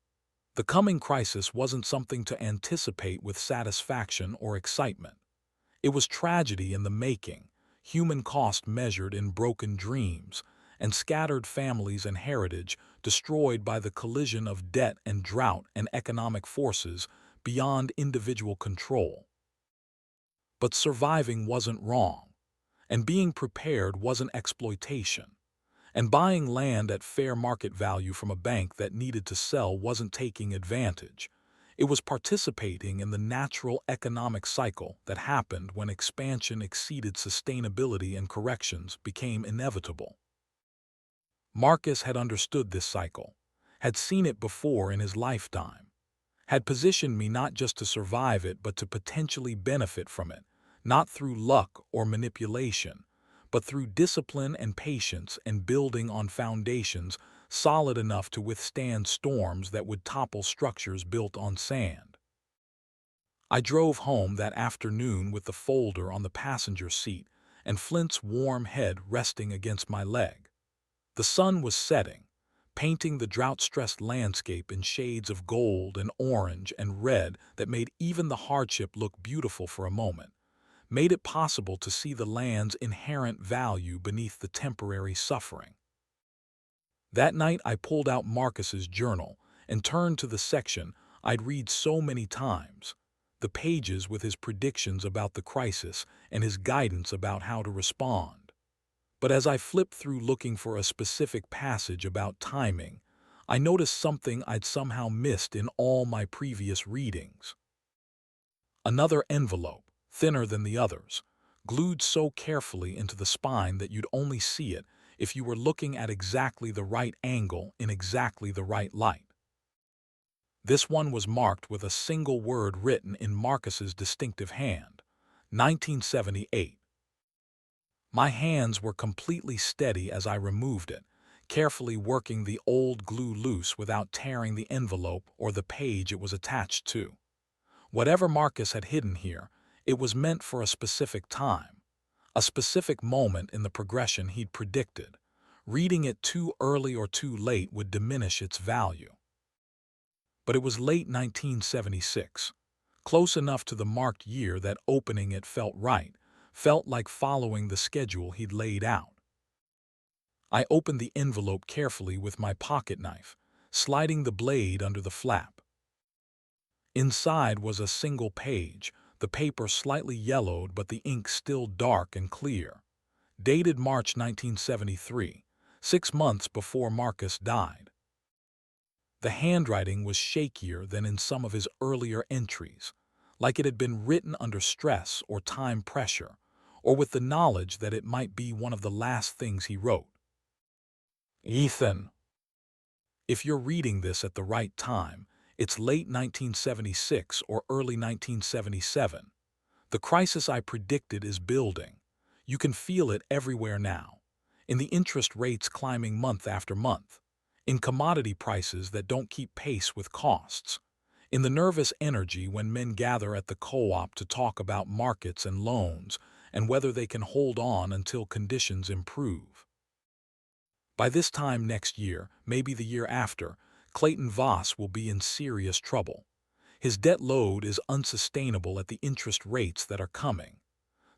The coming crisis wasn't something to anticipate with satisfaction or excitement. It was tragedy in the making, human cost measured in broken dreams, and scattered families and heritage destroyed by the collision of debt and drought and economic forces beyond individual control. But surviving wasn't wrong, and being prepared wasn't exploitation. And buying land at fair market value from a bank that needed to sell wasn't taking advantage. It was participating in the natural economic cycle that happened when expansion exceeded sustainability and corrections became inevitable. Marcus had understood this cycle, had seen it before in his lifetime, had positioned me not just to survive it but to potentially benefit from it, not through luck or manipulation, but through discipline and patience and building on foundations solid enough to withstand storms that would topple structures built on sand. I drove home that afternoon with the folder on the passenger seat and Flint's warm head resting against my leg. The sun was setting, painting the drought-stressed landscape in shades of gold and orange and red that made even the hardship look beautiful for a moment, made it possible to see the land's inherent value beneath the temporary suffering. That night I pulled out Marcus's journal and turned to the section I'd read so many times, the pages with his predictions about the crisis and his guidance about how to respond. But as I flipped through looking for a specific passage about timing, I noticed something I'd somehow missed in all my previous readings. Another envelope, thinner than the others, glued so carefully into the spine that you'd only see it if you were looking at exactly the right angle in exactly the right light. This one was marked with a single word written in Marcus's distinctive hand, 1978. My hands were completely steady as I removed it, carefully working the old glue loose without tearing the envelope or the page it was attached to. Whatever Marcus had hidden here, it was meant for a specific time, a specific moment in the progression he'd predicted. Reading it too early or too late would diminish its value. But it was late 1976, close enough to the marked year that opening it felt right, felt like following the schedule he'd laid out. I opened the envelope carefully with my pocket knife, sliding the blade under the flap. Inside was a single page, the paper slightly yellowed but the ink still dark and clear. Dated March 1973, 6 months before Marcus died. The handwriting was shakier than in some of his earlier entries, like it had been written under stress or time pressure, or with the knowledge that it might be one of the last things he wrote. Ethan, if you're reading this at the right time, it's late 1976 or early 1977. The crisis I predicted is building. You can feel it everywhere now. In the interest rates climbing month after month. In commodity prices that don't keep pace with costs. In the nervous energy when men gather at the co-op to talk about markets and loans and whether they can hold on until conditions improve. By this time next year, maybe the year after, Clayton Voss will be in serious trouble. His debt load is unsustainable at the interest rates that are coming.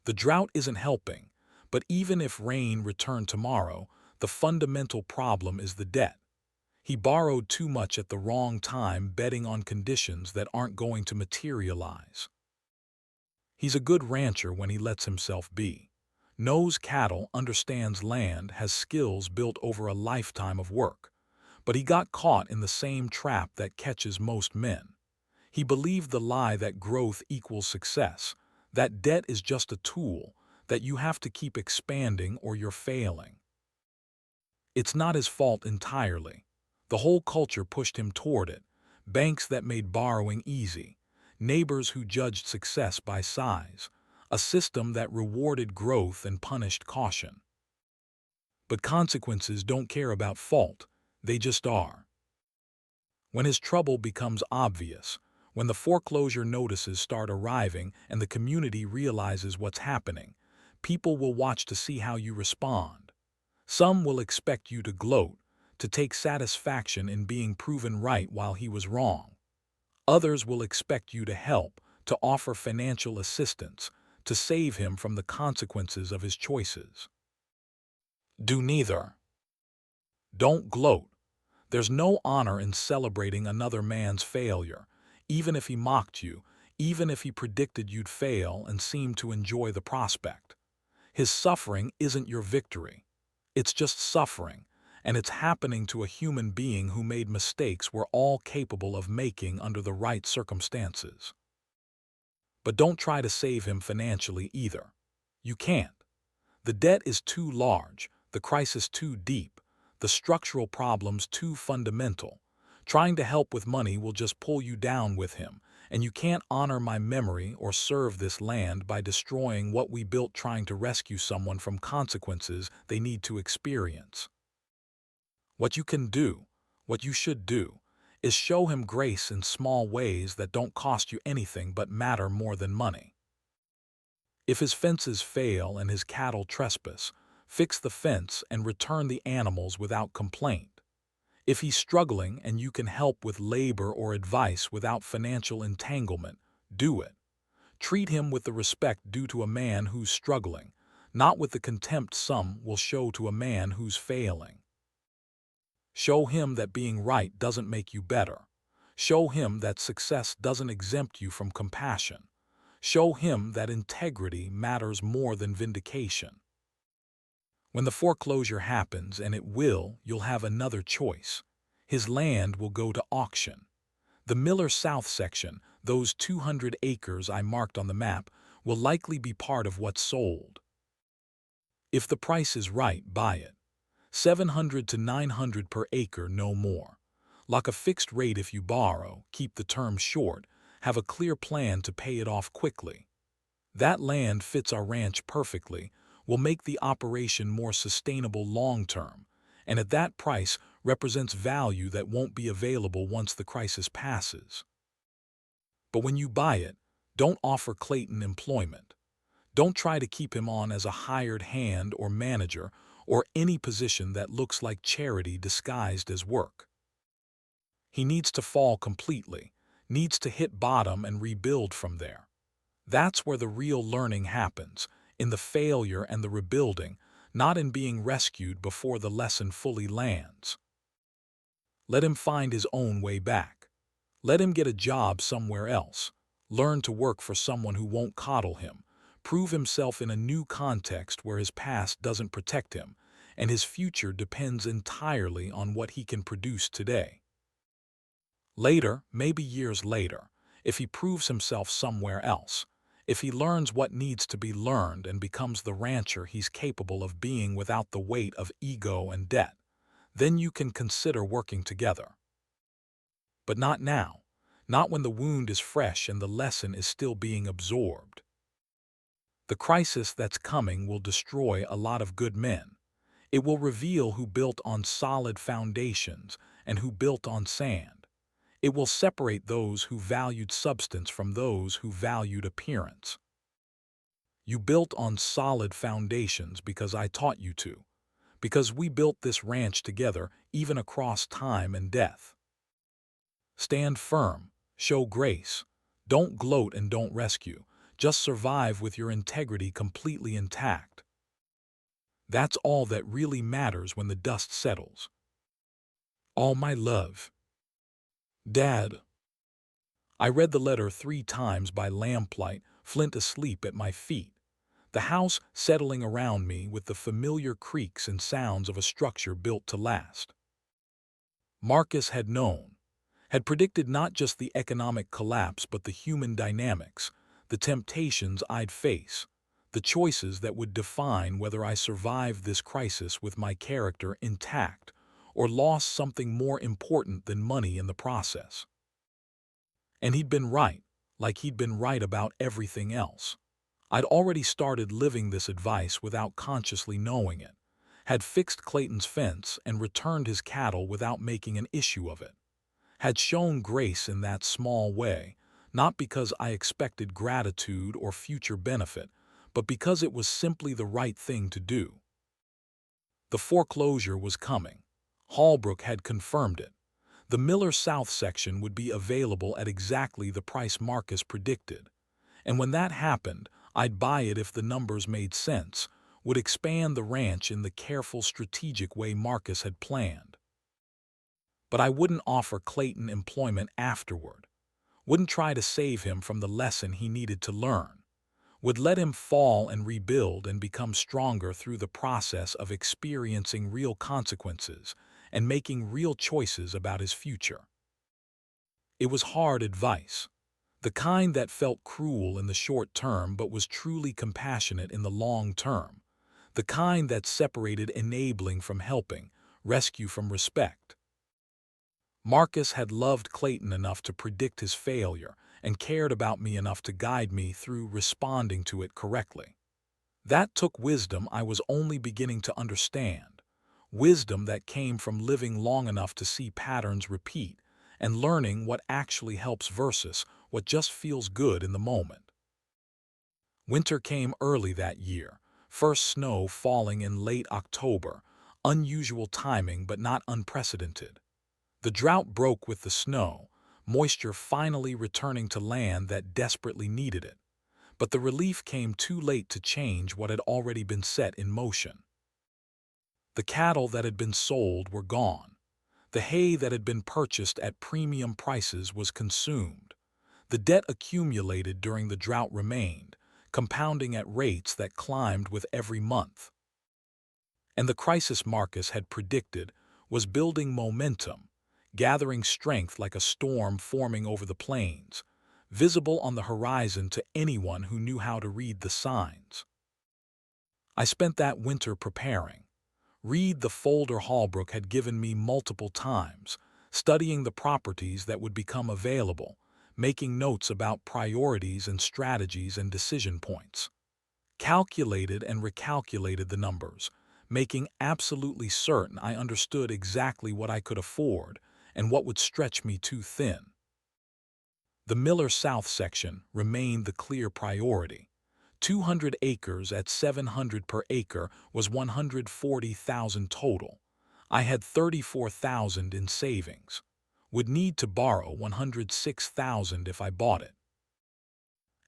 The drought isn't helping, but even if rain returned tomorrow, the fundamental problem is the debt. He borrowed too much at the wrong time, betting on conditions that aren't going to materialize. He's a good rancher when he lets himself be. Knows cattle, understands land, has skills built over a lifetime of work. But he got caught in the same trap that catches most men. He believed the lie that growth equals success, that debt is just a tool, that you have to keep expanding or you're failing. It's not his fault entirely. The whole culture pushed him toward it. Banks that made borrowing easy, neighbors who judged success by size, a system that rewarded growth and punished caution. But consequences don't care about fault, they just are. When his trouble becomes obvious, when the foreclosure notices start arriving and the community realizes what's happening, people will watch to see how you respond. Some will expect you to gloat, to take satisfaction in being proven right while he was wrong. Others will expect you to help, to offer financial assistance, to save him from the consequences of his choices. Do neither. Don't gloat. There's no honor in celebrating another man's failure, even if he mocked you, even if he predicted you'd fail and seemed to enjoy the prospect. His suffering isn't your victory. It's just suffering, and it's happening to a human being who made mistakes we're all capable of making under the right circumstances. But don't try to save him financially either. You can't. The debt is too large, the crisis too deep, the structural problems too fundamental. Trying to help with money will just pull you down with him, and you can't honor my memory or serve this land by destroying what we built trying to rescue someone from consequences they need to experience. What you can do, what you should do, is show him grace in small ways that don't cost you anything but matter more than money. If his fences fail and his cattle trespass, fix the fence and return the animals without complaint. If he's struggling and you can help with labor or advice without financial entanglement, do it. Treat him with the respect due to a man who's struggling, not with the contempt some will show to a man who's failing. Show him that being right doesn't make you better. Show him that success doesn't exempt you from compassion. Show him that integrity matters more than vindication. When the foreclosure happens, and it will, you'll have another choice. His land will go to auction. The Miller South section, those 200 acres I marked on the map, will likely be part of what's sold. If the price is right, buy it. 700 to 900 per acre, no more. Lock a fixed rate if you borrow, keep the term short, have a clear plan to pay it off quickly. That land fits our ranch perfectly, will make the operation more sustainable long-term, and at that price represents value that won't be available once the crisis passes. But when you buy it, don't offer Clayton employment. Don't try to keep him on as a hired hand or manager or any position that looks like charity disguised as work. He needs to fall completely, needs to hit bottom and rebuild from there. That's where the real learning happens, in the failure and the rebuilding, not in being rescued before the lesson fully lands. Let him find his own way back. Let him get a job somewhere else. Learn to work for someone who won't coddle him. Prove himself in a new context where his past doesn't protect him, and his future depends entirely on what he can produce today. Later, maybe years later, if he proves himself somewhere else, if he learns what needs to be learned and becomes the rancher he's capable of being without the weight of ego and debt, then you can consider working together. But not now, not when the wound is fresh and the lesson is still being absorbed. The crisis that's coming will destroy a lot of good men. It will reveal who built on solid foundations and who built on sand. It will separate those who valued substance from those who valued appearance. You built on solid foundations because I taught you to, because we built this ranch together even across time and death. Stand firm, show grace. Don't gloat and don't rescue. Just survive with your integrity completely intact. That's all that really matters when the dust settles. All my love. Dad. I read the letter 3 times by lamplight, Flint asleep at my feet, the house settling around me with the familiar creaks and sounds of a structure built to last. Marcus had known, had predicted not just the economic collapse but the human dynamics, the temptations I'd face, the choices that would define whether I survived this crisis with my character intact or lost something more important than money in the process. And he'd been right, like he'd been right about everything else. I'd already started living this advice without consciously knowing it, had fixed Clayton's fence and returned his cattle without making an issue of it, had shown grace in that small way, not because I expected gratitude or future benefit, but because it was simply the right thing to do. The foreclosure was coming. Hallbrook had confirmed it. The Miller South section would be available at exactly the price Marcus predicted. And when that happened, I'd buy it if the numbers made sense, would expand the ranch in the careful, strategic way Marcus had planned. But I wouldn't offer Clayton employment afterward. Wouldn't try to save him from the lesson he needed to learn. would let him fall and rebuild and become stronger through the process of experiencing real consequences and making real choices about his future. It was hard advice, the kind that felt cruel in the short term but was truly compassionate in the long term, the kind that separated enabling from helping, rescue from respect. Marcus had loved Clayton enough to predict his failure and cared about me enough to guide me through responding to it correctly. That took wisdom I was only beginning to understand, wisdom that came from living long enough to see patterns repeat and learning what actually helps versus what just feels good in the moment. Winter came early that year, first snow falling in late October, unusual timing but not unprecedented. The drought broke with the snow, moisture finally returning to land that desperately needed it. But the relief came too late to change what had already been set in motion. The cattle that had been sold were gone. The hay that had been purchased at premium prices was consumed. The debt accumulated during the drought remained, compounding at rates that climbed with every month. And the crisis Marcus had predicted was building momentum, gathering strength like a storm forming over the plains, visible on the horizon to anyone who knew how to read the signs. I spent that winter preparing. Read the folder Hallbrook had given me multiple times, studying the properties that would become available, making notes about priorities and strategies and decision points. Calculated and recalculated the numbers, making absolutely certain I understood exactly what I could afford and what would stretch me too thin. The Miller South section remained the clear priority. 200 acres at $700 per acre was $140,000 total. I had $34,000 in savings. Would need to borrow $106,000 if I bought it.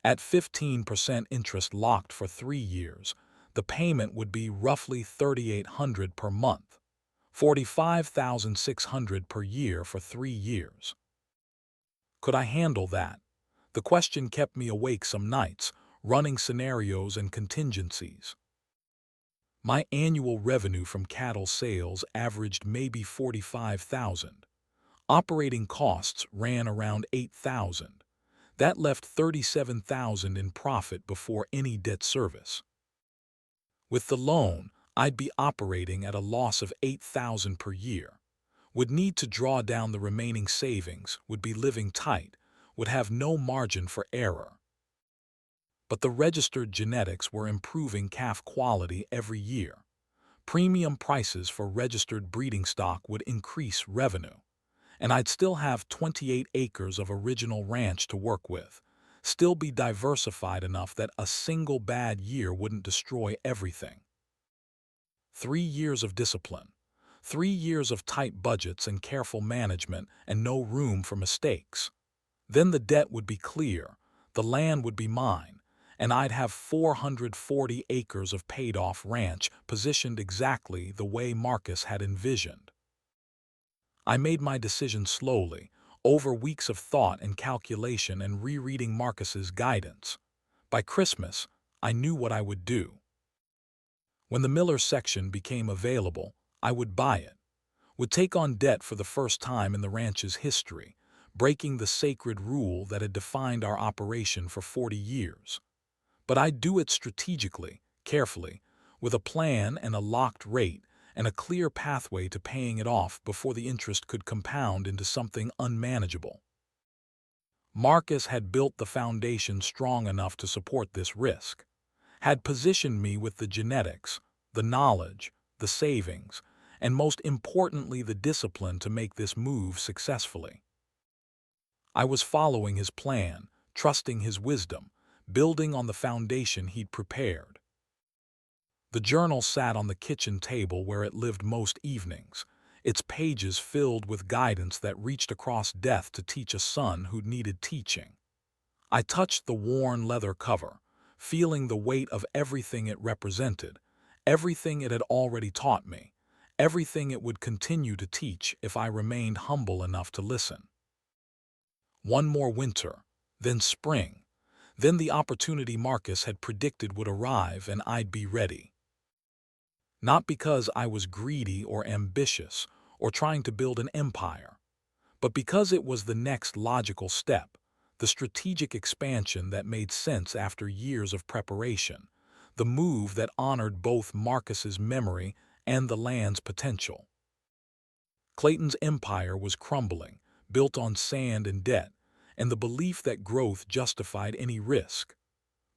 At 15% interest locked for 3 years, the payment would be roughly $3,800 per month, $45,600 per year for 3 years. Could I handle that? The question kept me awake some nights, running scenarios and contingencies. My annual revenue from cattle sales averaged maybe $45,000. Operating costs ran around $8,000. That left $37,000 in profit before any debt service. With the loan, I'd be operating at a loss of $8,000 per year. Would need to draw down the remaining savings, would be living tight, would have no margin for error. But the registered genetics were improving calf quality every year. Premium prices for registered breeding stock would increase revenue. And I'd still have 28 acres of original ranch to work with, still be diversified enough that a single bad year wouldn't destroy everything. 3 years of discipline. 3 years of tight budgets and careful management and no room for mistakes. Then the debt would be clear, the land would be mine, and I'd have 440 acres of paid-off ranch positioned exactly the way Marcus had envisioned. I made my decision slowly, over weeks of thought and calculation and rereading Marcus's guidance. By Christmas, I knew what I would do. When the Miller section became available, I would buy it, would take on debt for the first time in the ranch's history, breaking the sacred rule that had defined our operation for 40 years. But I'd do it strategically, carefully, with a plan and a locked rate and a clear pathway to paying it off before the interest could compound into something unmanageable. Marcus had built the foundation strong enough to support this risk, had positioned me with the genetics, the knowledge, the savings, and most importantly the discipline to make this move successfully. I was following his plan, trusting his wisdom, building on the foundation he'd prepared. The journal sat on the kitchen table where it lived most evenings, its pages filled with guidance that reached across death to teach a son who needed teaching. I touched the worn leather cover, feeling the weight of everything it represented, everything it had already taught me, everything it would continue to teach if I remained humble enough to listen. One more winter, then spring, Then the opportunity Marcus had predicted would arrive and I'd be ready. Not because I was greedy or ambitious or trying to build an empire, but because it was the next logical step, the strategic expansion that made sense after years of preparation, the move that honored both Marcus's memory and the land's potential. Clayton's empire was crumbling, built on sand and debt, and the belief that growth justified any risk.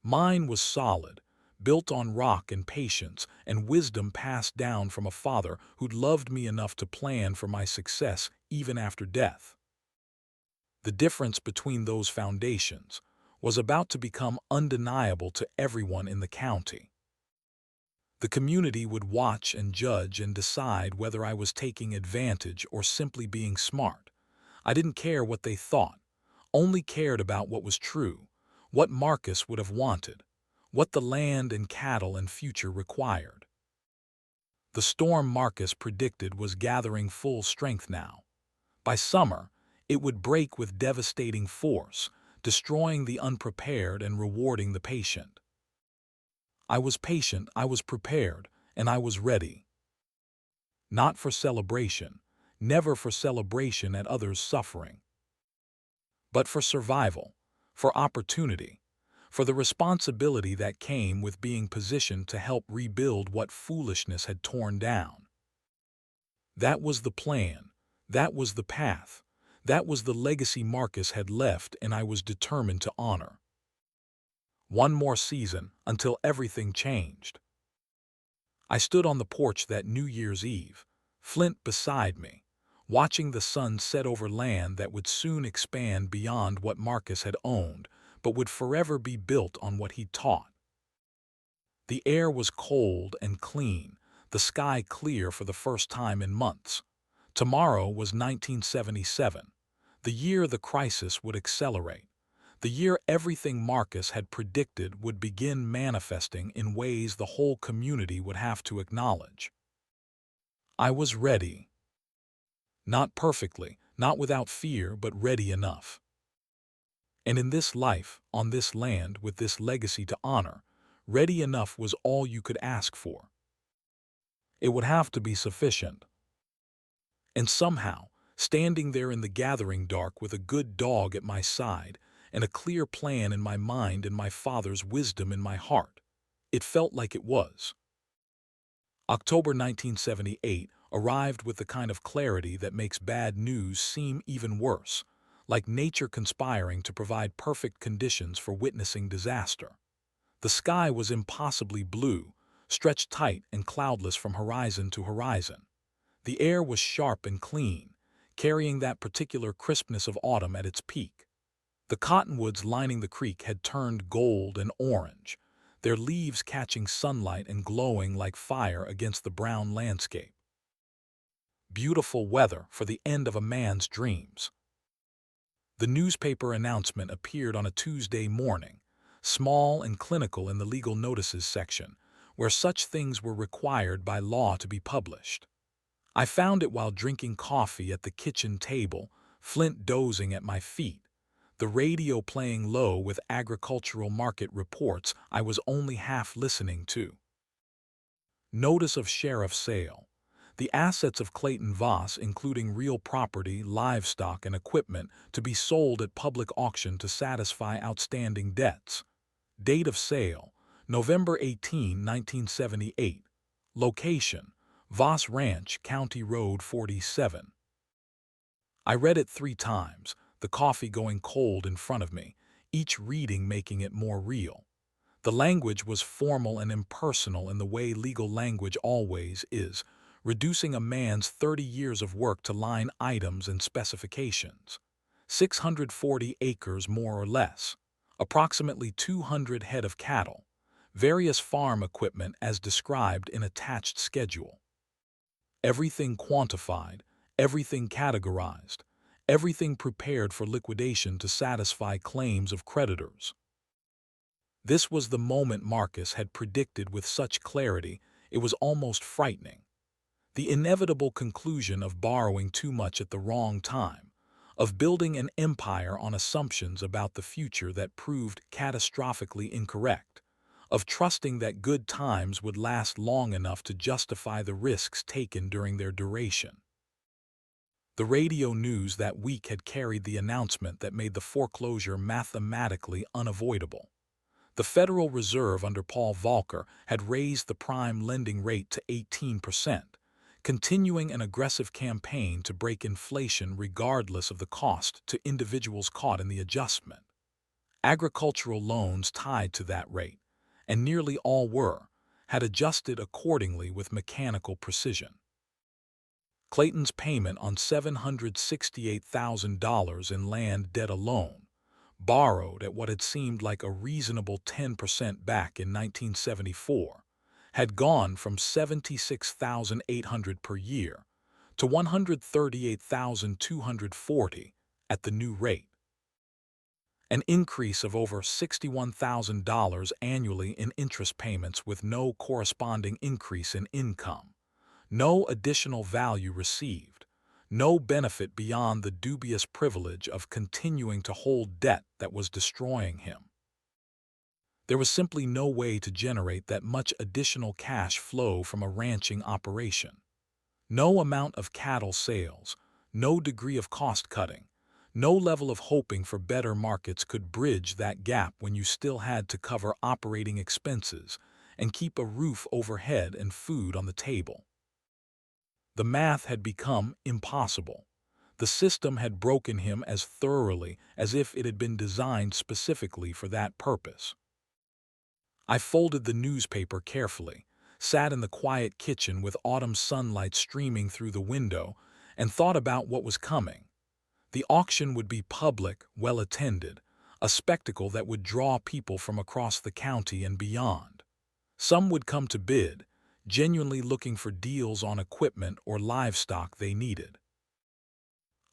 Mine was solid, built on rock and patience and wisdom passed down from a father who'd loved me enough to plan for my success even after death. The difference between those foundations was about to become undeniable to everyone in the county. The community would watch and judge and decide whether I was taking advantage or simply being smart. I didn't care what they thought, only cared about what was true, what Marcus would have wanted, what the land and cattle and future required. The storm Marcus predicted was gathering full strength now. By summer, it would break with devastating force, destroying the unprepared and rewarding the patient. I was patient, I was prepared, and I was ready. Not for celebration, never for celebration at others' suffering, but for survival, for opportunity, for the responsibility that came with being positioned to help rebuild what foolishness had torn down. That was the plan, that was the path, that was the legacy Marcus had left, and I was determined to honor. One more season until everything changed. I stood on the porch that New Year's Eve, Flint beside me, watching the sun set over land that would soon expand beyond what Marcus had owned, but would forever be built on what he taught. The air was cold and clean, the sky clear for the first time in months. Tomorrow was 1977, the year the crisis would accelerate, the year everything Marcus had predicted would begin manifesting in ways the whole community would have to acknowledge. I was ready. Not perfectly, not without fear, but ready enough. And in this life, on this land, with this legacy to honor, ready enough was all you could ask for. It would have to be sufficient. And somehow, standing there in the gathering dark with a good dog at my side and a clear plan in my mind and my father's wisdom in my heart, it felt like it was. October 1978 arrived with the kind of clarity that makes bad news seem even worse, like nature conspiring to provide perfect conditions for witnessing disaster. The sky was impossibly blue, stretched tight and cloudless from horizon to horizon. The air was sharp and clean, carrying that particular crispness of autumn at its peak. The cottonwoods lining the creek had turned gold and orange, their leaves catching sunlight and glowing like fire against the brown landscape. Beautiful weather for the end of a man's dreams. The newspaper announcement appeared on a Tuesday morning, small and clinical in the legal notices section, where such things were required by law to be published. I found it while drinking coffee at the kitchen table, Flint dozing at my feet, the radio playing low with agricultural market reports I was only half listening to. Notice of sheriff sale. The assets of Clayton Voss, including real property, livestock, and equipment, to be sold at public auction to satisfy outstanding debts. Date of sale, November 18, 1978. Location, Voss Ranch, County Road 47. I read it 3 times, the coffee going cold in front of me, each reading making it more real. The language was formal and impersonal in the way legal language always is, reducing a man's 30 years of work to line items and specifications. 640 acres more or less, approximately 200 head of cattle, various farm equipment as described in attached schedule. Everything quantified, everything categorized, everything prepared for liquidation to satisfy claims of creditors. This was the moment Marcus had predicted with such clarity it was almost frightening. The inevitable conclusion of borrowing too much at the wrong time, of building an empire on assumptions about the future that proved catastrophically incorrect, of trusting that good times would last long enough to justify the risks taken during their duration. The radio news that week had carried the announcement that made the foreclosure mathematically unavoidable. The Federal Reserve under Paul Volcker had raised the prime lending rate to 18%, continuing an aggressive campaign to break inflation regardless of the cost to individuals caught in the adjustment. Agricultural loans tied to that rate, and nearly all were, had adjusted accordingly with mechanical precision. Clayton's payment on $768,000 in land debt alone, borrowed at what had seemed like a reasonable 10% back in 1974, had gone from $76,800 per year to $138,240 at the new rate, an increase of over $61,000 annually in interest payments with no corresponding increase in income. No additional value received, no benefit beyond the dubious privilege of continuing to hold debt that was destroying him. There was simply no way to generate that much additional cash flow from a ranching operation. No amount of cattle sales, no degree of cost cutting, no level of hoping for better markets could bridge that gap when you still had to cover operating expenses and keep a roof overhead and food on the table. The math had become impossible. The system had broken him as thoroughly as if it had been designed specifically for that purpose. I folded the newspaper carefully, sat in the quiet kitchen with autumn sunlight streaming through the window, and thought about what was coming. The auction would be public, well-attended, a spectacle that would draw people from across the county and beyond. Some would come to bid, genuinely looking for deals on equipment or livestock they needed.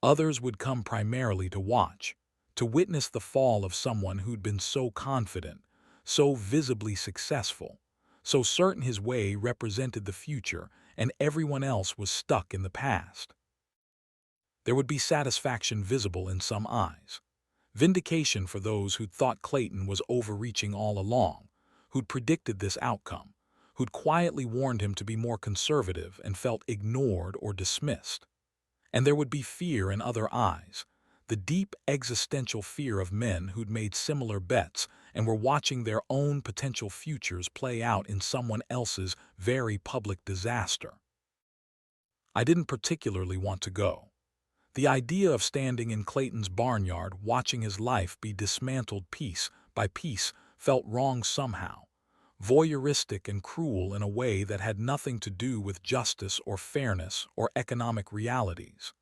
Others would come primarily to watch, to witness the fall of someone who'd been so confident, so visibly successful, so certain his way represented the future and everyone else was stuck in the past. There would be satisfaction visible in some eyes, vindication for those who'd thought Clayton was overreaching all along, who'd predicted this outcome, who'd quietly warned him to be more conservative and felt ignored or dismissed. And there would be fear in other eyes, the deep existential fear of men who'd made similar bets and were watching their own potential futures play out in someone else's very public disaster. I didn't particularly want to go. The idea of standing in Clayton's barnyard watching his life be dismantled piece by piece felt wrong somehow, voyeuristic and cruel in a way that had nothing to do with justice or fairness or economic realities.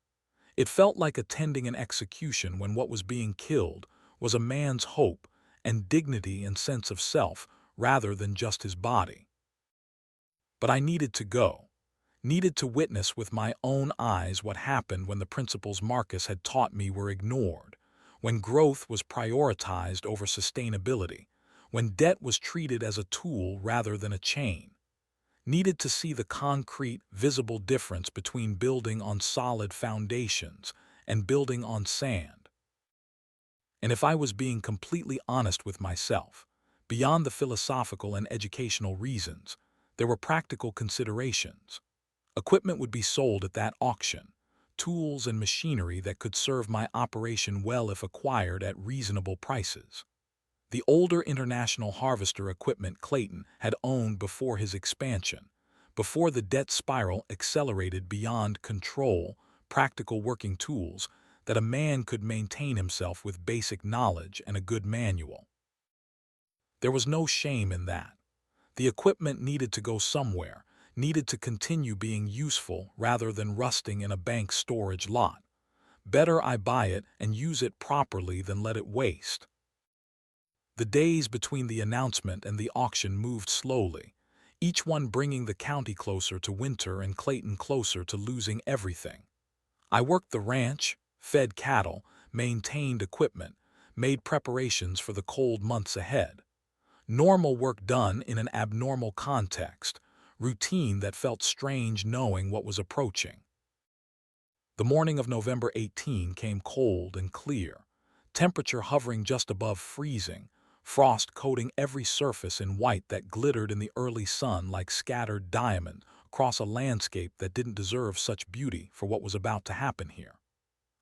It felt like attending an execution when what was being killed was a man's hope and dignity and sense of self rather than just his body. But I needed to go, needed to witness with my own eyes what happened when the principles Marcus had taught me were ignored, when growth was prioritized over sustainability, when debt was treated as a tool rather than a chain. Needed to see the concrete, visible difference between building on solid foundations and building on sand. And if I was being completely honest with myself, beyond the philosophical and educational reasons, there were practical considerations. Equipment would be sold at that auction, tools and machinery that could serve my operation well if acquired at reasonable prices. The older International Harvester equipment Clayton had owned before his expansion, before the debt spiral accelerated beyond control, practical working tools that a man could maintain himself with basic knowledge and a good manual. There was no shame in that. The equipment needed to go somewhere, needed to continue being useful rather than rusting in a bank storage lot. Better I buy it and use it properly than let it waste. The days between the announcement and the auction moved slowly, each one bringing the county closer to winter and Clayton closer to losing everything. I worked the ranch, fed cattle, maintained equipment, made preparations for the cold months ahead. Normal work done in an abnormal context, routine that felt strange knowing what was approaching. The morning of November 18 came cold and clear, temperature hovering just above freezing, frost coating every surface in white that glittered in the early sun like scattered diamond across a landscape that didn't deserve such beauty for what was about to happen here.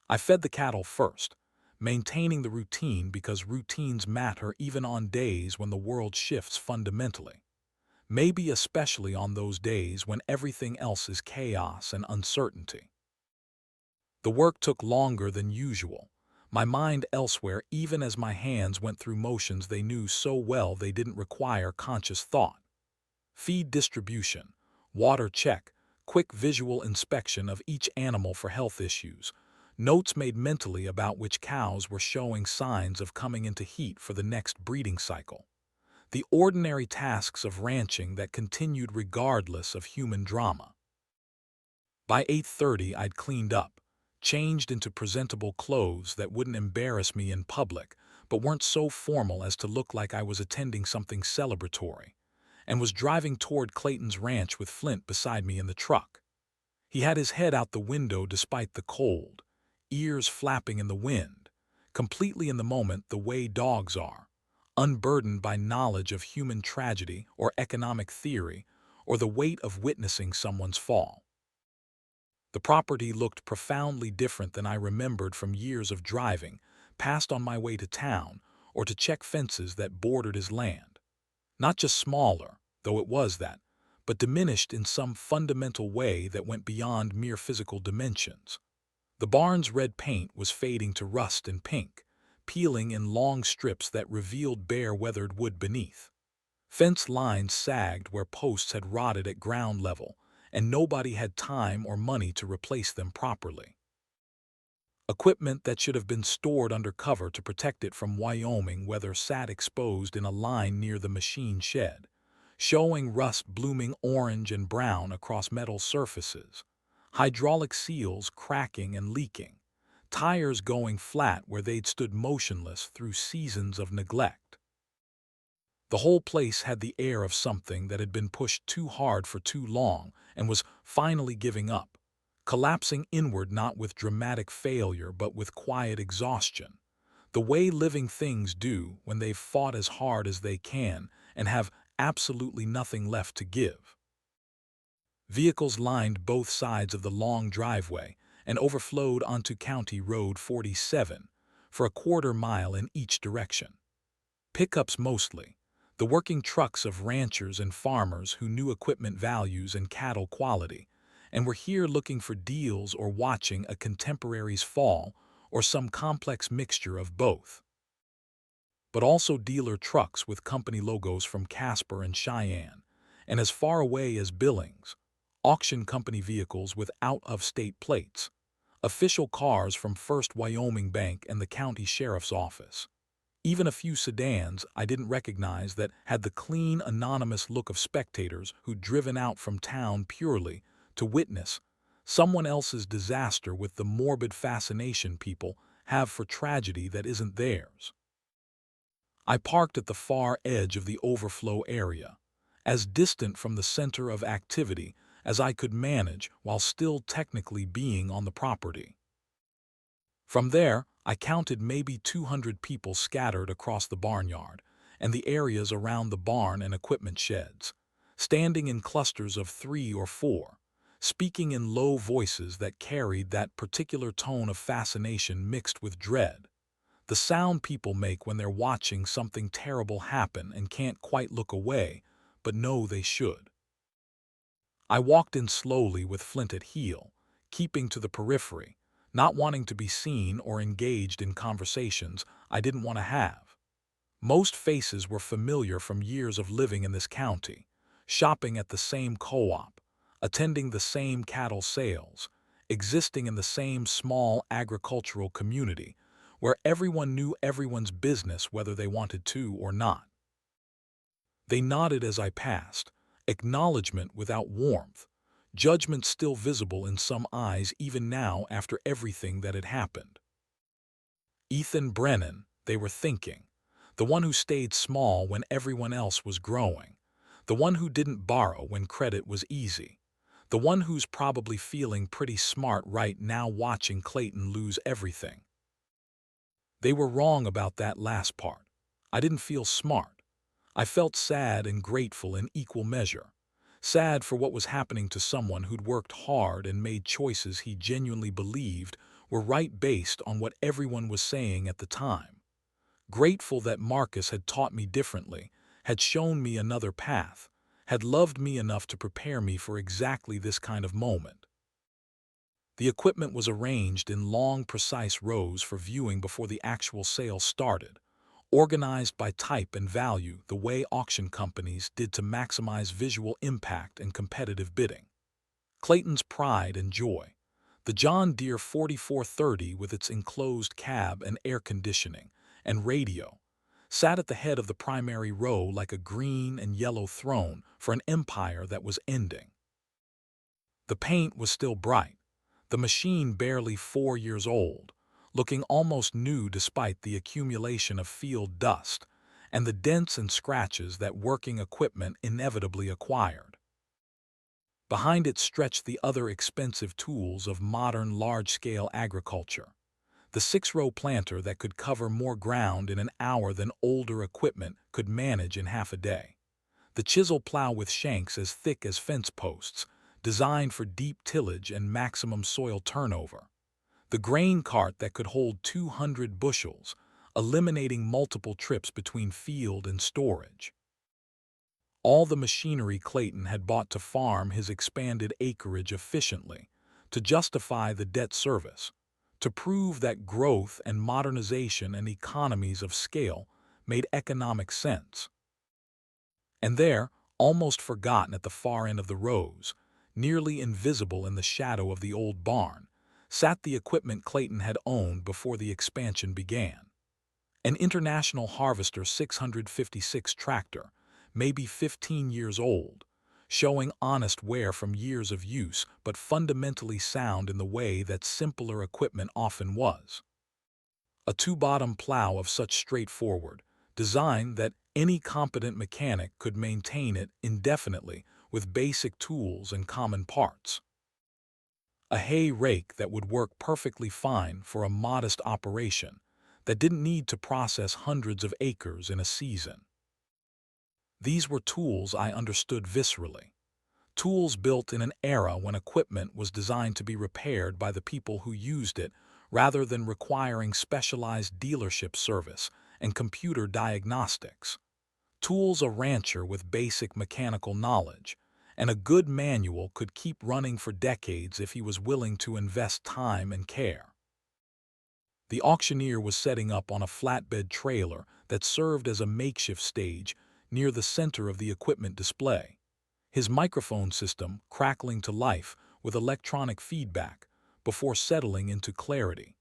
I fed the cattle first, maintaining the routine because routines matter even on days when the world shifts fundamentally. Maybe especially on those days when everything else is chaos and uncertainty. The work took longer than usual, my mind elsewhere even as my hands went through motions they knew so well they didn't require conscious thought. Feed distribution, water check, quick visual inspection of each animal for health issues, notes made mentally about which cows were showing signs of coming into heat for the next breeding cycle. The ordinary tasks of ranching that continued regardless of human drama. By 8:30 I'd cleaned up, changed into presentable clothes that wouldn't embarrass me in public, but weren't so formal as to look like I was attending something celebratory, and was driving toward Clayton's ranch with Flint beside me in the truck. He had his head out the window despite the cold, ears flapping in the wind, completely in the moment the way dogs are, unburdened by knowledge of human tragedy or economic theory or the weight of witnessing someone's fall. The property looked profoundly different than I remembered from years of driving, past on my way to town, or to check fences that bordered his land. Not just smaller, though it was that, but diminished in some fundamental way that went beyond mere physical dimensions. The barn's red paint was fading to rust and pink, peeling in long strips that revealed bare weathered wood beneath. Fence lines sagged where posts had rotted at ground level, and nobody had time or money to replace them properly. Equipment that should have been stored under cover to protect it from Wyoming weather sat exposed in a line near the machine shed, showing rust blooming orange and brown across metal surfaces, hydraulic seals cracking and leaking, tires going flat where they'd stood motionless through seasons of neglect. The whole place had the air of something that had been pushed too hard for too long and was finally giving up, collapsing inward not with dramatic failure but with quiet exhaustion, the way living things do when they've fought as hard as they can and have absolutely nothing left to give. Vehicles lined both sides of the long driveway and overflowed onto County Road 47 for a quarter-mile in each direction. Pickups mostly, the working trucks of ranchers and farmers who knew equipment values and cattle quality, and were here looking for deals or watching a contemporary's fall or some complex mixture of both. But also dealer trucks with company logos from Casper and Cheyenne, and as far away as Billings, auction company vehicles with out-of-state plates, official cars from First Wyoming Bank and the county sheriff's office. Even a few sedans I didn't recognize that had the clean, anonymous look of spectators who'd driven out from town purely to witness someone else's disaster with the morbid fascination people have for tragedy that isn't theirs. I parked at the far edge of the overflow area, as distant from the center of activity as I could manage while still technically being on the property. From there, I counted maybe 200 people scattered across the barnyard and the areas around the barn and equipment sheds, standing in clusters of 3 or 4, speaking in low voices that carried that particular tone of fascination mixed with dread, the sound people make when they're watching something terrible happen and can't quite look away, but know they should. I walked in slowly with Flint at heel, keeping to the periphery, not wanting to be seen or engaged in conversations I didn't want to have. Most faces were familiar from years of living in this county, shopping at the same co-op, attending the same cattle sales, existing in the same small agricultural community, where everyone knew everyone's business whether they wanted to or not. They nodded as I passed, acknowledgement without warmth, judgment still visible in some eyes even now after everything that had happened. Ethan Brennan, they were thinking, the one who stayed small when everyone else was growing, the one who didn't borrow when credit was easy, The one who's probably feeling pretty smart right now watching Clayton lose everything. They were wrong about that last part. I didn't feel smart. I felt sad and grateful in equal measure. Sad for what was happening to someone who'd worked hard and made choices he genuinely believed were right based on what everyone was saying at the time. Grateful that Marcus had taught me differently, had shown me another path, had loved me enough to prepare me for exactly this kind of moment. The equipment was arranged in long, precise rows for viewing before the actual sale started, organized by type and value the way auction companies did to maximize visual impact and competitive bidding. Clayton's pride and joy. The John Deere 4430 with its enclosed cab and air conditioning and radio sat at the head of the primary row like a green and yellow throne for an empire that was ending. The paint was still bright, the machine barely 4 years old, looking almost new despite the accumulation of field dust and the dents and scratches that working equipment inevitably acquired. Behind it stretched the other expensive tools of modern large-scale agriculture. The 6-row planter that could cover more ground in an hour than older equipment could manage in half a day. The chisel plow with shanks as thick as fence posts, designed for deep tillage and maximum soil turnover. The grain cart that could hold 200 bushels, eliminating multiple trips between field and storage. All the machinery Clayton had bought to farm his expanded acreage efficiently, to justify the debt service, to prove that growth and modernization and economies of scale made economic sense. And there, almost forgotten at the far end of the rows, nearly invisible in the shadow of the old barn, sat the equipment Clayton had owned before the expansion began. An International Harvester 656 tractor, maybe 15 years old, showing honest wear from years of use but fundamentally sound in the way that simpler equipment often was. A two-bottom plow of such straightforward design that any competent mechanic could maintain it indefinitely with basic tools and common parts. A hay rake that would work perfectly fine for a modest operation that didn't need to process hundreds of acres in a season. These were tools I understood viscerally. Tools built in an era when equipment was designed to be repaired by the people who used it rather than requiring specialized dealership service and computer diagnostics. Tools a rancher with basic mechanical knowledge and a good manual could keep running for decades if he was willing to invest time and care. The auctioneer was setting up on a flatbed trailer that served as a makeshift stage near the center of the equipment display, his microphone system crackling to life with electronic feedback before settling into clarity.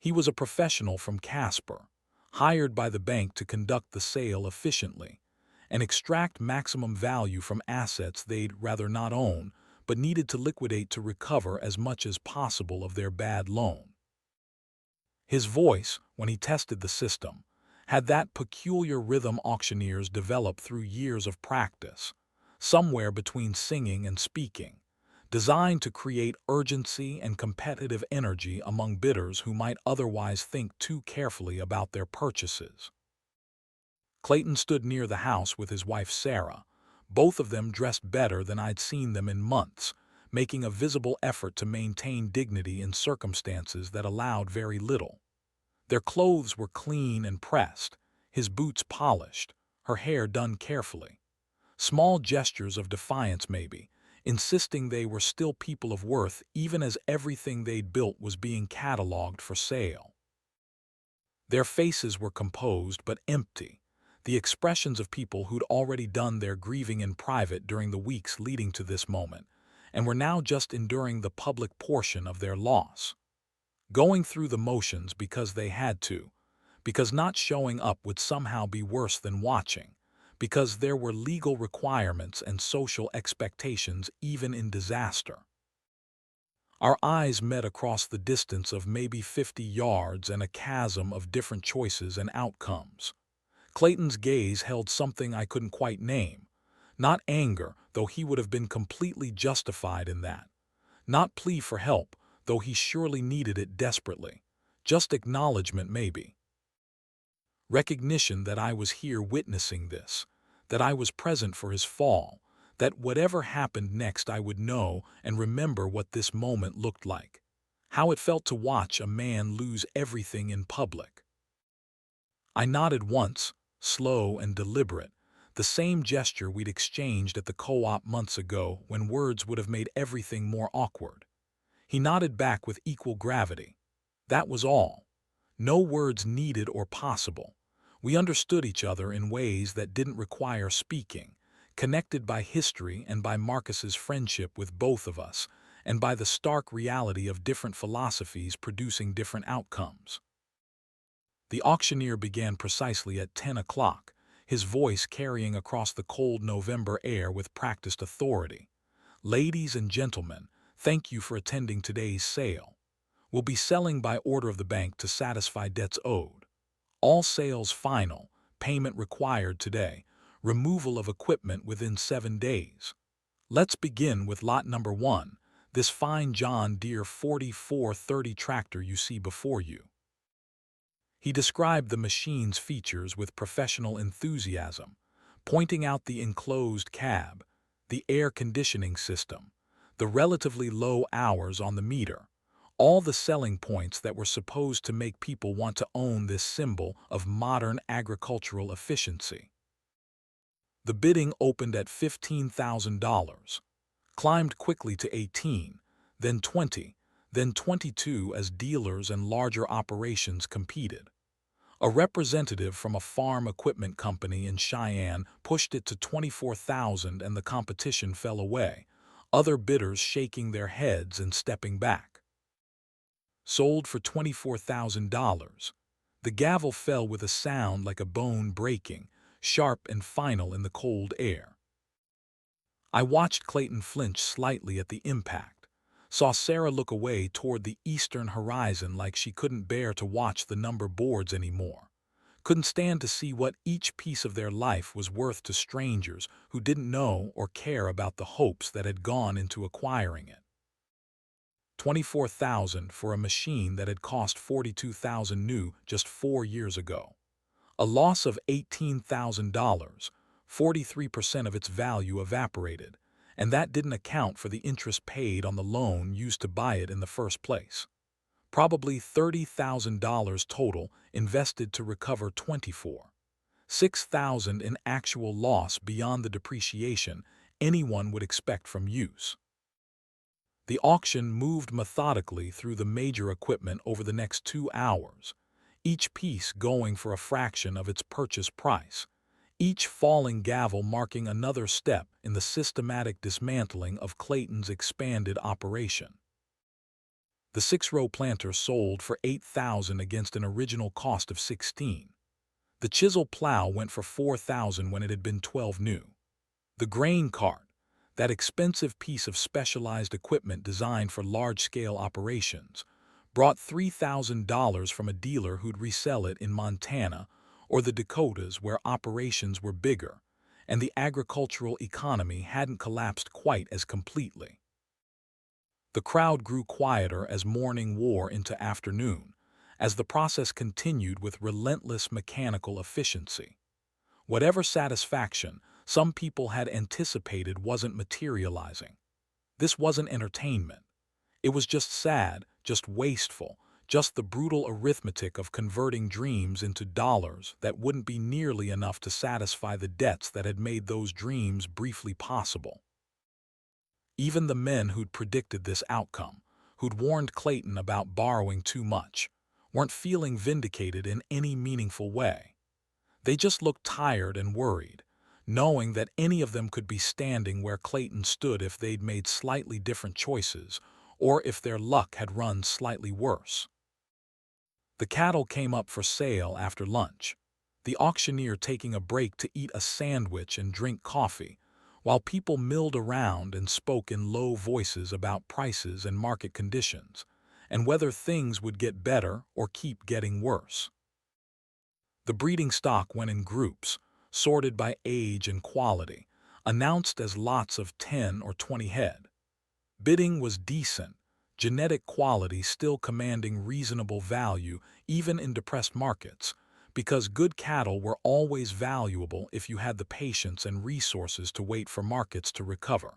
He was a professional from Casper, hired by the bank to conduct the sale efficiently and extract maximum value from assets they'd rather not own but needed to liquidate to recover as much as possible of their bad loan. His voice, when he tested the system, had that peculiar rhythm auctioneers develop through years of practice, somewhere between singing and speaking, designed to create urgency and competitive energy among bidders who might otherwise think too carefully about their purchases. Clayton stood near the house with his wife Sarah, both of them dressed better than I'd seen them in months, making a visible effort to maintain dignity in circumstances that allowed very little. Their clothes were clean and pressed, his boots polished, her hair done carefully. Small gestures of defiance maybe, insisting they were still people of worth even as everything they'd built was being cataloged for sale. Their faces were composed but empty, the expressions of people who'd already done their grieving in private during the weeks leading to this moment, and were now just enduring the public portion of their loss. Going through the motions because they had to, because not showing up would somehow be worse than watching, because there were legal requirements and social expectations even in disaster. Our eyes met across the distance of maybe 50 yards and a chasm of different choices and outcomes. Clayton's gaze held something I couldn't quite name, Not anger, though he would have been completely justified in that. Not plea for help, though he surely needed it desperately. Just acknowledgement, maybe. Recognition that I was here witnessing this, that I was present for his fall, that whatever happened next I would know and remember what this moment looked like. How it felt to watch a man lose everything in public. I nodded once, slow and deliberate, the same gesture we'd exchanged at the co-op months ago when words would have made everything more awkward. He nodded back with equal gravity. That was all. No words needed or possible. We understood each other in ways that didn't require speaking, connected by history and by Marcus's friendship with both of us, and by the stark reality of different philosophies producing different outcomes. The auctioneer began precisely at 10 o'clock, his voice carrying across the cold November air with practiced authority. Ladies and gentlemen, thank you for attending today's sale. We'll be selling by order of the bank to satisfy debts owed. All sales final, payment required today, removal of equipment within 7 days. Let's begin with lot number 1, this fine John Deere 4430 tractor you see before you. He described the machine's features with professional enthusiasm, pointing out the enclosed cab, the air conditioning system, the relatively low hours on the meter, all the selling points that were supposed to make people want to own this symbol of modern agricultural efficiency. The bidding opened at $15,000, climbed quickly to 18, then 20, then 22 as dealers and larger operations competed. A representative from a farm equipment company in Cheyenne pushed it to 24,000 and the competition fell away, other bidders shaking their heads and stepping back. Sold for $24,000. The gavel fell with a sound like a bone breaking, sharp and final in the cold air. I watched Clayton flinch slightly at the impact, saw Sarah look away toward the eastern horizon like she couldn't bear to watch the number boards anymore, couldn't stand to see what each piece of their life was worth to strangers who didn't know or care about the hopes that had gone into acquiring it. $24,000 for a machine that had cost $42,000 new just 4 years ago. A loss of $18,000, 43% of its value evaporated, and that didn't account for the interest paid on the loan used to buy it in the first place. Probably $30,000 total invested to recover $24,000 in actual loss beyond the depreciation anyone would expect from use. The auction moved methodically through the major equipment over the next 2 hours, each piece going for a fraction of its purchase price, each falling gavel marking another step in the systematic dismantling of Clayton's expanded operation. The 6-row planter sold for $8,000 against an original cost of $16,000. The chisel plow went for $4,000 when it had been $12,000 new. The grain cart, that expensive piece of specialized equipment designed for large-scale operations, brought $3,000 from a dealer who'd resell it in Montana or the Dakotas where operations were bigger, and the agricultural economy hadn't collapsed quite as completely. The crowd grew quieter as morning wore into afternoon, as the process continued with relentless mechanical efficiency. Whatever satisfaction some people had anticipated wasn't materializing. This wasn't entertainment. It was just sad, just wasteful, just the brutal arithmetic of converting dreams into dollars that wouldn't be nearly enough to satisfy the debts that had made those dreams briefly possible. Even the men who'd predicted this outcome, who'd warned Clayton about borrowing too much, weren't feeling vindicated in any meaningful way. They just looked tired and worried, knowing that any of them could be standing where Clayton stood if they'd made slightly different choices, or if their luck had run slightly worse. The cattle came up for sale after lunch, the auctioneer taking a break to eat a sandwich and drink coffee, while people milled around and spoke in low voices about prices and market conditions, and whether things would get better or keep getting worse. The breeding stock went in groups, sorted by age and quality, announced as lots of 10 or 20 head. Bidding was decent, genetic quality still commanding reasonable value even in depressed markets, because good cattle were always valuable if you had the patience and resources to wait for markets to recover.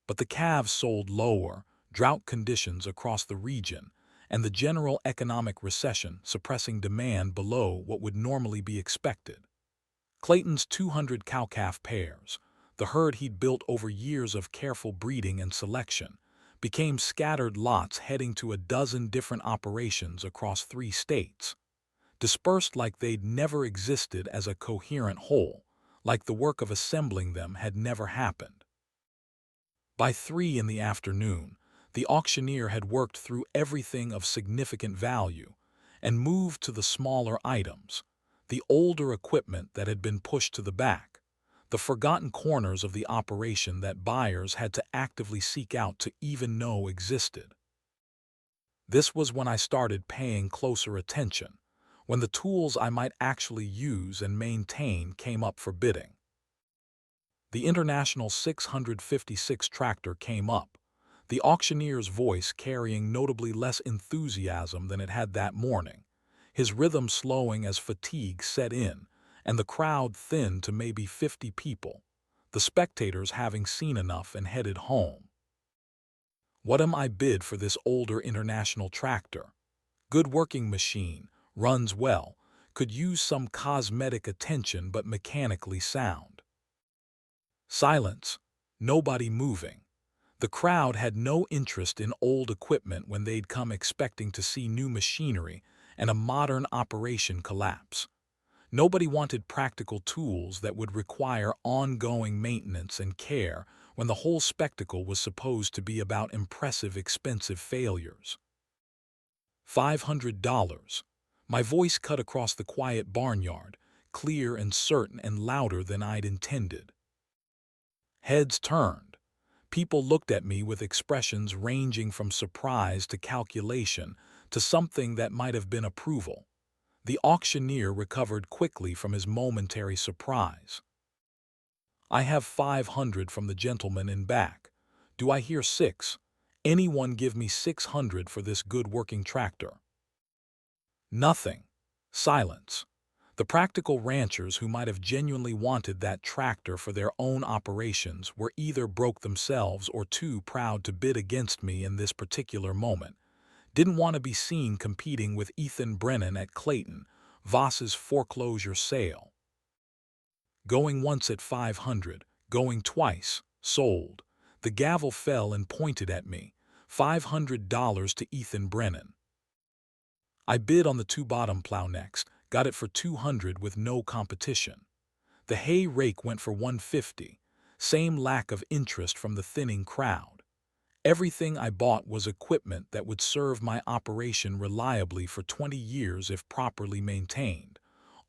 But the calves sold lower, drought conditions across the region, and the general economic recession suppressing demand below what would normally be expected. Clayton's 200 cow-calf pairs, the herd he'd built over years of careful breeding and selection, became scattered lots heading to a dozen different operations across 3 states, dispersed like they'd never existed as a coherent whole, like the work of assembling them had never happened. By 3 in the afternoon, the auctioneer had worked through everything of significant value and moved to the smaller items, the older equipment that had been pushed to the back, the forgotten corners of the operation that buyers had to actively seek out to even know existed. This was when I started paying closer attention, when the tools I might actually use and maintain came up for bidding. The International 656 tractor came up, the auctioneer's voice carrying notably less enthusiasm than it had that morning, his rhythm slowing as fatigue set in, and the crowd thinned to maybe 50 people, the spectators having seen enough and headed home. What am I bid for this older International tractor? Good working machine, runs well, could use some cosmetic attention but mechanically sound. Silence, nobody moving. The crowd had no interest in old equipment when they'd come expecting to see new machinery and a modern operation collapse. Nobody wanted practical tools that would require ongoing maintenance and care when the whole spectacle was supposed to be about impressive, expensive failures. $500. My voice cut across the quiet barnyard, clear and certain and louder than I'd intended. Heads turned. People looked at me with expressions ranging from surprise to calculation to something that might have been approval. The auctioneer recovered quickly from his momentary surprise. I have 500 from the gentleman in back. Do I hear 6? Anyone give me 600 for this good working tractor? Nothing. Silence. The practical ranchers who might have genuinely wanted that tractor for their own operations were either broke themselves or too proud to bid against me in this particular moment, didn't want to be seen competing with Ethan Brennan at Clayton, Voss's foreclosure sale. Going once at 500, going twice, sold. The gavel fell and pointed at me. $500 to Ethan Brennan. I bid on the 2-bottom plow next, got it for 200 with no competition. The hay rake went for 150, same lack of interest from the thinning crowd. Everything I bought was equipment that would serve my operation reliably for 20 years if properly maintained,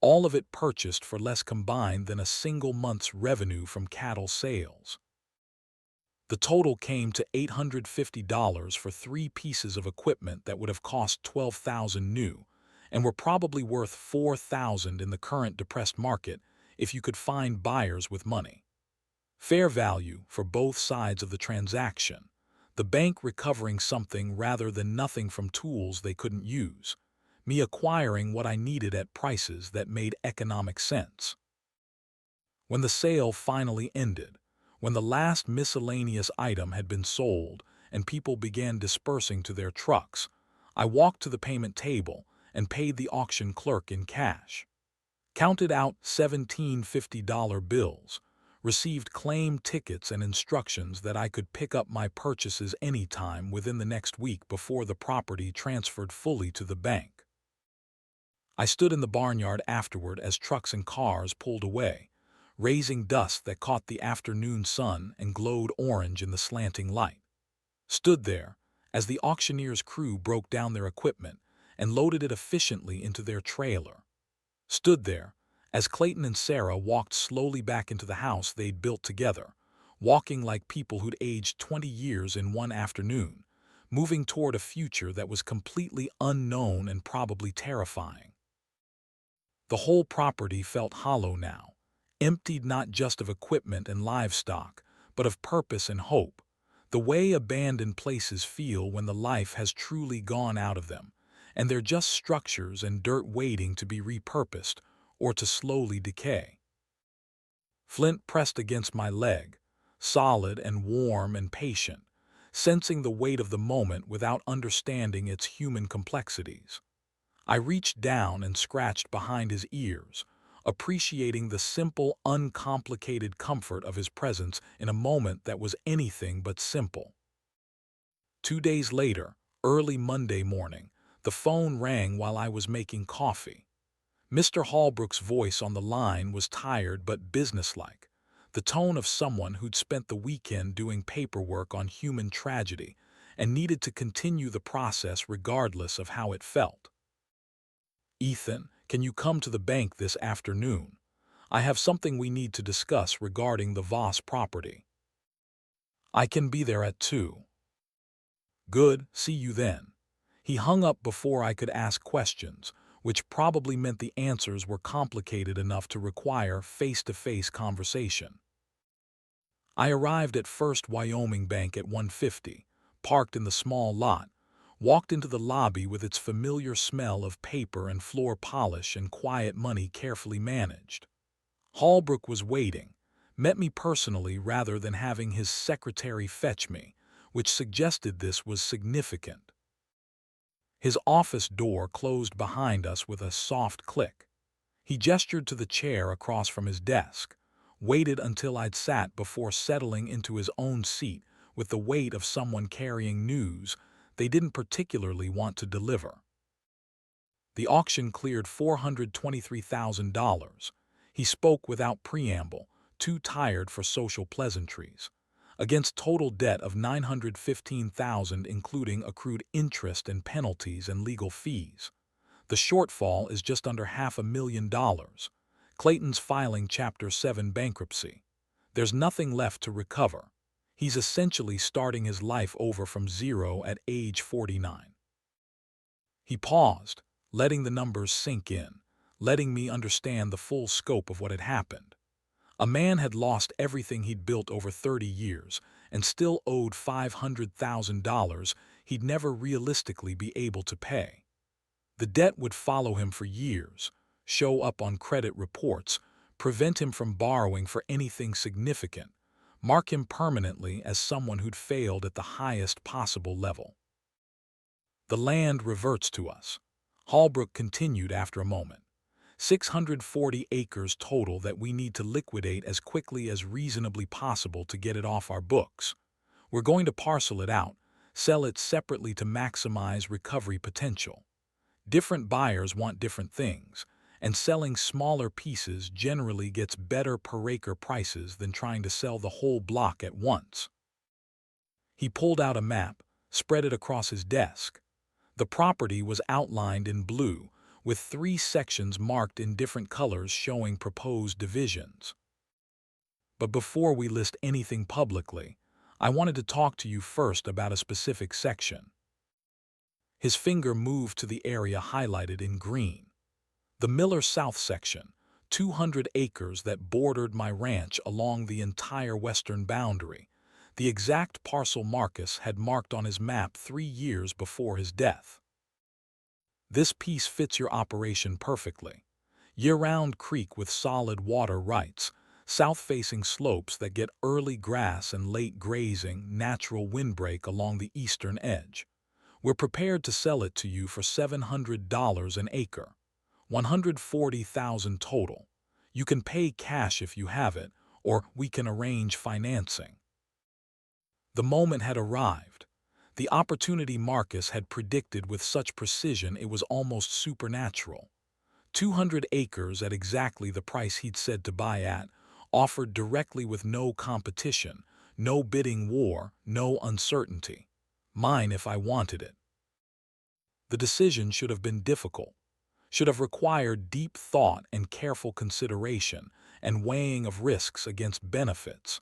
all of it purchased for less combined than a single month's revenue from cattle sales. The total came to $850 for 3 pieces of equipment that would have cost $12,000 new, and were probably worth $4,000 in the current depressed market if you could find buyers with money. Fair value for both sides of the transaction, the bank recovering something rather than nothing from tools they couldn't use, me acquiring what I needed at prices that made economic sense. When the sale finally ended, when the last miscellaneous item had been sold and people began dispersing to their trucks, I walked to the payment table and paid the auction clerk in cash. Counted out $1750 bills, received claim tickets and instructions that I could pick up my purchases anytime within the next week before the property transferred fully to the bank. I stood in the barnyard afterward as trucks and cars pulled away, raising dust that caught the afternoon sun and glowed orange in the slanting light. Stood there as the auctioneer's crew broke down their equipment and loaded it efficiently into their trailer. Stood there as Clayton and Sarah walked slowly back into the house they'd built together, walking like people who'd aged 20 years in one afternoon, moving toward a future that was completely unknown and probably terrifying. The whole property felt hollow now, emptied not just of equipment and livestock, but of purpose and hope, the way abandoned places feel when the life has truly gone out of them, and they're just structures and dirt waiting to be repurposed or to slowly decay. Flint pressed against my leg, solid and warm and patient, sensing the weight of the moment without understanding its human complexities. I reached down and scratched behind his ears, appreciating the simple, uncomplicated comfort of his presence in a moment that was anything but simple. 2 days later, early Monday morning, the phone rang while I was making coffee. Mr. Holbrook's voice on the line was tired but businesslike, the tone of someone who'd spent the weekend doing paperwork on human tragedy and needed to continue the process regardless of how it felt. "Ethan, can you come to the bank this afternoon? I have something we need to discuss regarding the Voss property." "I can be there at 2. "Good, see you then." He hung up before I could ask questions, which probably meant the answers were complicated enough to require face-to-face conversation. I arrived at First Wyoming Bank at 1:50, parked in the small lot, walked into the lobby with its familiar smell of paper and floor polish and quiet money carefully managed. Holbrook was waiting, met me personally rather than having his secretary fetch me, which suggested this was significant. His office door closed behind us with a soft click. He gestured to the chair across from his desk, waited until I'd sat before settling into his own seat with the weight of someone carrying news they didn't particularly want to deliver. The auction cleared $423,000. He spoke without preamble, too tired for social pleasantries, against total debt of $915,000 including accrued interest and penalties and legal fees. The shortfall is just under $500,000. Clayton's filing Chapter 7 bankruptcy. There's nothing left to recover. He's essentially starting his life over from zero at age 49. He paused, letting the numbers sink in, letting me understand the full scope of what had happened. A man had lost everything he'd built over 30 years and still owed $500,000 he'd never realistically be able to pay. The debt would follow him for years, show up on credit reports, prevent him from borrowing for anything significant, mark him permanently as someone who'd failed at the highest possible level. "The land reverts to us," Holbrook continued after a moment. 640 acres total that we need to liquidate as quickly as reasonably possible to get it off our books. We're going to parcel it out, sell it separately to maximize recovery potential. Different buyers want different things, and selling smaller pieces generally gets better per-acre prices than trying to sell the whole block at once. He pulled out a map, spread it across his desk. The property was outlined in blue, with 3 sections marked in different colors showing proposed divisions. "But before we list anything publicly, I wanted to talk to you first about a specific section." His finger moved to the area highlighted in green. The Miller South section, 200 acres that bordered my ranch along the entire western boundary, the exact parcel Marcus had marked on his map 3 years before his death. "This piece fits your operation perfectly. Year-round creek with solid water rights, south-facing slopes that get early grass and late grazing, natural windbreak along the eastern edge. We're prepared to sell it to you for $700 an acre, $140,000 total. You can pay cash if you have it, or we can arrange financing." The moment had arrived. The opportunity Marcus had predicted with such precision it was almost supernatural. 200 acres at exactly the price he'd said to buy at, offered directly with no competition, no bidding war, no uncertainty. Mine if I wanted it. The decision should have been difficult, should have required deep thought and careful consideration and weighing of risks against benefits.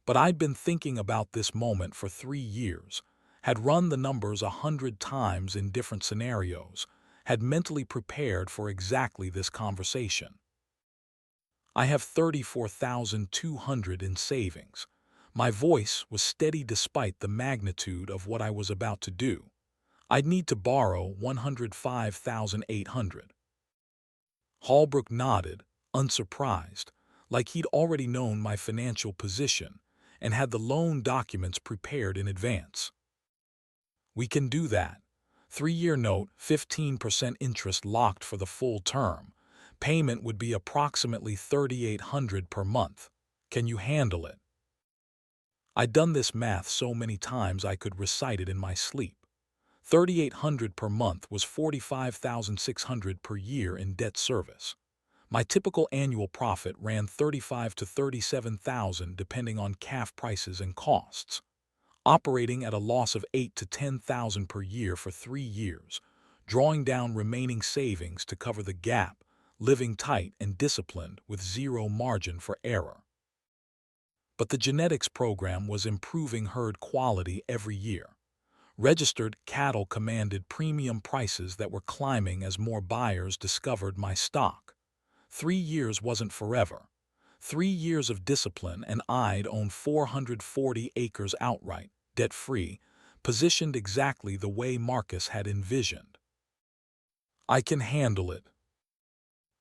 But I'd been thinking about this moment for 3 years, had run the numbers 100 times in different scenarios, had mentally prepared for exactly this conversation. I have 34,200 in savings. My voice was steady despite the magnitude of what I was about to do. I'd need to borrow 105,800. Holbrook nodded, unsurprised, like he'd already known my financial position and had the loan documents prepared in advance. We can do that. 3-year note, 15% interest locked for the full term. Payment would be approximately 3,800 per month. Can you handle it? I'd done this math so many times I could recite it in my sleep. 3,800 per month was 45,600 per year in debt service. My typical annual profit ran 35 to 37,000 depending on calf prices and costs. Operating at a loss of 8 to 10,000 per year for 3 years, drawing down remaining savings to cover the gap, living tight and disciplined with zero margin for error. But the genetics program was improving herd quality every year. Registered cattle commanded premium prices that were climbing as more buyers discovered my stock. 3 years wasn't forever. 3 years of discipline and I'd own 440 acres outright, debt-free, positioned exactly the way Marcus had envisioned. I can handle it.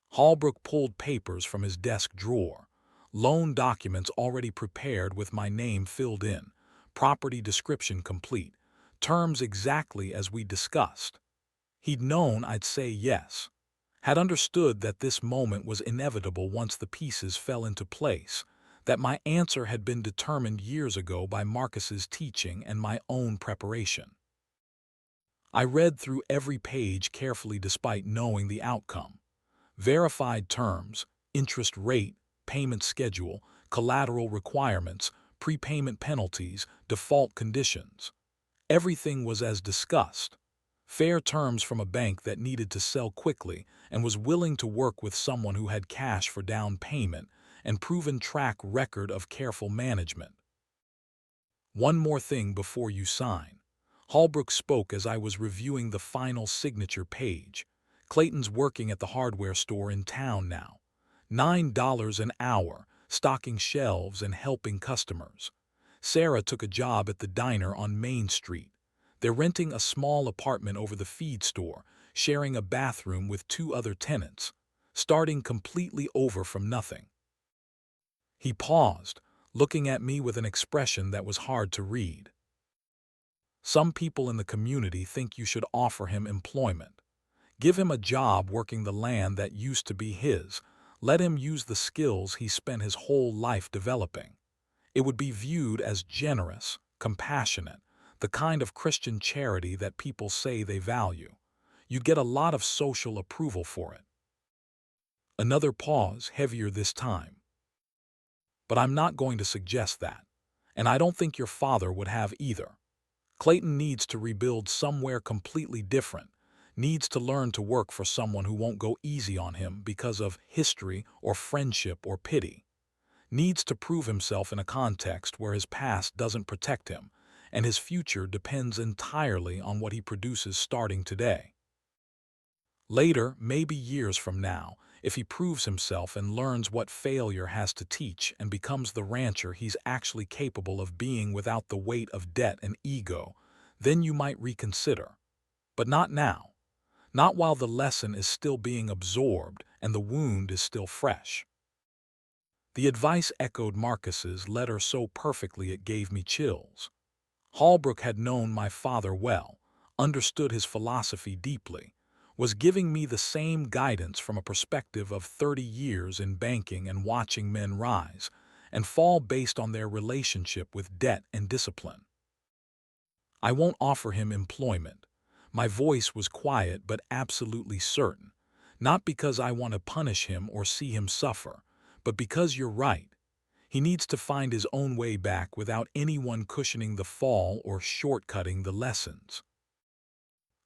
Holbrook pulled papers from his desk drawer. Loan documents already prepared with my name filled in, property description complete, terms exactly as we discussed. He'd known I'd say yes, had understood that this moment was inevitable once the pieces fell into place, that my answer had been determined years ago by Marcus's teaching and my own preparation. I read through every page carefully despite knowing the outcome. Verified terms, interest rate, payment schedule, collateral requirements, prepayment penalties, default conditions. Everything was as discussed. Fair terms from a bank that needed to sell quickly and was willing to work with someone who had cash for down payment and proven track record of careful management. One more thing before you sign. Holbrook spoke as I was reviewing the final signature page. Clayton's working at the hardware store in town now. $9 an hour, stocking shelves and helping customers. Sarah took a job at the diner on Main Street. They're renting a small apartment over the feed store, sharing a bathroom with 2 other tenants, starting completely over from nothing. He paused, looking at me with an expression that was hard to read. Some people in the community think you should offer him employment. Give him a job working the land that used to be his. Let him use the skills he spent his whole life developing. It would be viewed as generous, compassionate, the kind of Christian charity that people say they value. You'd get a lot of social approval for it. Another pause, heavier this time. But I'm not going to suggest that, and I don't think your father would have either. Clayton needs to rebuild somewhere completely different, needs to learn to work for someone who won't go easy on him because of history or friendship or pity. Needs to prove himself in a context where his past doesn't protect him, and his future depends entirely on what he produces starting today. Later, maybe years from now, if he proves himself and learns what failure has to teach and becomes the rancher he's actually capable of being without the weight of debt and ego, then you might reconsider. But not now. Not while the lesson is still being absorbed and the wound is still fresh. The advice echoed Marcus's letter so perfectly it gave me chills. Holbrook had known my father well, understood his philosophy deeply, was giving me the same guidance from a perspective of 30 years in banking and watching men rise and fall based on their relationship with debt and discipline. I won't offer him employment. My voice was quiet but absolutely certain, not because I want to punish him or see him suffer, but because you're right. He needs to find his own way back without anyone cushioning the fall or shortcutting the lessons.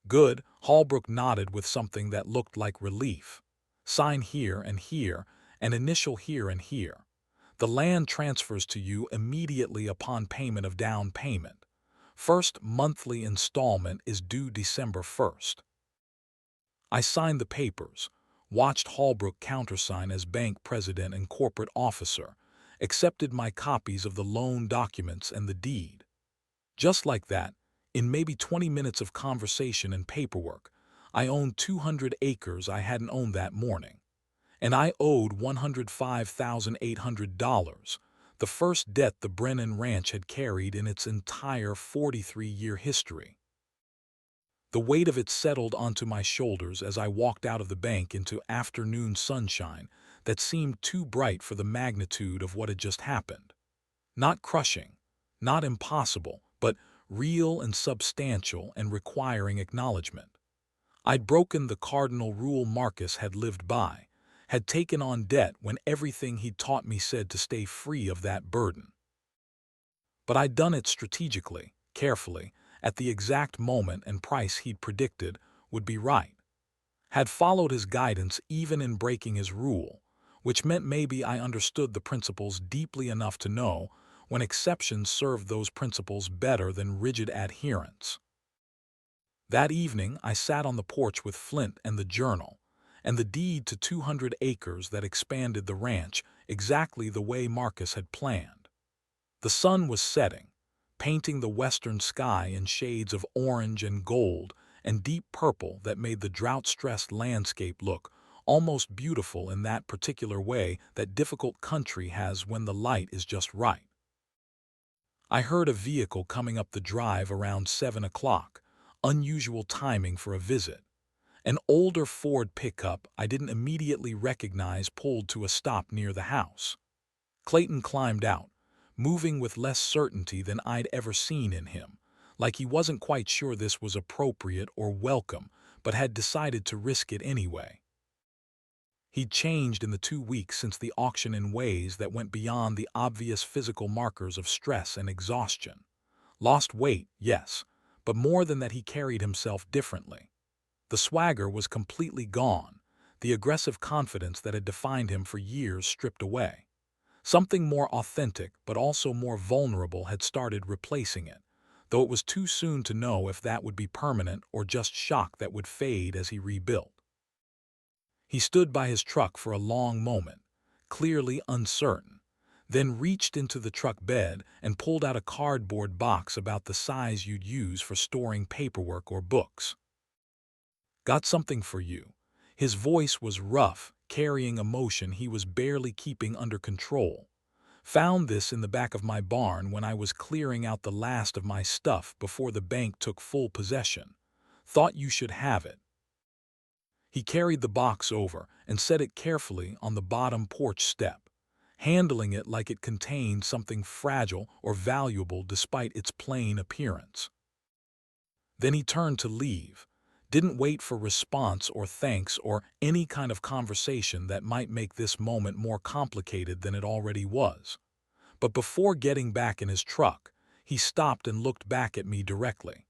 Good, Holbrook nodded with something that looked like relief. Sign here and here, and initial here and here. The land transfers to you immediately upon payment of down payment. First monthly installment is due December 1st. I signed the papers, watched Hallbrook countersign as bank president and corporate officer, accepted my copies of the loan documents and the deed. Just like that, in maybe 20 minutes of conversation and paperwork, I owned 200 acres I hadn't owned that morning. And I owed $105,800, the first debt the Brennan Ranch had carried in its entire 43-year history. The weight of it settled onto my shoulders as I walked out of the bank into afternoon sunshine that seemed too bright for the magnitude of what had just happened. Not crushing, not impossible, but real and substantial and requiring acknowledgement. I'd broken the cardinal rule Marcus had lived by, had taken on debt when everything he'd taught me said to stay free of that burden. But I'd done it strategically, carefully, at the exact moment and price he'd predicted would be right. Had followed his guidance even in breaking his rule, which meant maybe I understood the principles deeply enough to know when exceptions served those principles better than rigid adherence. That evening I sat on the porch with Flint and the journal, and the deed to 200 acres that expanded the ranch exactly the way Marcus had planned. The sun was setting, painting the western sky in shades of orange and gold and deep purple that made the drought-stressed landscape look almost beautiful in that particular way that difficult country has when the light is just right. I heard a vehicle coming up the drive around 7 o'clock, unusual timing for a visit. An older Ford pickup I didn't immediately recognize pulled to a stop near the house. Clayton climbed out, moving with less certainty than I'd ever seen in him, like he wasn't quite sure this was appropriate or welcome, but had decided to risk it anyway. He'd changed in the 2 weeks since the auction in ways that went beyond the obvious physical markers of stress and exhaustion. Lost weight, yes, but more than that he carried himself differently. The swagger was completely gone, the aggressive confidence that had defined him for years stripped away. Something more authentic but also more vulnerable had started replacing it, though it was too soon to know if that would be permanent or just shock that would fade as he rebuilt. He stood by his truck for a long moment, clearly uncertain, then reached into the truck bed and pulled out a cardboard box about the size you'd use for storing paperwork or books. "Got something for you." His voice was rough, carrying emotion he was barely keeping under control. "Found this in the back of my barn when I was clearing out the last of my stuff before the bank took full possession. Thought you should have it." He carried the box over and set it carefully on the bottom porch step, handling it like it contained something fragile or valuable despite its plain appearance. Then he turned to leave. Didn't wait for response or thanks or any kind of conversation that might make this moment more complicated than it already was. But before getting back in his truck, he stopped and looked back at me directly.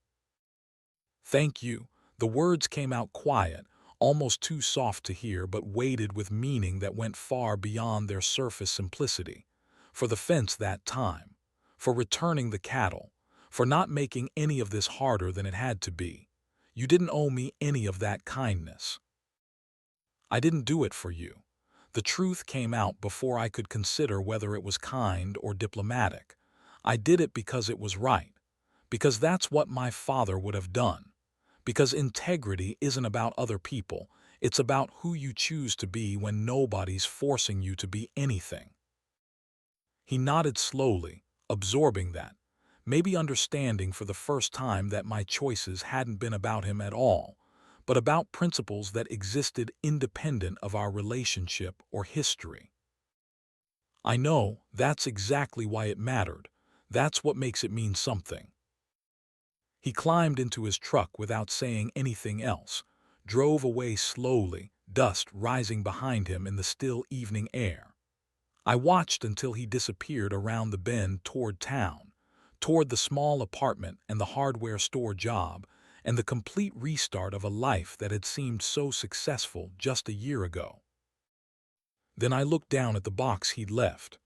"Thank you." The words came out quiet, almost too soft to hear, but weighted with meaning that went far beyond their surface simplicity. For the fence that time, for returning the cattle, for not making any of this harder than it had to be. You didn't owe me any of that kindness. I didn't do it for you. The truth came out before I could consider whether it was kind or diplomatic. I did it because it was right, because that's what my father would have done, because integrity isn't about other people, it's about who you choose to be when nobody's forcing you to be anything. He nodded slowly, absorbing that, maybe understanding for the first time that my choices hadn't been about him at all, but about principles that existed independent of our relationship or history. "I know, that's exactly why it mattered. That's what makes it mean something." He climbed into his truck without saying anything else, drove away slowly, dust rising behind him in the still evening air. I watched until he disappeared around the bend toward town, toward the small apartment and the hardware store job, and the complete restart of a life that had seemed so successful just a year ago. Then I looked down at the box he'd left.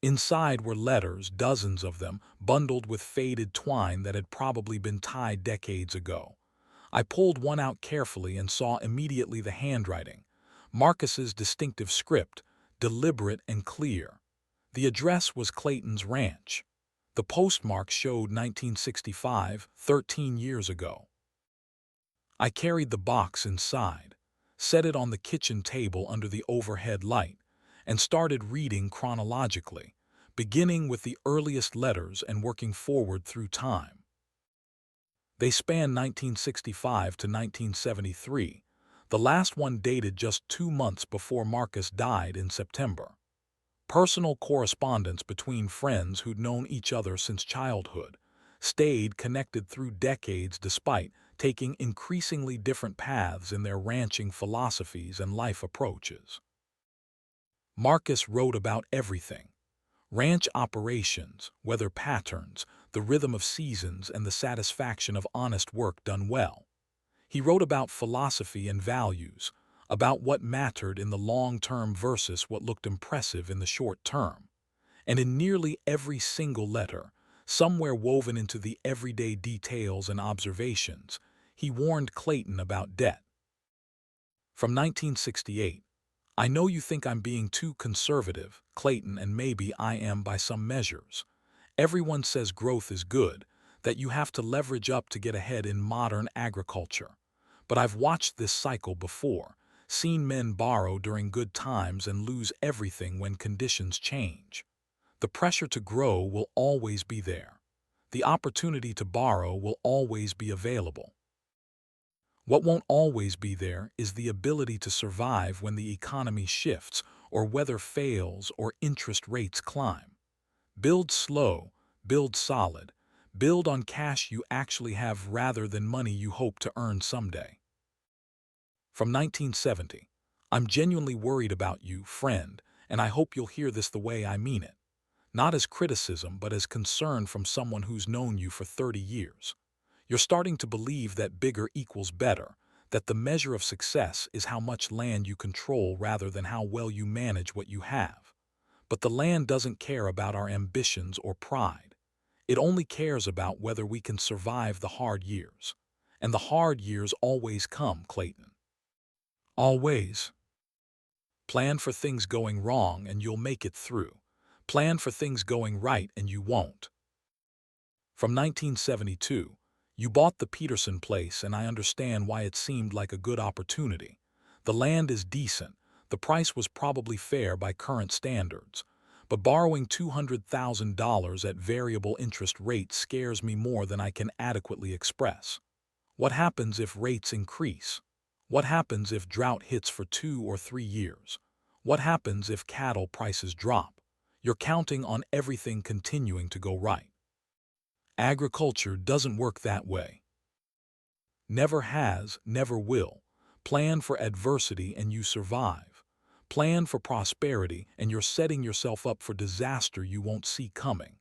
Inside were letters, dozens of them, bundled with faded twine that had probably been tied decades ago. I pulled one out carefully and saw immediately the handwriting. Marcus's distinctive script, deliberate and clear. The address was Clayton's ranch. The postmark showed 1965, 13 years ago. I carried the box inside, set it on the kitchen table under the overhead light, and started reading chronologically, beginning with the earliest letters and working forward through time. They span 1965 to 1973, the last one dated just 2 months before Marcus died in September. Personal correspondence between friends who'd known each other since childhood, stayed connected through decades despite taking increasingly different paths in their ranching philosophies and life approaches. Marcus wrote about everything: ranch operations, weather patterns, the rhythm of seasons, and the satisfaction of honest work done well. He wrote about philosophy and values, about what mattered in the long term versus what looked impressive in the short term. And in nearly every single letter, somewhere woven into the everyday details and observations, he warned Clayton about debt. From 1968, I know you think I'm being too conservative, Clayton, and maybe I am by some measures. Everyone says growth is good, that you have to leverage up to get ahead in modern agriculture. But I've watched this cycle before, seen men borrow during good times and lose everything when conditions change. The pressure to grow will always be there. The opportunity to borrow will always be available. What won't always be there is the ability to survive when the economy shifts or weather fails or interest rates climb. Build slow, build solid, build on cash you actually have rather than money you hope to earn someday. From 1970, I'm genuinely worried about you, friend, and I hope you'll hear this the way I mean it. Not as criticism, but as concern from someone who's known you for 30 years. You're starting to believe that bigger equals better, that the measure of success is how much land you control rather than how well you manage what you have. But the land doesn't care about our ambitions or pride. It only cares about whether we can survive the hard years. And the hard years always come, Clayton. Always. Plan for things going wrong and you'll make it through. Plan for things going right and you won't. From 1972, you bought the Peterson place and I understand why it seemed like a good opportunity. The land is decent, the price was probably fair by current standards, but borrowing $200,000 at variable interest rates scares me more than I can adequately express. What happens if rates increase? What happens if drought hits for 2 or 3 years? What happens if cattle prices drop? You're counting on everything continuing to go right. Agriculture doesn't work that way. Never has, never will. Plan for adversity and you survive. Plan for prosperity and you're setting yourself up for disaster you won't see coming.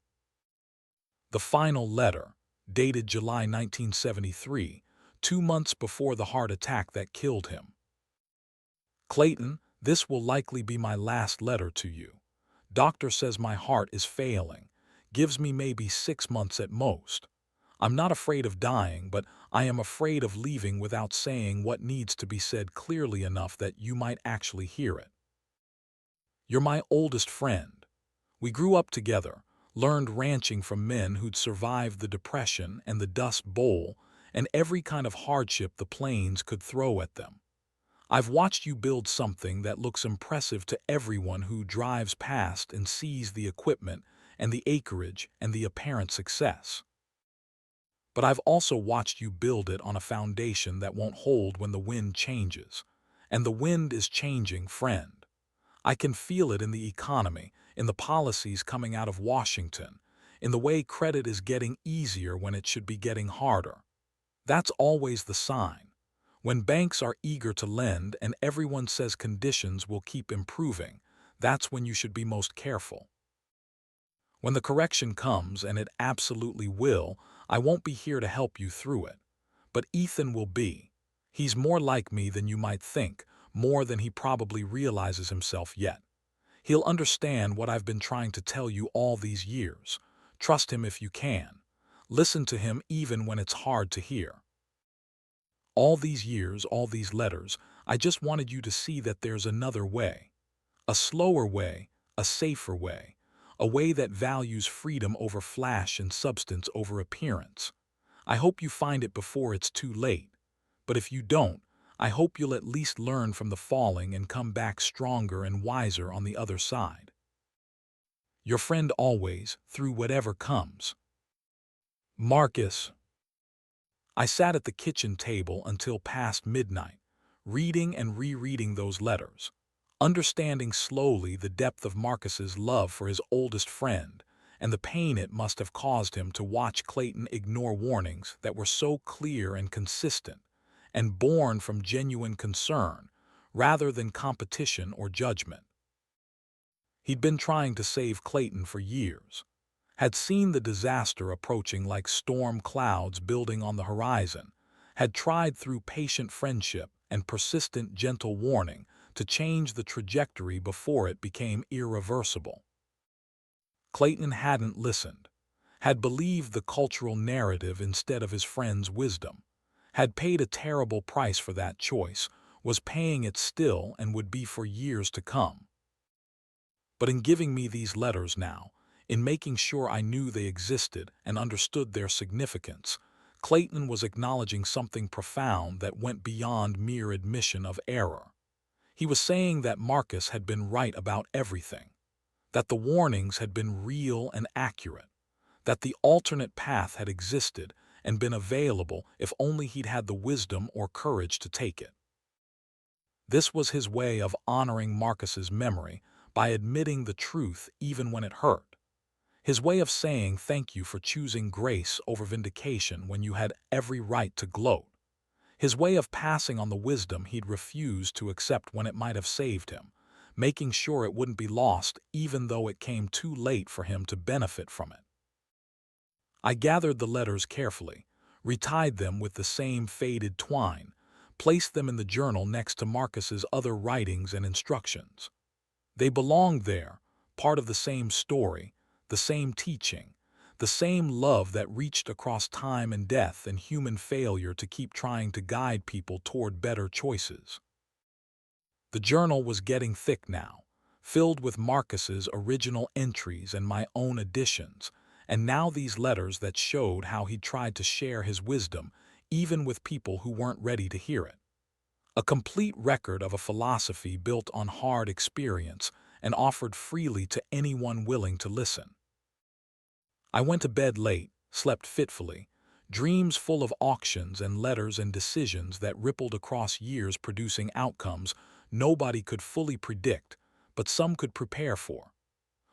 The final letter, dated July 1973, 2 months before the heart attack that killed him. Clayton, this will likely be my last letter to you. Doctor says my heart is failing. Gives me maybe 6 months at most. I'm not afraid of dying, but I am afraid of leaving without saying what needs to be said clearly enough that you might actually hear it. You're my oldest friend. We grew up together, learned ranching from men who'd survived the Depression and the Dust Bowl and every kind of hardship the plains could throw at them. I've watched you build something that looks impressive to everyone who drives past and sees the equipment and the acreage and the apparent success. But I've also watched you build it on a foundation that won't hold when the wind changes. And the wind is changing, friend. I can feel it in the economy, in the policies coming out of Washington, in the way credit is getting easier when it should be getting harder. That's always the sign. When banks are eager to lend and everyone says conditions will keep improving, that's when you should be most careful. When the correction comes, and it absolutely will, I won't be here to help you through it. But Ethan will be. He's more like me than you might think, more than he probably realizes himself yet. He'll understand what I've been trying to tell you all these years. Trust him if you can. Listen to him even when it's hard to hear. All these years, all these letters, I just wanted you to see that there's another way. A slower way, a safer way, a way that values freedom over flash and substance over appearance. I hope you find it before it's too late. But if you don't, I hope you'll at least learn from the falling and come back stronger and wiser on the other side. Your friend always, through whatever comes. Marcus. I sat at the kitchen table until past midnight, reading and rereading those letters, understanding slowly the depth of Marcus's love for his oldest friend and the pain it must have caused him to watch Clayton ignore warnings that were so clear and consistent and born from genuine concern rather than competition or judgment. He'd been trying to save Clayton for years, had seen the disaster approaching like storm clouds building on the horizon, had tried through patient friendship and persistent gentle warning to change the trajectory before it became irreversible. Clayton hadn't listened, had believed the cultural narrative instead of his friend's wisdom, had paid a terrible price for that choice, was paying it still and would be for years to come. But in giving me these letters now, in making sure I knew they existed and understood their significance, Clayton was acknowledging something profound that went beyond mere admission of error. He was saying that Marcus had been right about everything, that the warnings had been real and accurate, that the alternate path had existed and been available if only he'd had the wisdom or courage to take it. This was his way of honoring Marcus's memory by admitting the truth even when it hurt. His way of saying thank you for choosing grace over vindication when you had every right to gloat. His way of passing on the wisdom he'd refused to accept when it might have saved him, making sure it wouldn't be lost even though it came too late for him to benefit from it. I gathered the letters carefully, retied them with the same faded twine, placed them in the journal next to Marcus's other writings and instructions. They belonged there, part of the same story, the same teaching, the same love that reached across time and death and human failure to keep trying to guide people toward better choices. The journal was getting thick now, filled with Marcus's original entries and my own additions, and now these letters that showed how he tried to share his wisdom even with people who weren't ready to hear it. A complete record of a philosophy built on hard experience and offered freely to anyone willing to listen. I went to bed late, slept fitfully, dreams full of auctions and letters and decisions that rippled across years producing outcomes nobody could fully predict, but some could prepare for.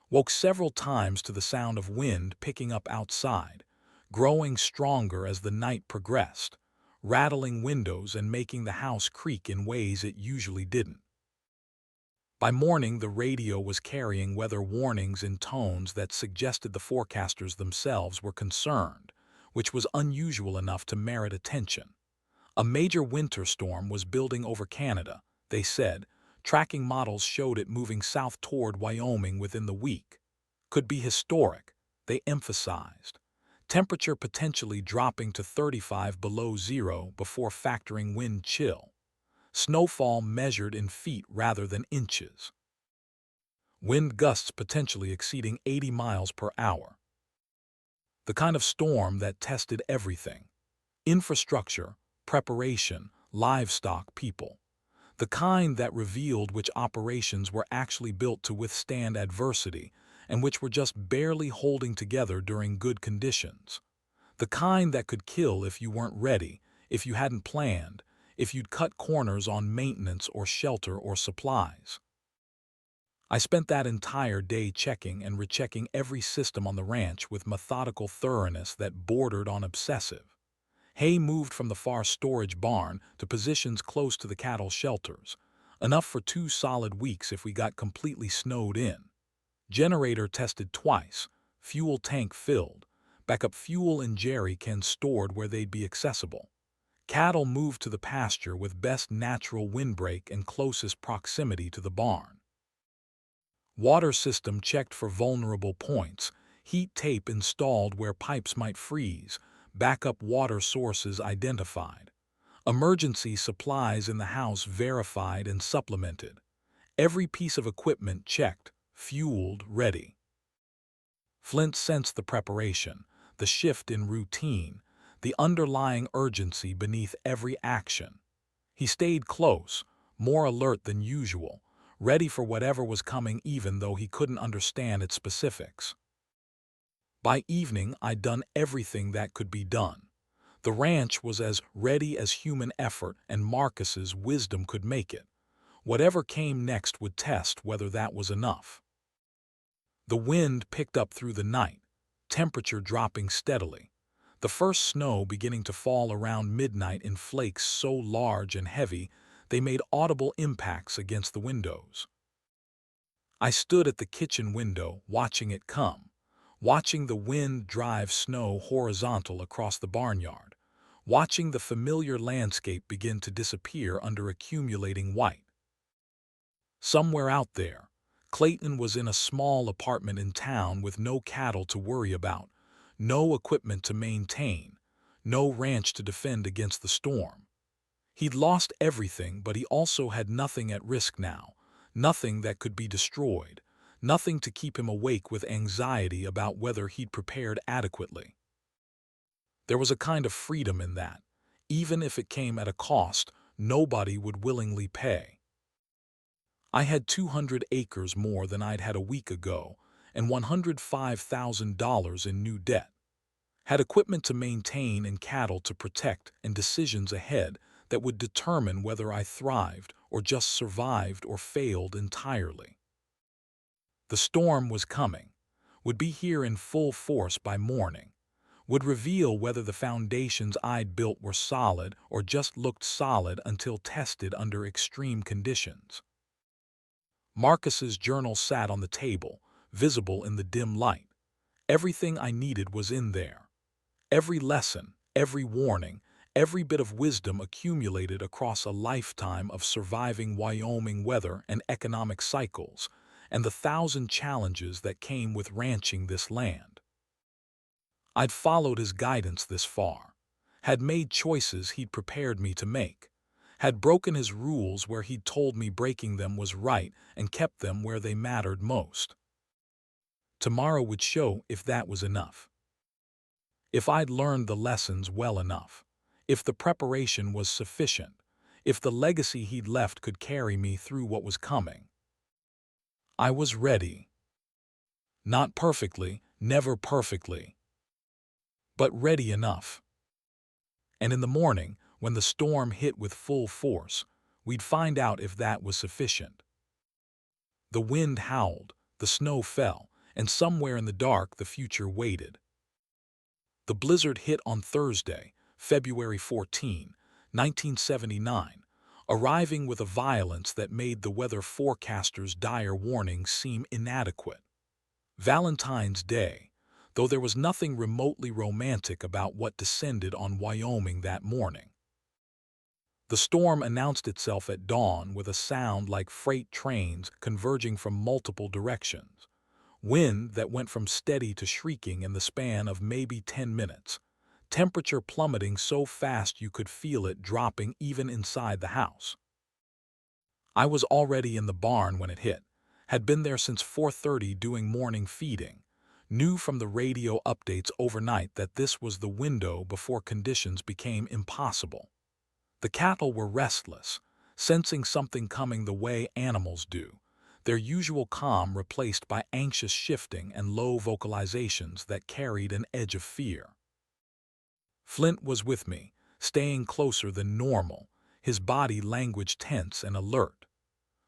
Woke several times to the sound of wind picking up outside, growing stronger as the night progressed, rattling windows and making the house creak in ways it usually didn't. By morning, the radio was carrying weather warnings in tones that suggested the forecasters themselves were concerned, which was unusual enough to merit attention. A major winter storm was building over Canada, they said. Tracking models showed it moving south toward Wyoming within the week. Could be historic, they emphasized. Temperature potentially dropping to 35 below zero before factoring wind chill. Snowfall measured in feet rather than inches. Wind gusts potentially exceeding 80 miles per hour. The kind of storm that tested everything: infrastructure, preparation, livestock, people. The kind that revealed which operations were actually built to withstand adversity and which were just barely holding together during good conditions. The kind that could kill if you weren't ready, if you hadn't planned, if you'd cut corners on maintenance or shelter or supplies. I spent that entire day checking and rechecking every system on the ranch with methodical thoroughness that bordered on obsessive. Hay moved from the far storage barn to positions close to the cattle shelters, enough for 2 solid weeks if we got completely snowed in. Generator tested twice, fuel tank filled, backup fuel and jerry cans stored where they'd be accessible. Cattle moved to the pasture with best natural windbreak and closest proximity to the barn. Water system checked for vulnerable points, heat tape installed where pipes might freeze, backup water sources identified. Emergency supplies in the house verified and supplemented. Every piece of equipment checked, fueled, ready. Flint sensed the preparation, the shift in routine, the underlying urgency beneath every action. He stayed close, more alert than usual, ready for whatever was coming even though he couldn't understand its specifics. By evening, I'd done everything that could be done. The ranch was as ready as human effort and Marcus's wisdom could make it. Whatever came next would test whether that was enough. The wind picked up through the night, temperature dropping steadily. The first snow beginning to fall around midnight in flakes so large and heavy they made audible impacts against the windows. I stood at the kitchen window watching it come, watching the wind drive snow horizontal across the barnyard, watching the familiar landscape begin to disappear under accumulating white. Somewhere out there, Clayton was in a small apartment in town with no cattle to worry about, no equipment to maintain, no ranch to defend against the storm. He'd lost everything, but he also had nothing at risk now, nothing that could be destroyed, nothing to keep him awake with anxiety about whether he'd prepared adequately. There was a kind of freedom in that. Even if it came at a cost nobody would willingly pay. I had 200 acres more than I'd had a week ago and $105,000 in new debt. Had equipment to maintain and cattle to protect and decisions ahead that would determine whether I thrived or just survived or failed entirely. The storm was coming, would be here in full force by morning, would reveal whether the foundations I'd built were solid or just looked solid until tested under extreme conditions. Marcus's journal sat on the table, visible in the dim light. Everything I needed was in there. Every lesson, every warning, every bit of wisdom accumulated across a lifetime of surviving Wyoming weather and economic cycles, and the 1,000 challenges that came with ranching this land. I'd followed his guidance this far, had made choices he'd prepared me to make, had broken his rules where he'd told me breaking them was right and kept them where they mattered most. Tomorrow would show if that was enough. If I'd learned the lessons well enough, if the preparation was sufficient, if the legacy he'd left could carry me through what was coming. I was ready. Not perfectly, never perfectly, but ready enough. And in the morning, when the storm hit with full force, we'd find out if that was sufficient. The wind howled, the snow fell, and somewhere in the dark the future waited. The blizzard hit on Thursday, February 14, 1979, arriving with a violence that made the weather forecaster's dire warnings seem inadequate. Valentine's Day, though there was nothing remotely romantic about what descended on Wyoming that morning. The storm announced itself at dawn with a sound like freight trains converging from multiple directions. Wind that went from steady to shrieking in the span of maybe 10 minutes. Temperature plummeting so fast you could feel it dropping even inside the house. I was already in the barn when it hit, had been there since 4:30 doing morning feeding, knew from the radio updates overnight that this was the window before conditions became impossible. The cattle were restless, sensing something coming the way animals do, their usual calm replaced by anxious shifting and low vocalizations that carried an edge of fear. Flint was with me, staying closer than normal, his body language tense and alert.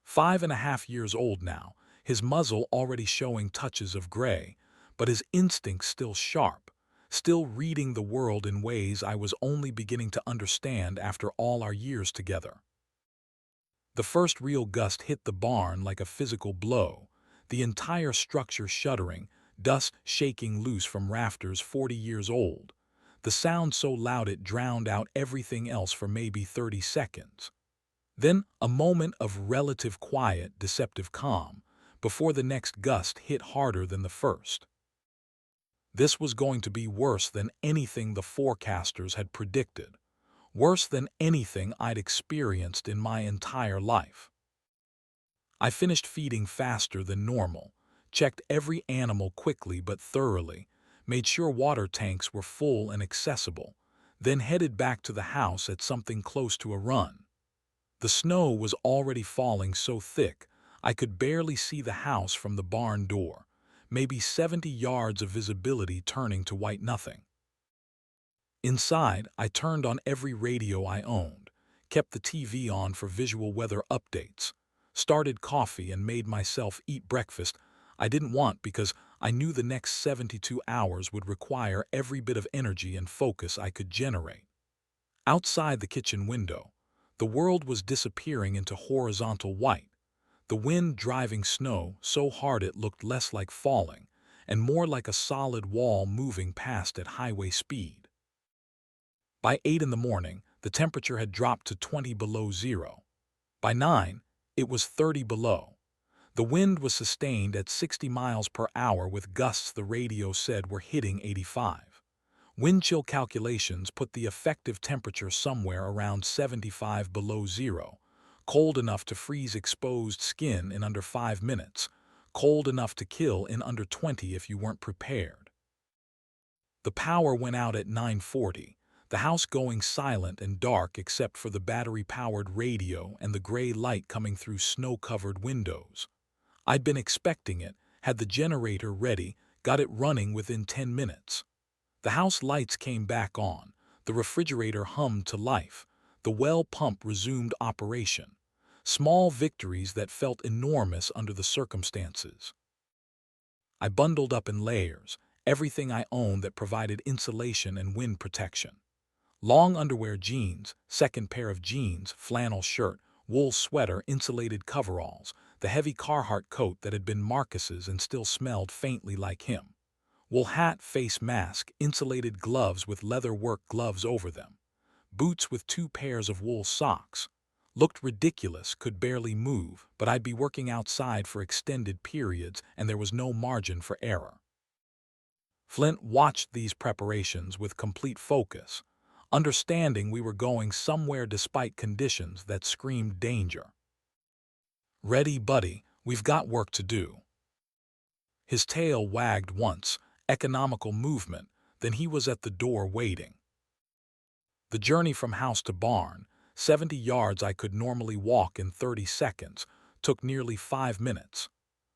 5.5 years old now, his muzzle already showing touches of gray, but his instincts still sharp, still reading the world in ways I was only beginning to understand after all our years together. The first real gust hit the barn like a physical blow, the entire structure shuddering, dust shaking loose from rafters 40 years old, the sound so loud it drowned out everything else for maybe 30 seconds. Then a moment of relative quiet, deceptive calm, before the next gust hit harder than the first. This was going to be worse than anything the forecasters had predicted. worse than anything I'd experienced in my entire life. I finished feeding faster than normal, checked every animal quickly but thoroughly, made sure water tanks were full and accessible, then headed back to the house at something close to a run. The snow was already falling so thick I could barely see the house from the barn door, maybe 70 yards of visibility turning to white nothing. Inside, I turned on every radio I owned, kept the TV on for visual weather updates, started coffee and made myself eat breakfast I didn't want because I knew the next 72 hours would require every bit of energy and focus I could generate. Outside the kitchen window, the world was disappearing into horizontal white, the wind driving snow so hard it looked less like falling and more like a solid wall moving past at highway speed. By 8 in the morning, the temperature had dropped to 20 below zero. By 9, it was 30 below. The wind was sustained at 60 miles per hour with gusts the radio said were hitting 85. Wind chill calculations put the effective temperature somewhere around 75 below zero, cold enough to freeze exposed skin in under 5 minutes, cold enough to kill in under 20 if you weren't prepared. The power went out at 9:40. The house going silent and dark except for the battery-powered radio and the gray light coming through snow-covered windows. I'd been expecting it, had the generator ready, got it running within 10 minutes. The house lights came back on, the refrigerator hummed to life, the well pump resumed operation. Small victories that felt enormous under the circumstances. I bundled up in layers, everything I owned that provided insulation and wind protection. Long underwear jeans, second pair of jeans, flannel shirt, wool sweater, insulated coveralls, the heavy Carhartt coat that had been Marcus's and still smelled faintly like him. Wool hat, face mask, insulated gloves with leather work gloves over them. Boots with 2 pairs of wool socks. Looked ridiculous, could barely move, but I'd be working outside for extended periods and there was no margin for error. Flint watched these preparations with complete focus, understanding we were going somewhere despite conditions that screamed danger. "Ready, buddy, we've got work to do." His tail wagged once, economical movement, then he was at the door waiting. The journey from house to barn, 70 yards I could normally walk in 30 seconds, took nearly 5 minutes.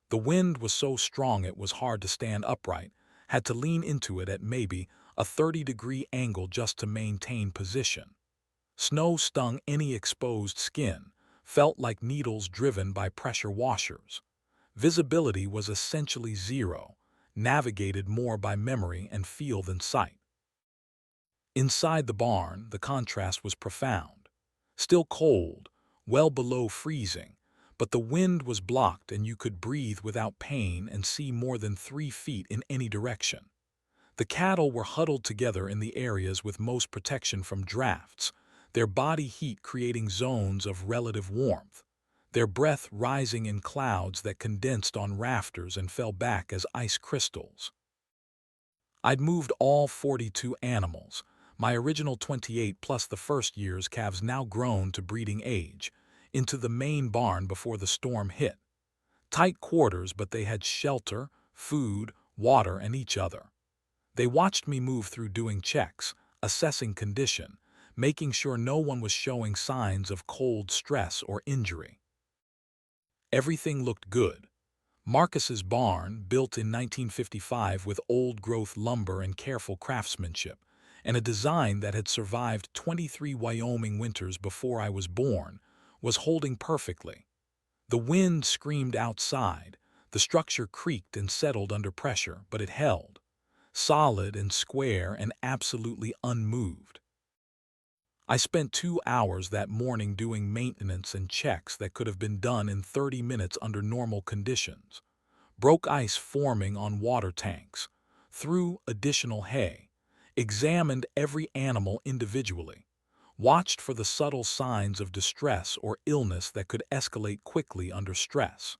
The wind was so strong it was hard to stand upright, had to lean into it at maybe a 30-degree angle just to maintain position. Snow stung any exposed skin, felt like needles driven by pressure washers. Visibility was essentially zero, navigated more by memory and feel than sight. Inside the barn, the contrast was profound. Still cold, well below freezing, but the wind was blocked and you could breathe without pain and see more than 3 feet in any direction. The cattle were huddled together in the areas with most protection from drafts, their body heat creating zones of relative warmth, their breath rising in clouds that condensed on rafters and fell back as ice crystals. I'd moved all 42 animals, my original 28 plus the first year's calves now grown to breeding age, into the main barn before the storm hit. Tight quarters, but they had shelter, food, water, and each other. They watched me move through doing checks, assessing condition, making sure no one was showing signs of cold stress or injury. Everything looked good. Marcus's barn, built in 1955 with old-growth lumber and careful craftsmanship, and a design that had survived 23 Wyoming winters before I was born, was holding perfectly. The wind screamed outside, the structure creaked and settled under pressure, but it held. Solid and square and absolutely unmoved. I spent 2 hours that morning doing maintenance and checks that could have been done in 30 minutes under normal conditions. Broke ice forming on water tanks, threw additional hay, examined every animal individually, watched for the subtle signs of distress or illness that could escalate quickly under stress.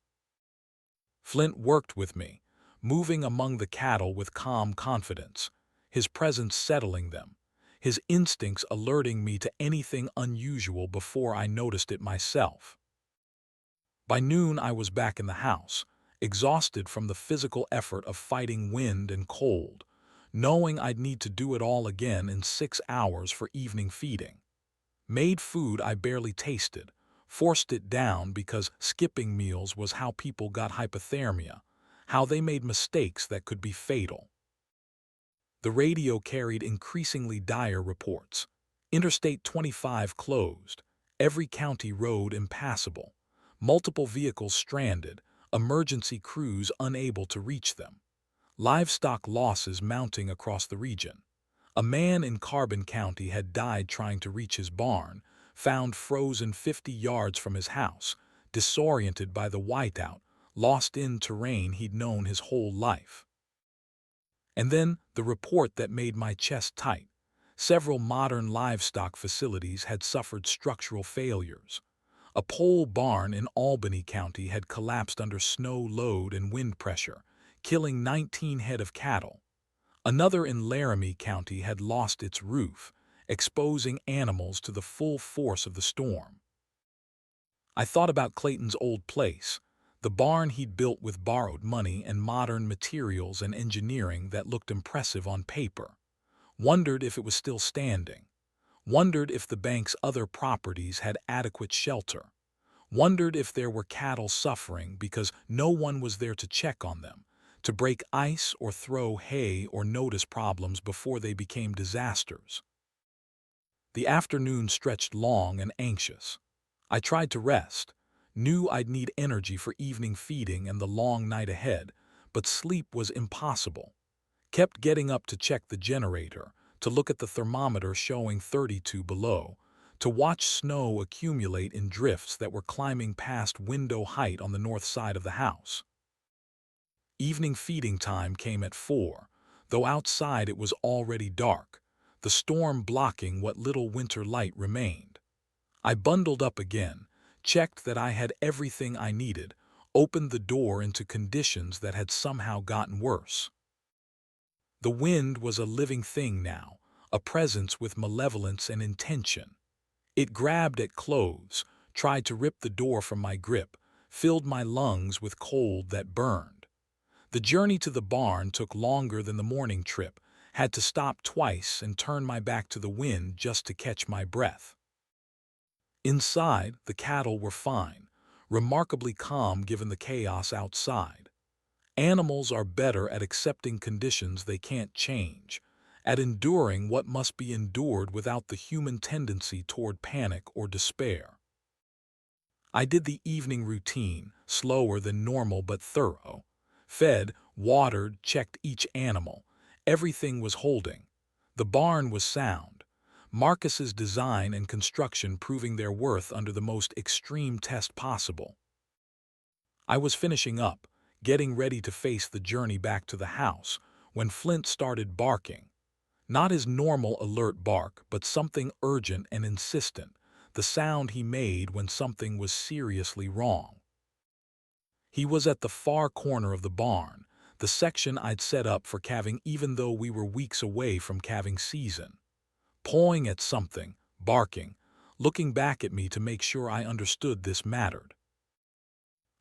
Flint worked with me, moving among the cattle with calm confidence, his presence settling them, his instincts alerting me to anything unusual before I noticed it myself. By noon, I was back in the house, exhausted from the physical effort of fighting wind and cold, knowing I'd need to do it all again in 6 hours for evening feeding. Made food I barely tasted, forced it down because skipping meals was how people got hypothermia, how they made mistakes that could be fatal. The radio carried increasingly dire reports. Interstate 25 closed, every county road impassable, multiple vehicles stranded, emergency crews unable to reach them, livestock losses mounting across the region. A man in Carbon County had died trying to reach his barn, found frozen 50 yards from his house, disoriented by the whiteout, lost in terrain he'd known his whole life. And then the report that made my chest tight. Several modern livestock facilities had suffered structural failures. A pole barn in Albany County had collapsed under snow load and wind pressure, killing 19 head of cattle. Another in Laramie County had lost its roof, exposing animals to the full force of the storm. I thought about Clayton's old place, the barn he'd built with borrowed money and modern materials and engineering that looked impressive on paper. Wondered if it was still standing. Wondered if the bank's other properties had adequate shelter. Wondered if there were cattle suffering because no one was there to check on them, to break ice or throw hay or notice problems before they became disasters. The afternoon stretched long and anxious. I tried to rest, knew I'd need energy for evening feeding and the long night ahead, but sleep was impossible. Kept getting up to check the generator, to look at the thermometer showing 32 below, to watch snow accumulate in drifts that were climbing past window height on the north side of the house. Evening feeding time came at 4, though outside it was already dark, the storm blocking what little winter light remained. I bundled up again, checked that I had everything I needed, opened the door into conditions that had somehow gotten worse. The wind was a living thing now, a presence with malevolence and intention. It grabbed at clothes, tried to rip the door from my grip, filled my lungs with cold that burned. The journey to the barn took longer than the morning trip, had to stop twice and turn my back to the wind just to catch my breath. Inside, the cattle were fine, remarkably calm given the chaos outside. Animals are better at accepting conditions they can't change, at enduring what must be endured without the human tendency toward panic or despair. I did the evening routine, slower than normal but thorough. Fed, watered, checked each animal. Everything was holding. The barn was sound. Marcus's design and construction proving their worth under the most extreme test possible. I was finishing up, getting ready to face the journey back to the house, when Flint started barking. Not his normal alert bark, but something urgent and insistent, the sound he made when something was seriously wrong. He was at the far corner of the barn, the section I'd set up for calving even though we were weeks away from calving season. Pawing at something, barking, looking back at me to make sure I understood this mattered.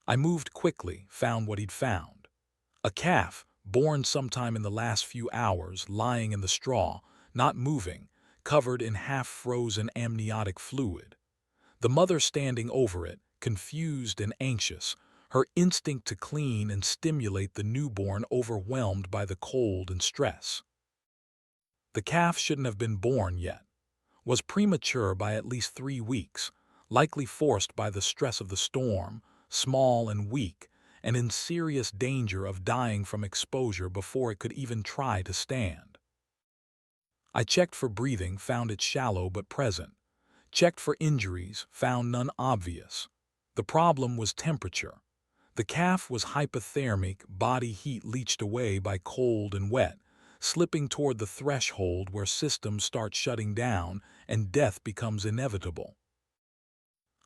I moved quickly, found what he'd found. A calf, born sometime in the last few hours, lying in the straw, not moving, covered in half-frozen amniotic fluid. The mother standing over it, confused and anxious, her instinct to clean and stimulate the newborn overwhelmed by the cold and stress. The calf shouldn't have been born yet, was premature by at least 3 weeks, likely forced by the stress of the storm, small and weak, and in serious danger of dying from exposure before it could even try to stand. I checked for breathing, found it shallow but present. Checked for injuries, found none obvious. The problem was temperature. The calf was hypothermic, body heat leached away by cold and wet, slipping toward the threshold where systems start shutting down and death becomes inevitable.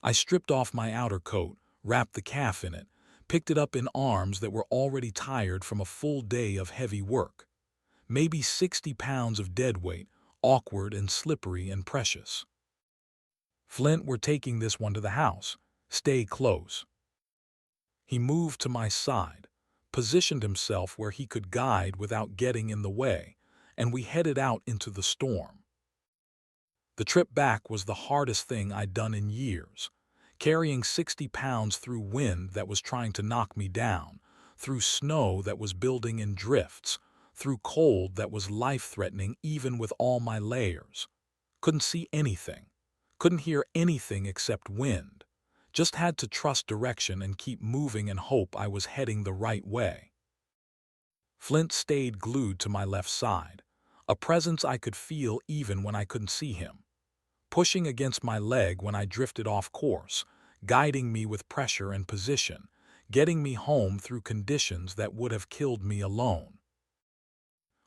I stripped off my outer coat, wrapped the calf in it, picked it up in arms that were already tired from a full day of heavy work. Maybe 60 pounds of dead weight, awkward and slippery and precious. "Flint, we're taking this one to the house. Stay close." He moved to my side, positioned himself where he could guide without getting in the way, and we headed out into the storm. The trip back was the hardest thing I'd done in years, carrying 60 pounds through wind that was trying to knock me down, through snow that was building in drifts, through cold that was life-threatening even with all my layers. Couldn't see anything, couldn't hear anything except wind. Just had to trust direction and keep moving and hope I was heading the right way. Flint stayed glued to my left side, a presence I could feel even when I couldn't see him, pushing against my leg when I drifted off course, guiding me with pressure and position, getting me home through conditions that would have killed me alone.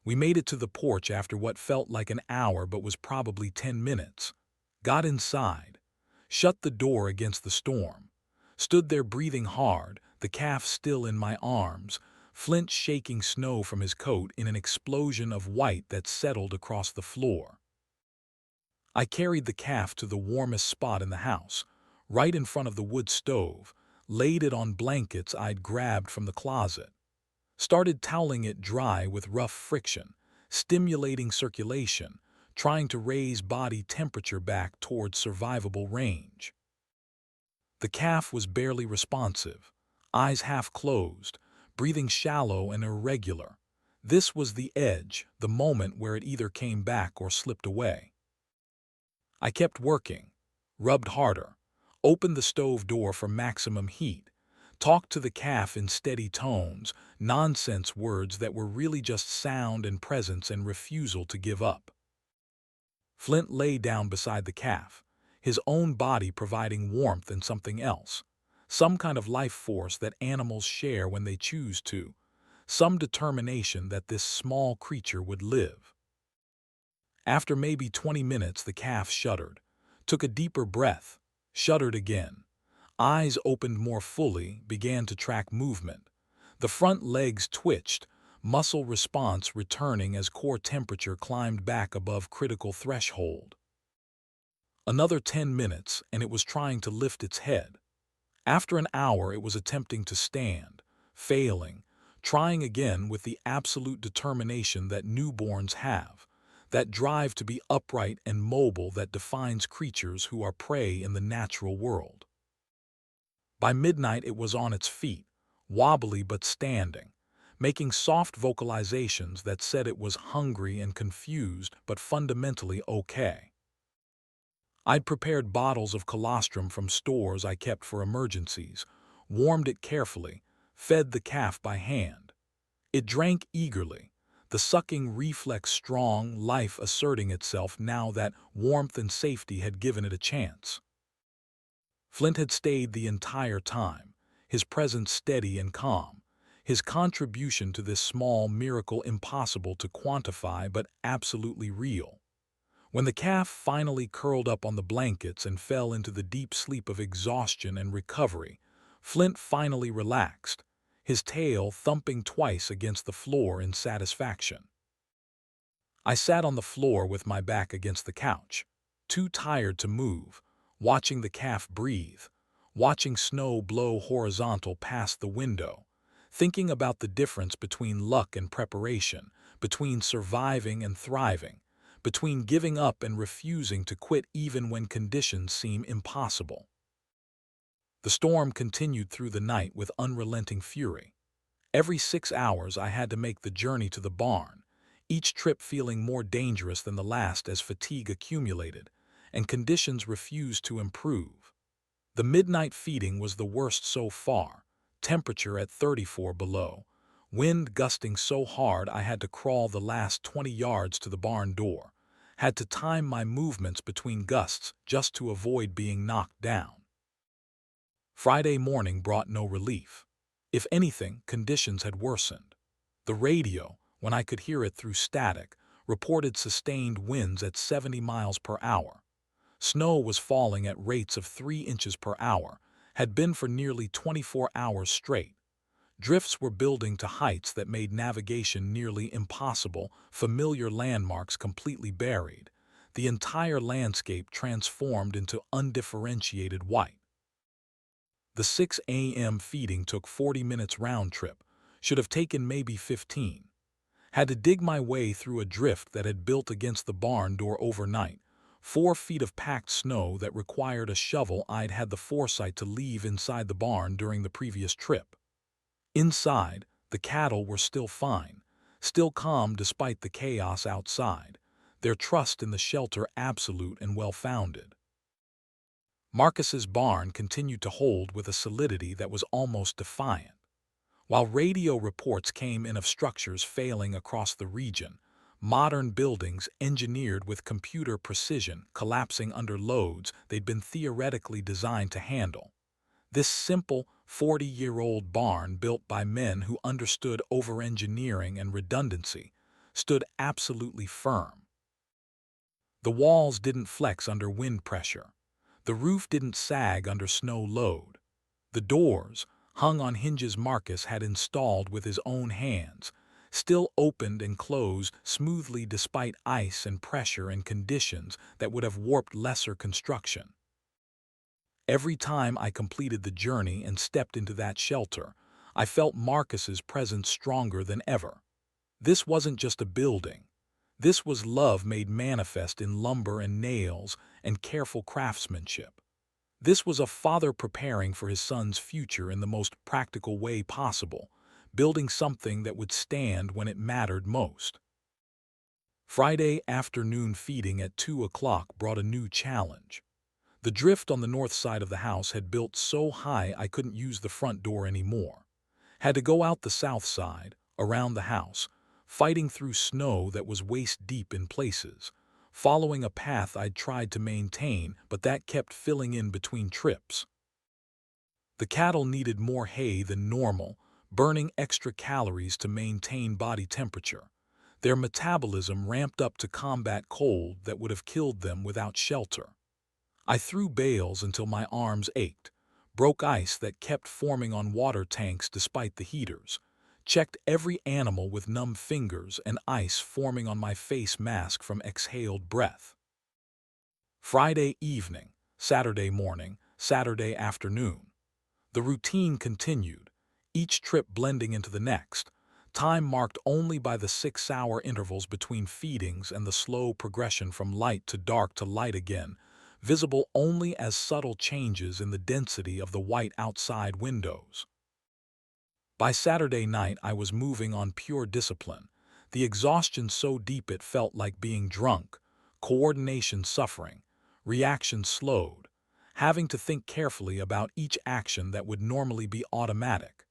We made it to the porch after what felt like an hour but was probably 10 minutes. Got inside, shut the door against the storm, stood there breathing hard, the calf still in my arms, Flint shaking snow from his coat in an explosion of white that settled across the floor. I carried the calf to the warmest spot in the house, right in front of the wood stove, laid it on blankets I'd grabbed from the closet, started toweling it dry with rough friction, stimulating circulation, trying to raise body temperature back towards survivable range. The calf was barely responsive, eyes half closed, breathing shallow and irregular. This was the edge, the moment where it either came back or slipped away. I kept working, rubbed harder, opened the stove door for maximum heat, talked to the calf in steady tones, nonsense words that were really just sound and presence and refusal to give up. Flint lay down beside the calf, his own body providing warmth and something else, some kind of life force that animals share when they choose to, some determination that this small creature would live. After maybe 20 minutes, the calf shuddered, took a deeper breath, shuddered again. Eyes opened more fully, began to track movement. The front legs twitched, muscle response returning as core temperature climbed back above critical threshold. Another 10 minutes, and it was trying to lift its head. After an hour, it was attempting to stand, failing, trying again with the absolute determination that newborns have, that drive to be upright and mobile that defines creatures who are prey in the natural world. By midnight, it was on its feet, wobbly but standing, making soft vocalizations that said it was hungry and confused but fundamentally okay. I'd prepared bottles of colostrum from stores I kept for emergencies, warmed it carefully, fed the calf by hand. It drank eagerly, the sucking reflex strong, life asserting itself now that warmth and safety had given it a chance. Flint had stayed the entire time, his presence steady and calm, his contribution to this small miracle impossible to quantify but absolutely real. When the calf finally curled up on the blankets and fell into the deep sleep of exhaustion and recovery, Flint finally relaxed, his tail thumping twice against the floor in satisfaction. I sat on the floor with my back against the couch, too tired to move, watching the calf breathe, watching snow blow horizontal past the window, thinking about the difference between luck and preparation, between surviving and thriving, between giving up and refusing to quit even when conditions seem impossible. The storm continued through the night with unrelenting fury. Every 6 hours I had to make the journey to the barn, each trip feeling more dangerous than the last as fatigue accumulated, and conditions refused to improve. The midnight feeding was the worst so far, temperature at 34 below, wind gusting so hard I had to crawl the last 20 yards to the barn door, had to time my movements between gusts just to avoid being knocked down. Friday morning brought no relief. If anything, conditions had worsened. The radio, when I could hear it through static, reported sustained winds at 70 miles per hour. Snow was falling at rates of 3 inches per hour, had been for nearly 24 hours straight. Drifts were building to heights that made navigation nearly impossible, familiar landmarks completely buried. The entire landscape transformed into undifferentiated white. The 6 a.m. feeding took 40 minutes round trip, should have taken maybe 15. Had to dig my way through a drift that had built against the barn door overnight, 4 feet of packed snow that required a shovel I'd had the foresight to leave inside the barn during the previous trip. Inside, the cattle were still fine, still calm despite the chaos outside, their trust in the shelter absolute and well-founded. Marcus's barn continued to hold with a solidity that was almost defiant. While radio reports came in of structures failing across the region, modern buildings engineered with computer precision collapsing under loads they'd been theoretically designed to handle. This simple, 40-year-old barn built by men who understood over-engineering and redundancy stood absolutely firm. The walls didn't flex under wind pressure. The roof didn't sag under snow load. The doors, hung on hinges Marcus had installed with his own hands, still opened and closed smoothly despite ice and pressure and conditions that would have warped lesser construction. Every time I completed the journey and stepped into that shelter, I felt Marcus's presence stronger than ever. This wasn't just a building. This was love made manifest in lumber and nails and careful craftsmanship. This was a father preparing for his son's future in the most practical way possible, building something that would stand when it mattered most. Friday afternoon feeding at 2 o'clock brought a new challenge. The drift on the north side of the house had built so high I couldn't use the front door anymore. Had to go out the south side, around the house, fighting through snow that was waist-deep in places, following a path I'd tried to maintain but that kept filling in between trips. The cattle needed more hay than normal, burning extra calories to maintain body temperature. Their metabolism ramped up to combat cold that would have killed them without shelter. I threw bales until my arms ached, broke ice that kept forming on water tanks despite the heaters, checked every animal with numb fingers and ice forming on my face mask from exhaled breath. Friday evening, Saturday morning, Saturday afternoon. The routine continued, each trip blending into the next, time marked only by the 6-hour intervals between feedings and the slow progression from light to dark to light again, visible only as subtle changes in the density of the white outside windows. By Saturday night I was moving on pure discipline, the exhaustion so deep it felt like being drunk, coordination suffering, reaction slowed, having to think carefully about each action that would normally be automatic.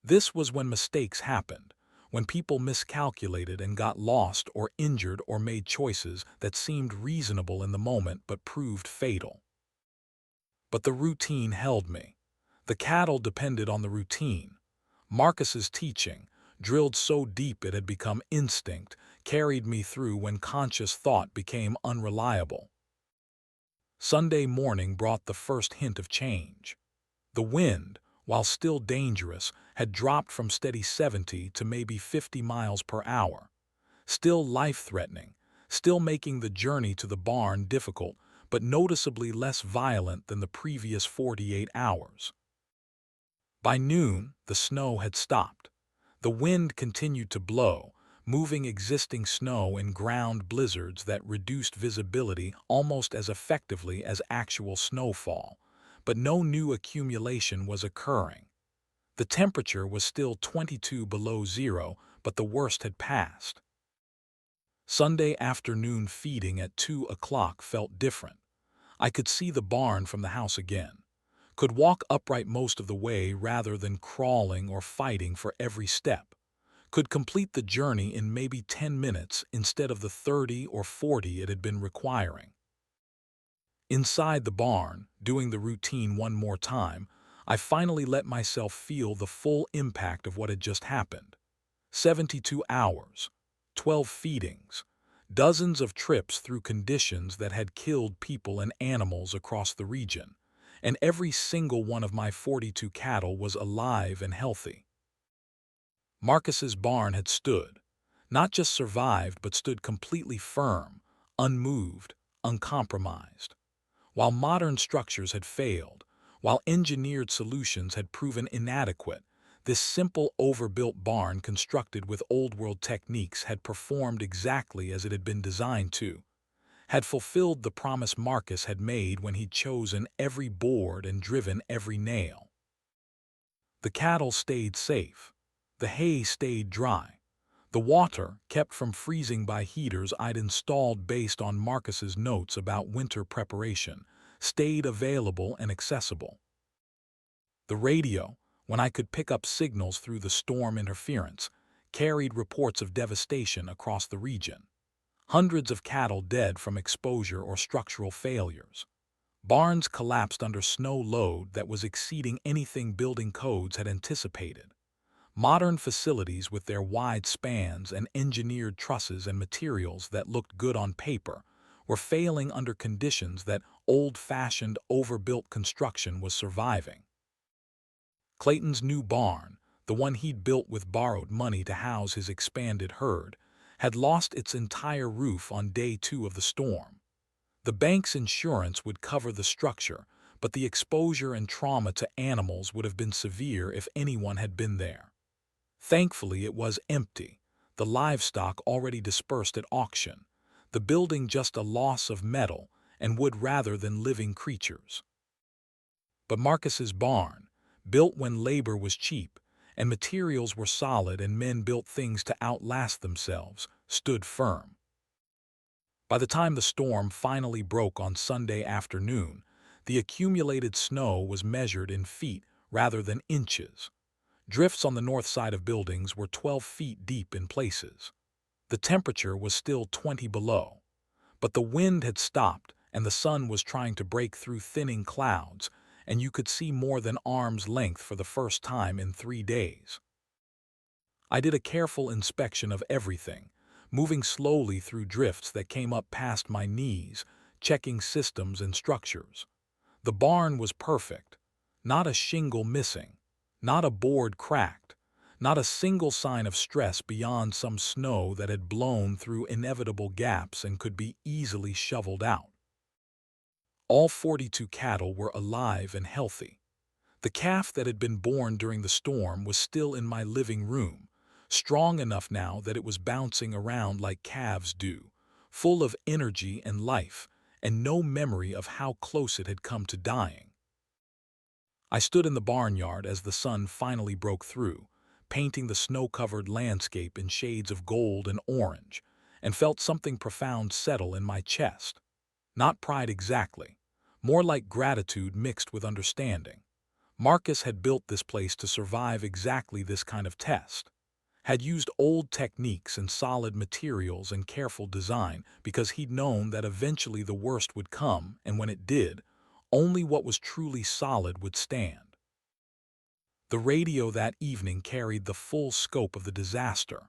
This was when mistakes happened, when people miscalculated and got lost or injured or made choices that seemed reasonable in the moment but proved fatal. But the routine held me. The cattle depended on the routine. Marcus's teaching, drilled so deep it had become instinct, carried me through when conscious thought became unreliable. Sunday morning brought the first hint of change. The wind, while still dangerous, had dropped from steady 70 to maybe 50 miles per hour. Still life-threatening, still making the journey to the barn difficult, but noticeably less violent than the previous 48 hours. By noon, the snow had stopped. The wind continued to blow, moving existing snow in ground blizzards that reduced visibility almost as effectively as actual snowfall, but no new accumulation was occurring. The temperature was still 22 below zero, but the worst had passed. Sunday afternoon feeding at 2 o'clock felt different. I could see the barn from the house again. Could walk upright most of the way rather than crawling or fighting for every step. Could complete the journey in maybe 10 minutes instead of the 30 or 40 it had been requiring. Inside the barn, doing the routine one more time, I finally let myself feel the full impact of what had just happened. 72 hours, 12 feedings, dozens of trips through conditions that had killed people and animals across the region, and every single one of my 42 cattle was alive and healthy. Marcus's barn had stood, not just survived, but stood completely firm, unmoved, uncompromised. While modern structures had failed, while engineered solutions had proven inadequate, this simple overbuilt barn constructed with old-world techniques had performed exactly as it had been designed to, had fulfilled the promise Marcus had made when he'd chosen every board and driven every nail. The cattle stayed safe. The hay stayed dry. The water, kept from freezing by heaters I'd installed based on Marcus's notes about winter preparation, stayed available and accessible. The radio, when I could pick up signals through the storm interference, carried reports of devastation across the region. Hundreds of cattle dead from exposure or structural failures. Barns collapsed under snow load that was exceeding anything building codes had anticipated. Modern facilities with their wide spans and engineered trusses and materials that looked good on paper were failing under conditions that old-fashioned, overbuilt construction was surviving. Clayton's new barn, the one he'd built with borrowed money to house his expanded herd, had lost its entire roof on day 2 of the storm. The bank's insurance would cover the structure, but the exposure and trauma to animals would have been severe if anyone had been there. Thankfully, it was empty, the livestock already dispersed at auction, the building just a loss of metal and wood rather than living creatures. But Marcus's barn, built when labor was cheap and materials were solid and men built things to outlast themselves, stood firm. By the time the storm finally broke on Sunday afternoon, the accumulated snow was measured in feet rather than inches. Drifts on the north side of buildings were 12 feet deep in places. The temperature was still 20 below, but the wind had stopped and the sun was trying to break through thinning clouds, and you could see more than arm's length for the first time in 3 days. I did a careful inspection of everything, moving slowly through drifts that came up past my knees, checking systems and structures. The barn was perfect, not a shingle missing, not a board cracked, not a single sign of stress beyond some snow that had blown through inevitable gaps and could be easily shoveled out. All 42 cattle were alive and healthy. The calf that had been born during the storm was still in my living room, strong enough now that it was bouncing around like calves do, full of energy and life, and no memory of how close it had come to dying. I stood in the barnyard as the sun finally broke through, painting the snow-covered landscape in shades of gold and orange, and felt something profound settle in my chest. Not pride exactly, more like gratitude mixed with understanding. Marcus had built this place to survive exactly this kind of test, had used old techniques and solid materials and careful design because he'd known that eventually the worst would come, and when it did, only what was truly solid would stand. The radio that evening carried the full scope of the disaster.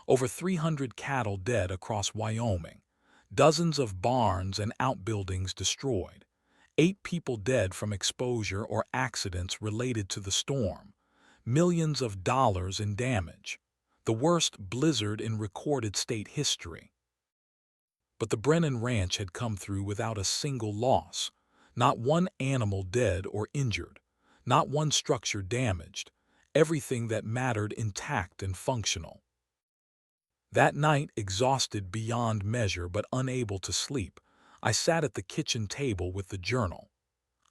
Over 300 cattle dead across Wyoming, dozens of barns and outbuildings destroyed, 8 people dead from exposure or accidents related to the storm, millions of dollars in damage, the worst blizzard in recorded state history. But the Brennan Ranch had come through without a single loss, not one animal dead or injured, not one structure damaged, everything that mattered intact and functional. That night, exhausted beyond measure but unable to sleep, I sat at the kitchen table with the journal.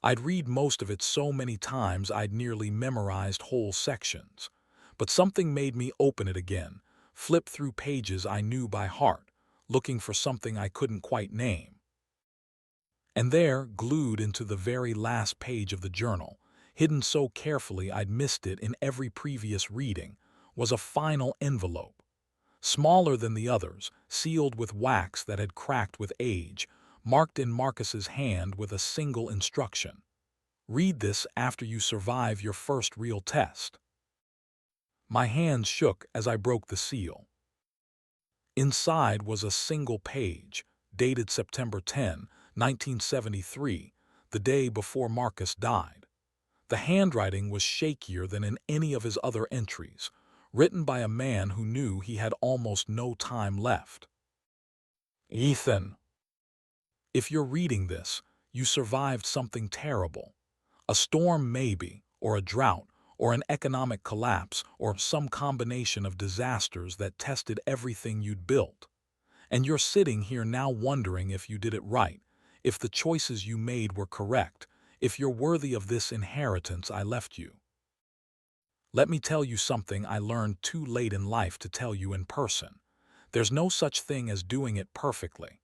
I'd read most of it so many times I'd nearly memorized whole sections, but something made me open it again, flip through pages I knew by heart, looking for something I couldn't quite name. And there, glued into the very last page of the journal, hidden so carefully I'd missed it in every previous reading, was a final envelope. Smaller than the others, sealed with wax that had cracked with age, marked in Marcus's hand with a single instruction. Read this after you survive your first real test. My hands shook as I broke the seal. Inside was a single page, dated September 10, 1973, the day before Marcus died. The handwriting was shakier than in any of his other entries, written by a man who knew he had almost no time left. Ethan, if you're reading this, you survived something terrible. A storm maybe, or a drought, or an economic collapse, or some combination of disasters that tested everything you'd built. And you're sitting here now wondering if you did it right, if the choices you made were correct, if you're worthy of this inheritance I left you. Let me tell you something I learned too late in life to tell you in person. There's no such thing as doing it perfectly.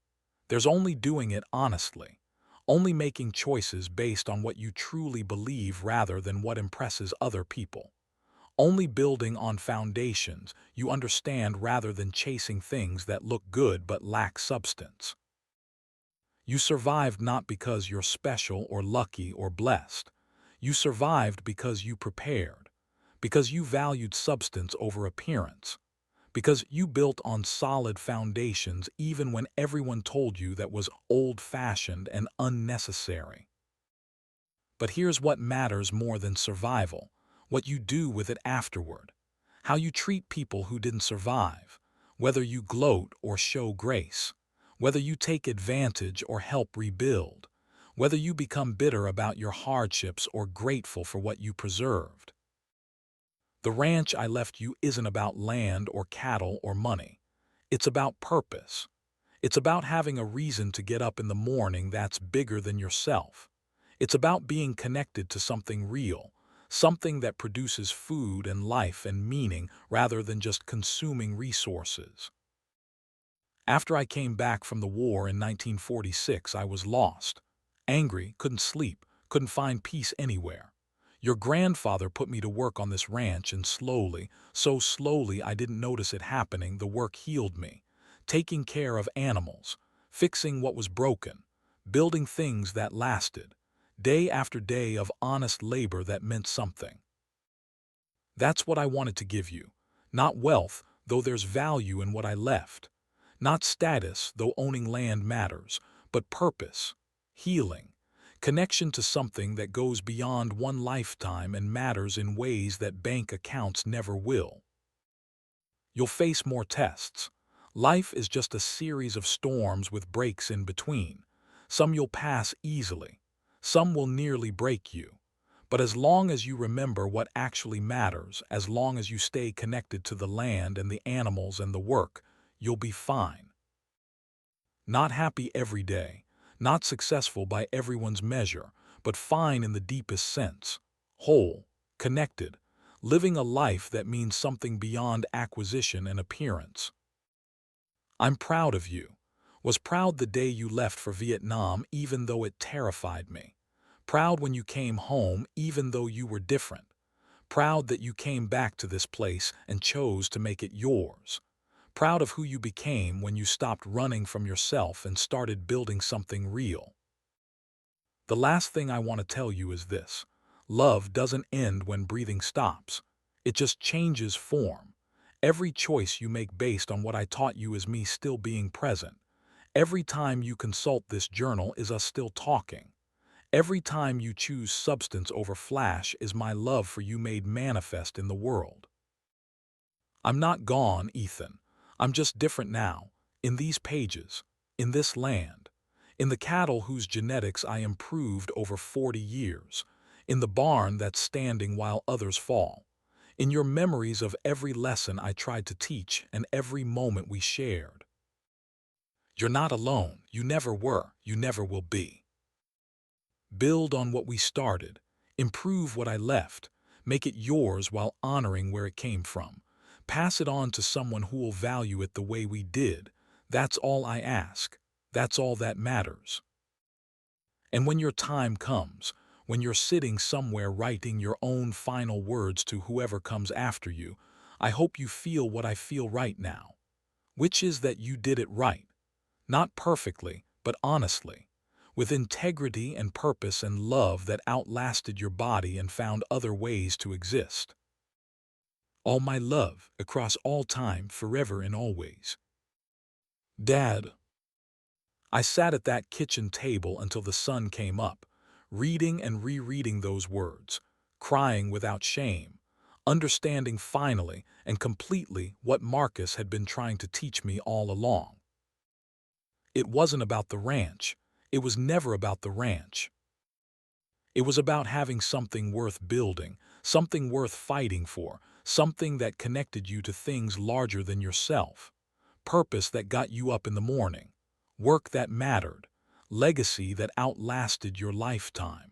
There's only doing it honestly, only making choices based on what you truly believe rather than what impresses other people, only building on foundations you understand rather than chasing things that look good but lack substance. You survived not because you're special or lucky or blessed. You survived because you prepared, because you valued substance over appearance, because you built on solid foundations even when everyone told you that was old-fashioned and unnecessary. But here's what matters more than survival: what you do with it afterward, how you treat people who didn't survive, whether you gloat or show grace, whether you take advantage or help rebuild, whether you become bitter about your hardships or grateful for what you preserved. The ranch I left you isn't about land or cattle or money. It's about purpose. It's about having a reason to get up in the morning that's bigger than yourself. It's about being connected to something real, something that produces food and life and meaning rather than just consuming resources. After I came back from the war in 1946, I was lost. Angry, couldn't sleep, couldn't find peace anywhere. Your grandfather put me to work on this ranch, and slowly, so slowly I didn't notice it happening, the work healed me. Taking care of animals, fixing what was broken, building things that lasted. Day after day of honest labor that meant something. That's what I wanted to give you. Not wealth, though there's value in what I left. Not status, though owning land matters, but purpose, healing, connection to something that goes beyond one lifetime and matters in ways that bank accounts never will. You'll face more tests. Life is just a series of storms with breaks in between. Some you'll pass easily. Some will nearly break you. But as long as you remember what actually matters, as long as you stay connected to the land and the animals and the work, you'll be fine. Not happy every day, not successful by everyone's measure, but fine in the deepest sense. Whole, connected, living a life that means something beyond acquisition and appearance. I'm proud of you. Was proud the day you left for Vietnam even though it terrified me. Proud when you came home even though you were different. Proud that you came back to this place and chose to make it yours. Proud of who you became when you stopped running from yourself and started building something real. The last thing I want to tell you is this: love doesn't end when breathing stops. It just changes form. Every choice you make based on what I taught you is me still being present. Every time you consult this journal is us still talking. Every time you choose substance over flash is my love for you made manifest in the world. I'm not gone, Ethan. I'm just different now, in these pages, in this land, in the cattle whose genetics I improved over 40 years, in the barn that's standing while others fall, in your memories of every lesson I tried to teach and every moment we shared. You're not alone. You never were. You never will be. Build on what we started. Improve what I left. Make it yours while honoring where it came from. Pass it on to someone who will value it the way we did. That's all I ask. That's all that matters. And when your time comes, when you're sitting somewhere writing your own final words to whoever comes after you, I hope you feel what I feel right now, which is that you did it right. Not perfectly, but honestly, with integrity and purpose and love that outlasted your body and found other ways to exist. All my love, across all time, forever and always. Dad. I sat at that kitchen table until the sun came up, reading and rereading those words, crying without shame, understanding finally and completely what Marcus had been trying to teach me all along. It wasn't about the ranch. It was never about the ranch. It was about having something worth building, something worth fighting for, something that connected you to things larger than yourself, purpose that got you up in the morning, work that mattered, legacy that outlasted your lifetime.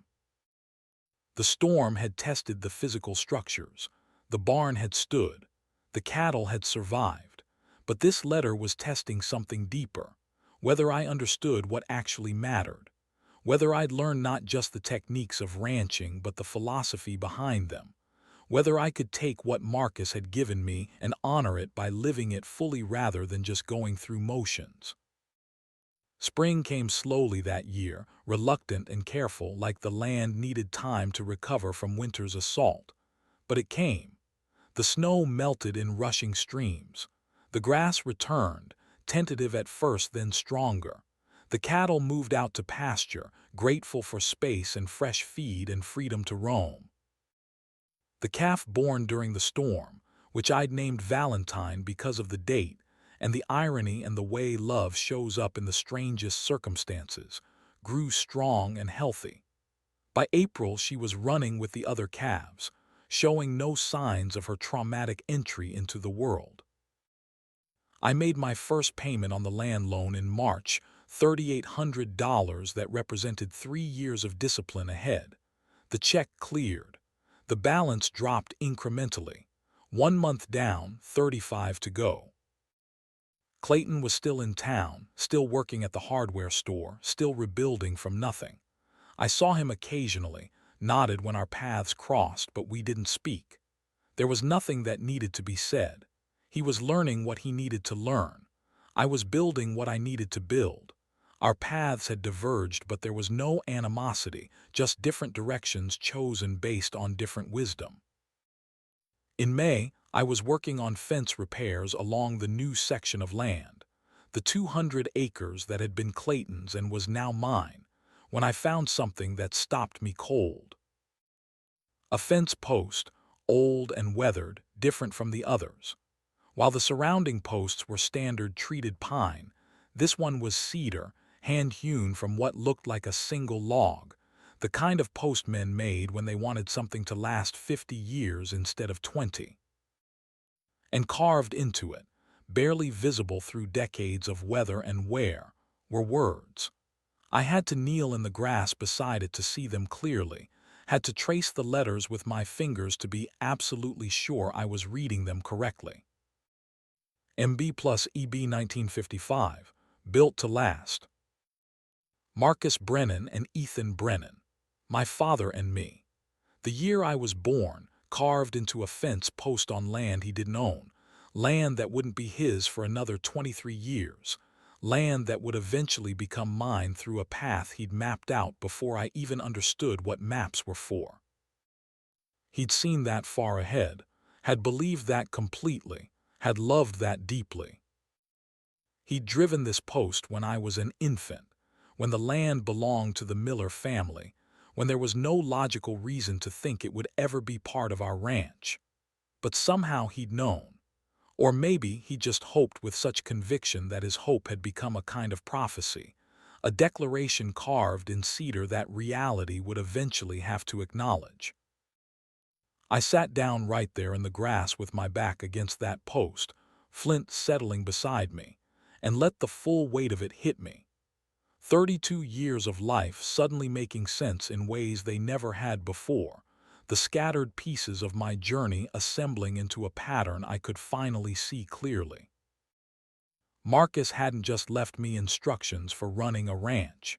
The storm had tested the physical structures. The barn had stood. The cattle had survived. But this letter was testing something deeper, whether I understood what actually mattered, whether I'd learned not just the techniques of ranching but the philosophy behind them, whether I could take what Marcus had given me and honor it by living it fully rather than just going through motions. Spring came slowly that year, reluctant and careful, like the land needed time to recover from winter's assault. But it came. The snow melted in rushing streams. The grass returned, tentative at first then stronger. The cattle moved out to pasture, grateful for space and fresh feed and freedom to roam. The calf born during the storm, which I'd named Valentine because of the date, and the irony and the way love shows up in the strangest circumstances, grew strong and healthy. By April she was running with the other calves, showing no signs of her traumatic entry into the world. I made my first payment on the land loan in March, $3,800 that represented 3 years of discipline ahead. The check cleared. The balance dropped incrementally. 1 month down, 35 to go. Clayton was still in town, still working at the hardware store, still rebuilding from nothing. I saw him occasionally, nodded when our paths crossed, but we didn't speak. There was nothing that needed to be said. He was learning what he needed to learn. I was building what I needed to build. Our paths had diverged, but there was no animosity, just different directions chosen based on different wisdom. In May, I was working on fence repairs along the new section of land, the 200 acres that had been Clayton's and was now mine, when I found something that stopped me cold. A fence post, old and weathered, different from the others. While the surrounding posts were standard treated pine, this one was cedar, hand-hewn from what looked like a single log, the kind of post men made when they wanted something to last 50 years instead of 20. And carved into it, barely visible through decades of weather and wear, were words. I had to kneel in the grass beside it to see them clearly, had to trace the letters with my fingers to be absolutely sure I was reading them correctly. MB plus EB 1955, built to last. Marcus Brennan and Ethan Brennan, my father and me. The year I was born, carved into a fence post on land he didn't own, land that wouldn't be his for another 23 years, land that would eventually become mine through a path he'd mapped out before I even understood what maps were for. He'd seen that far ahead, had believed that completely, had loved that deeply. He'd driven this post when I was an infant, when the land belonged to the Miller family, when there was no logical reason to think it would ever be part of our ranch. But somehow he'd known. Or maybe he just hoped with such conviction that his hope had become a kind of prophecy, a declaration carved in cedar that reality would eventually have to acknowledge. I sat down right there in the grass with my back against that post, Flint settling beside me, and let the full weight of it hit me. 32 years of life suddenly making sense in ways they never had before, the scattered pieces of my journey assembling into a pattern I could finally see clearly. Marcus hadn't just left me instructions for running a ranch.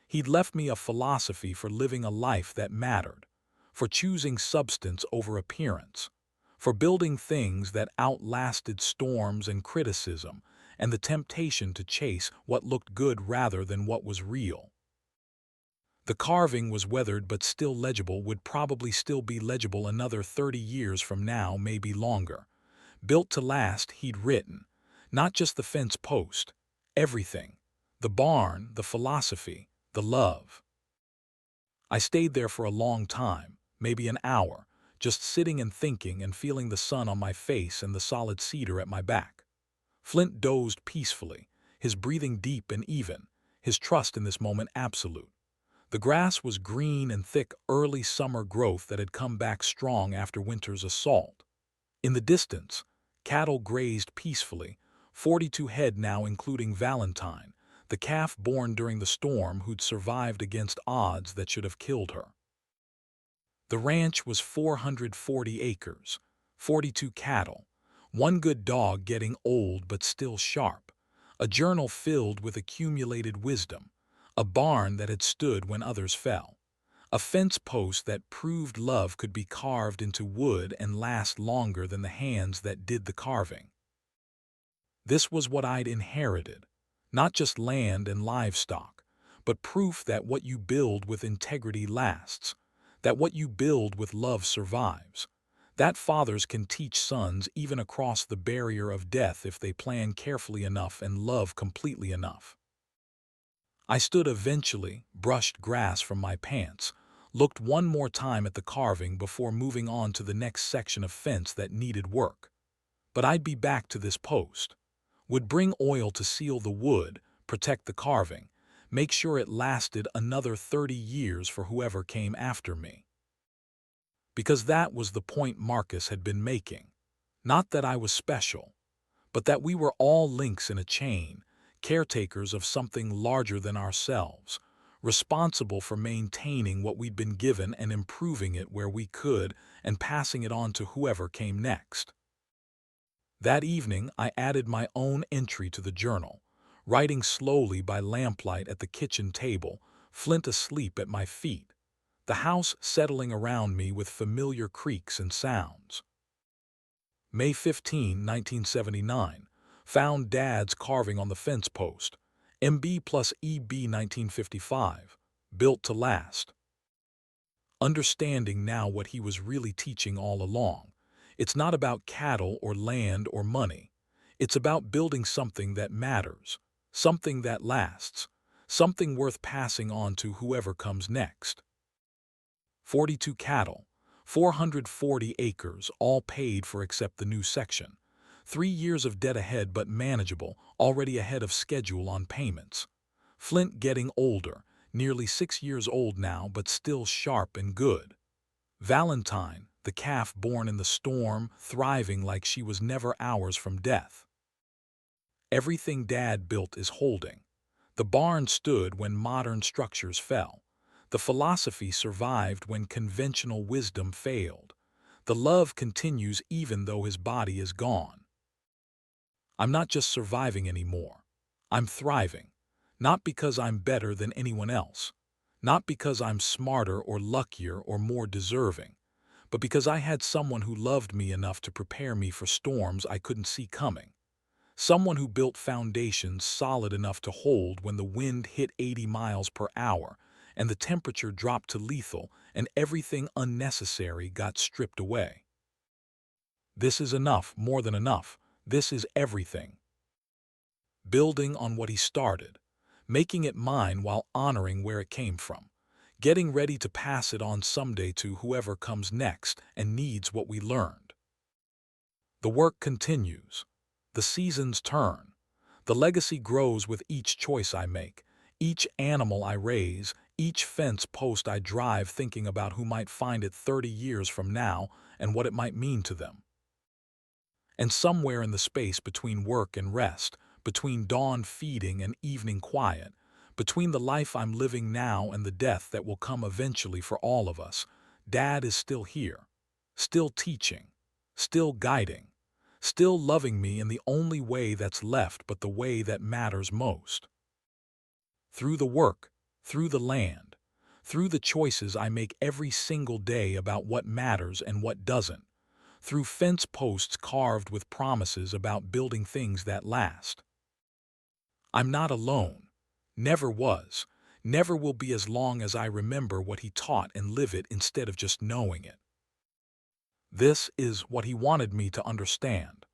He'd left me a philosophy for living a life that mattered, for choosing substance over appearance, for building things that outlasted storms and criticism, and the temptation to chase what looked good rather than what was real. The carving was weathered but still legible, would probably still be legible another 30 years from now, maybe longer. Built to last, he'd written, not just the fence post, everything, the barn, the philosophy, the love. I stayed there for a long time, maybe an hour, just sitting and thinking and feeling the sun on my face and the solid cedar at my back. Flint dozed peacefully, his breathing deep and even, his trust in this moment absolute. The grass was green and thick, early summer growth that had come back strong after winter's assault. In the distance, cattle grazed peacefully, 42 head now including Valentine, the calf born during the storm who'd survived against odds that should have killed her. The ranch was 440 acres, 42 cattle, one good dog getting old but still sharp, a journal filled with accumulated wisdom, a barn that had stood when others fell, a fence post that proved love could be carved into wood and last longer than the hands that did the carving. This was what I'd inherited, not just land and livestock, but proof that what you build with integrity lasts, that what you build with love survives, that fathers can teach sons even across the barrier of death if they plan carefully enough and love completely enough. I stood eventually, brushed grass from my pants, looked one more time at the carving before moving on to the next section of fence that needed work. But I'd be back to this post. Would bring oil to seal the wood, protect the carving, make sure it lasted another 30 years for whoever came after me. Because that was the point Marcus had been making. Not that I was special, but that we were all links in a chain, caretakers of something larger than ourselves, responsible for maintaining what we'd been given and improving it where we could and passing it on to whoever came next. That evening, I added my own entry to the journal, writing slowly by lamplight at the kitchen table, Flint asleep at my feet, the house settling around me with familiar creaks and sounds. May 15, 1979, found Dad's carving on the fence post, MB plus EB 1955, built to last. Understanding now what he was really teaching all along. It's not about cattle or land or money. It's about building something that matters, something that lasts, something worth passing on to whoever comes next. 42 cattle, 440 acres, all paid for except the new section. 3 years of debt ahead but manageable, already ahead of schedule on payments. Flint getting older, nearly 6 years old now but still sharp and good. Valentine, the calf born in the storm, thriving like she was never hours from death. Everything Dad built is holding. The barn stood when modern structures fell. The philosophy survived when conventional wisdom failed. The love continues even though his body is gone. I'm not just surviving anymore. I'm thriving. Not because I'm better than anyone else. Not because I'm smarter or luckier or more deserving, but because I had someone who loved me enough to prepare me for storms I couldn't see coming. Someone who built foundations solid enough to hold when the wind hit 80 miles per hour and the temperature dropped to lethal and everything unnecessary got stripped away. This is enough, more than enough. This is everything. Building on what he started, making it mine while honoring where it came from, getting ready to pass it on someday to whoever comes next and needs what we learned. The work continues. The seasons turn. The legacy grows with each choice I make, each animal I raise, each fence post I drive thinking about who might find it 30 years from now and what it might mean to them. And somewhere in the space between work and rest, between dawn feeding and evening quiet, between the life I'm living now and the death that will come eventually for all of us, Dad is still here, still teaching, still guiding, still loving me in the only way that's left but the way that matters most. Through the work, through the land, through the choices I make every single day about what matters and what doesn't, through fence posts carved with promises about building things that last. I'm not alone. Never was. Never will be as long as I remember what he taught and live it instead of just knowing it. This is what he wanted me to understand.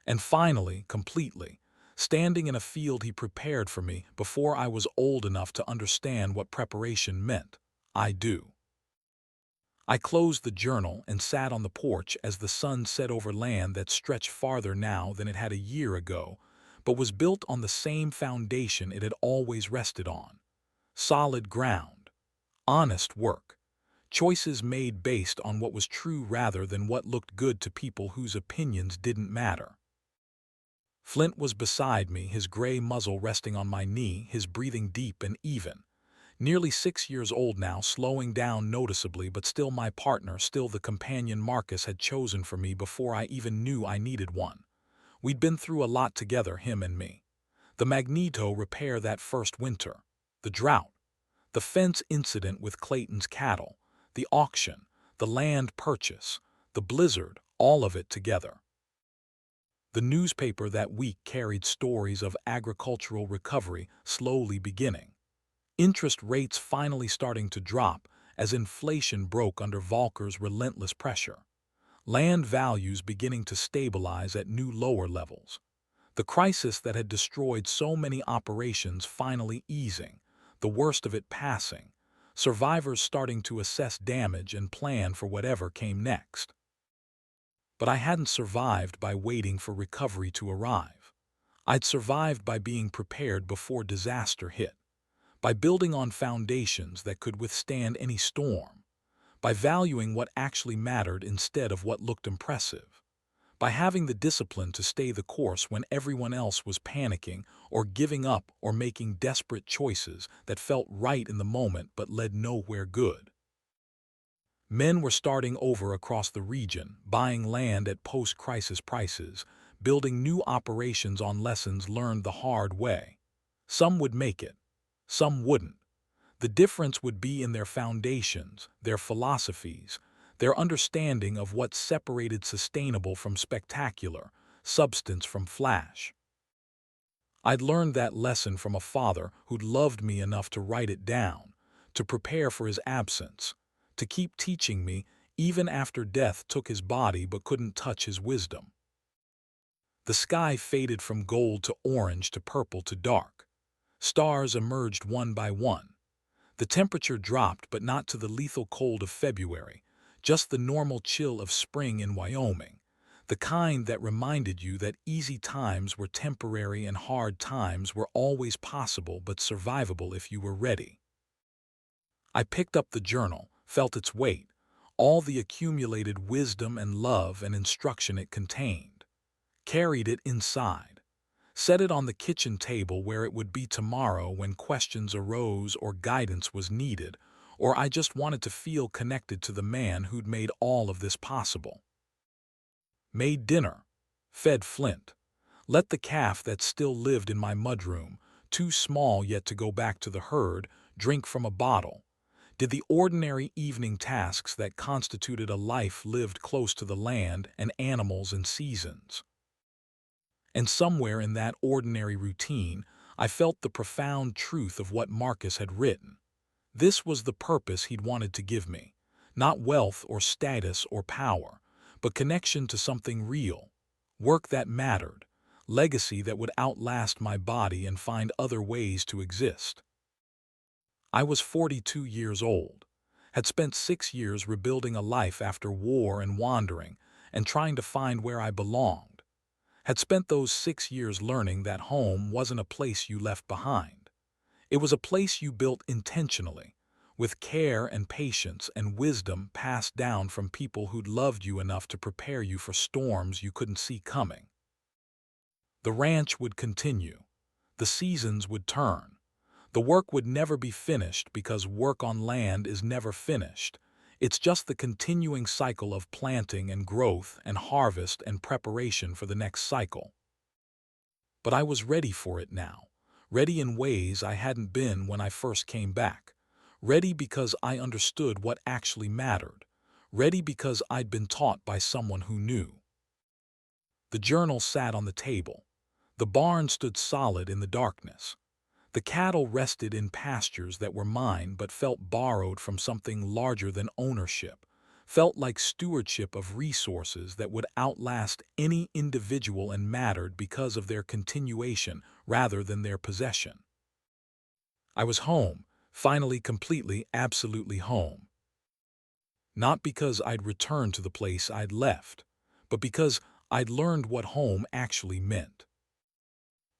And finally, completely, standing in a field he prepared for me before I was old enough to understand what preparation meant, I do. I closed the journal and sat on the porch as the sun set over land that stretched farther now than it had a year ago, but was built on the same foundation it had always rested on. Solid ground. Honest work. Choices made based on what was true rather than what looked good to people whose opinions didn't matter. Flint was beside me, his gray muzzle resting on my knee, his breathing deep and even. Nearly 6 years old now, slowing down noticeably, but still my partner, still the companion Marcus had chosen for me before I even knew I needed one. We'd been through a lot together, him and me. The magneto repair that first winter, the drought, the fence incident with Clayton's cattle, the auction, the land purchase, the blizzard, all of it together. The newspaper that week carried stories of agricultural recovery slowly beginning. Interest rates finally starting to drop as inflation broke under Volcker's relentless pressure. Land values beginning to stabilize at new lower levels. The crisis that had destroyed so many operations finally easing, the worst of it passing, survivors starting to assess damage and plan for whatever came next. But I hadn't survived by waiting for recovery to arrive. I'd survived by being prepared before disaster hit, by building on foundations that could withstand any storm, by valuing what actually mattered instead of what looked impressive, by having the discipline to stay the course when everyone else was panicking or giving up or making desperate choices that felt right in the moment but led nowhere good. Men were starting over across the region, buying land at post-crisis prices, building new operations on lessons learned the hard way. Some would make it, some wouldn't. The difference would be in their foundations, their philosophies, their understanding of what separated sustainable from spectacular, substance from flash. I'd learned that lesson from a father who'd loved me enough to write it down, to prepare for his absence, to keep teaching me even after death took his body but couldn't touch his wisdom. The sky faded from gold to orange to purple to dark. Stars emerged one by one. The temperature dropped, but not to the lethal cold of February, just the normal chill of spring in Wyoming, the kind that reminded you that easy times were temporary and hard times were always possible but survivable if you were ready. I picked up the journal, felt its weight, all the accumulated wisdom and love and instruction it contained, carried it inside, set it on the kitchen table where it would be tomorrow when questions arose or guidance was needed, or I just wanted to feel connected to the man who'd made all of this possible. Made dinner, fed Flint, let the calf that still lived in my mudroom, too small yet to go back to the herd, drink from a bottle, did the ordinary evening tasks that constituted a life lived close to the land and animals and seasons. And somewhere in that ordinary routine, I felt the profound truth of what Marcus had written. This was the purpose he'd wanted to give me, not wealth or status or power, but connection to something real, work that mattered, legacy that would outlast my body and find other ways to exist. I was 42 years old, had spent 6 years rebuilding a life after war and wandering, and trying to find where I belonged. Had spent those 6 years learning that home wasn't a place you left behind. It was a place you built intentionally, with care and patience and wisdom passed down from people who'd loved you enough to prepare you for storms you couldn't see coming. The ranch would continue. The seasons would turn. The work would never be finished because work on land is never finished. It's just the continuing cycle of planting and growth and harvest and preparation for the next cycle. But I was ready for it now, ready in ways I hadn't been when I first came back, ready because I understood what actually mattered, ready because I'd been taught by someone who knew. The journal sat on the table. The barn stood solid in the darkness. The cattle rested in pastures that were mine but felt borrowed from something larger than ownership, felt like stewardship of resources that would outlast any individual and mattered because of their continuation rather than their possession. I was home, finally completely, absolutely home. Not because I'd returned to the place I'd left, but because I'd learned what home actually meant.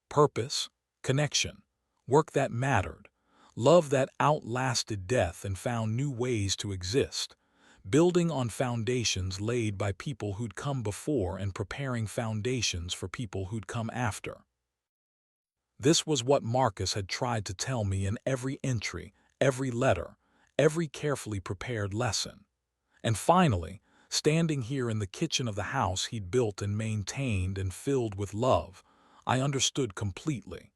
Purpose, connection, work that mattered, love that outlasted death and found new ways to exist, building on foundations laid by people who'd come before and preparing foundations for people who'd come after. This was what Marcus had tried to tell me in every entry, every letter, every carefully prepared lesson. And finally, standing here in the kitchen of the house he'd built and maintained and filled with love, I understood completely.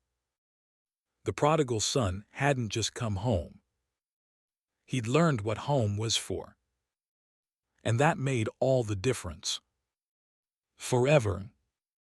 The prodigal son hadn't just come home. He'd learned what home was for. And that made all the difference. Forever.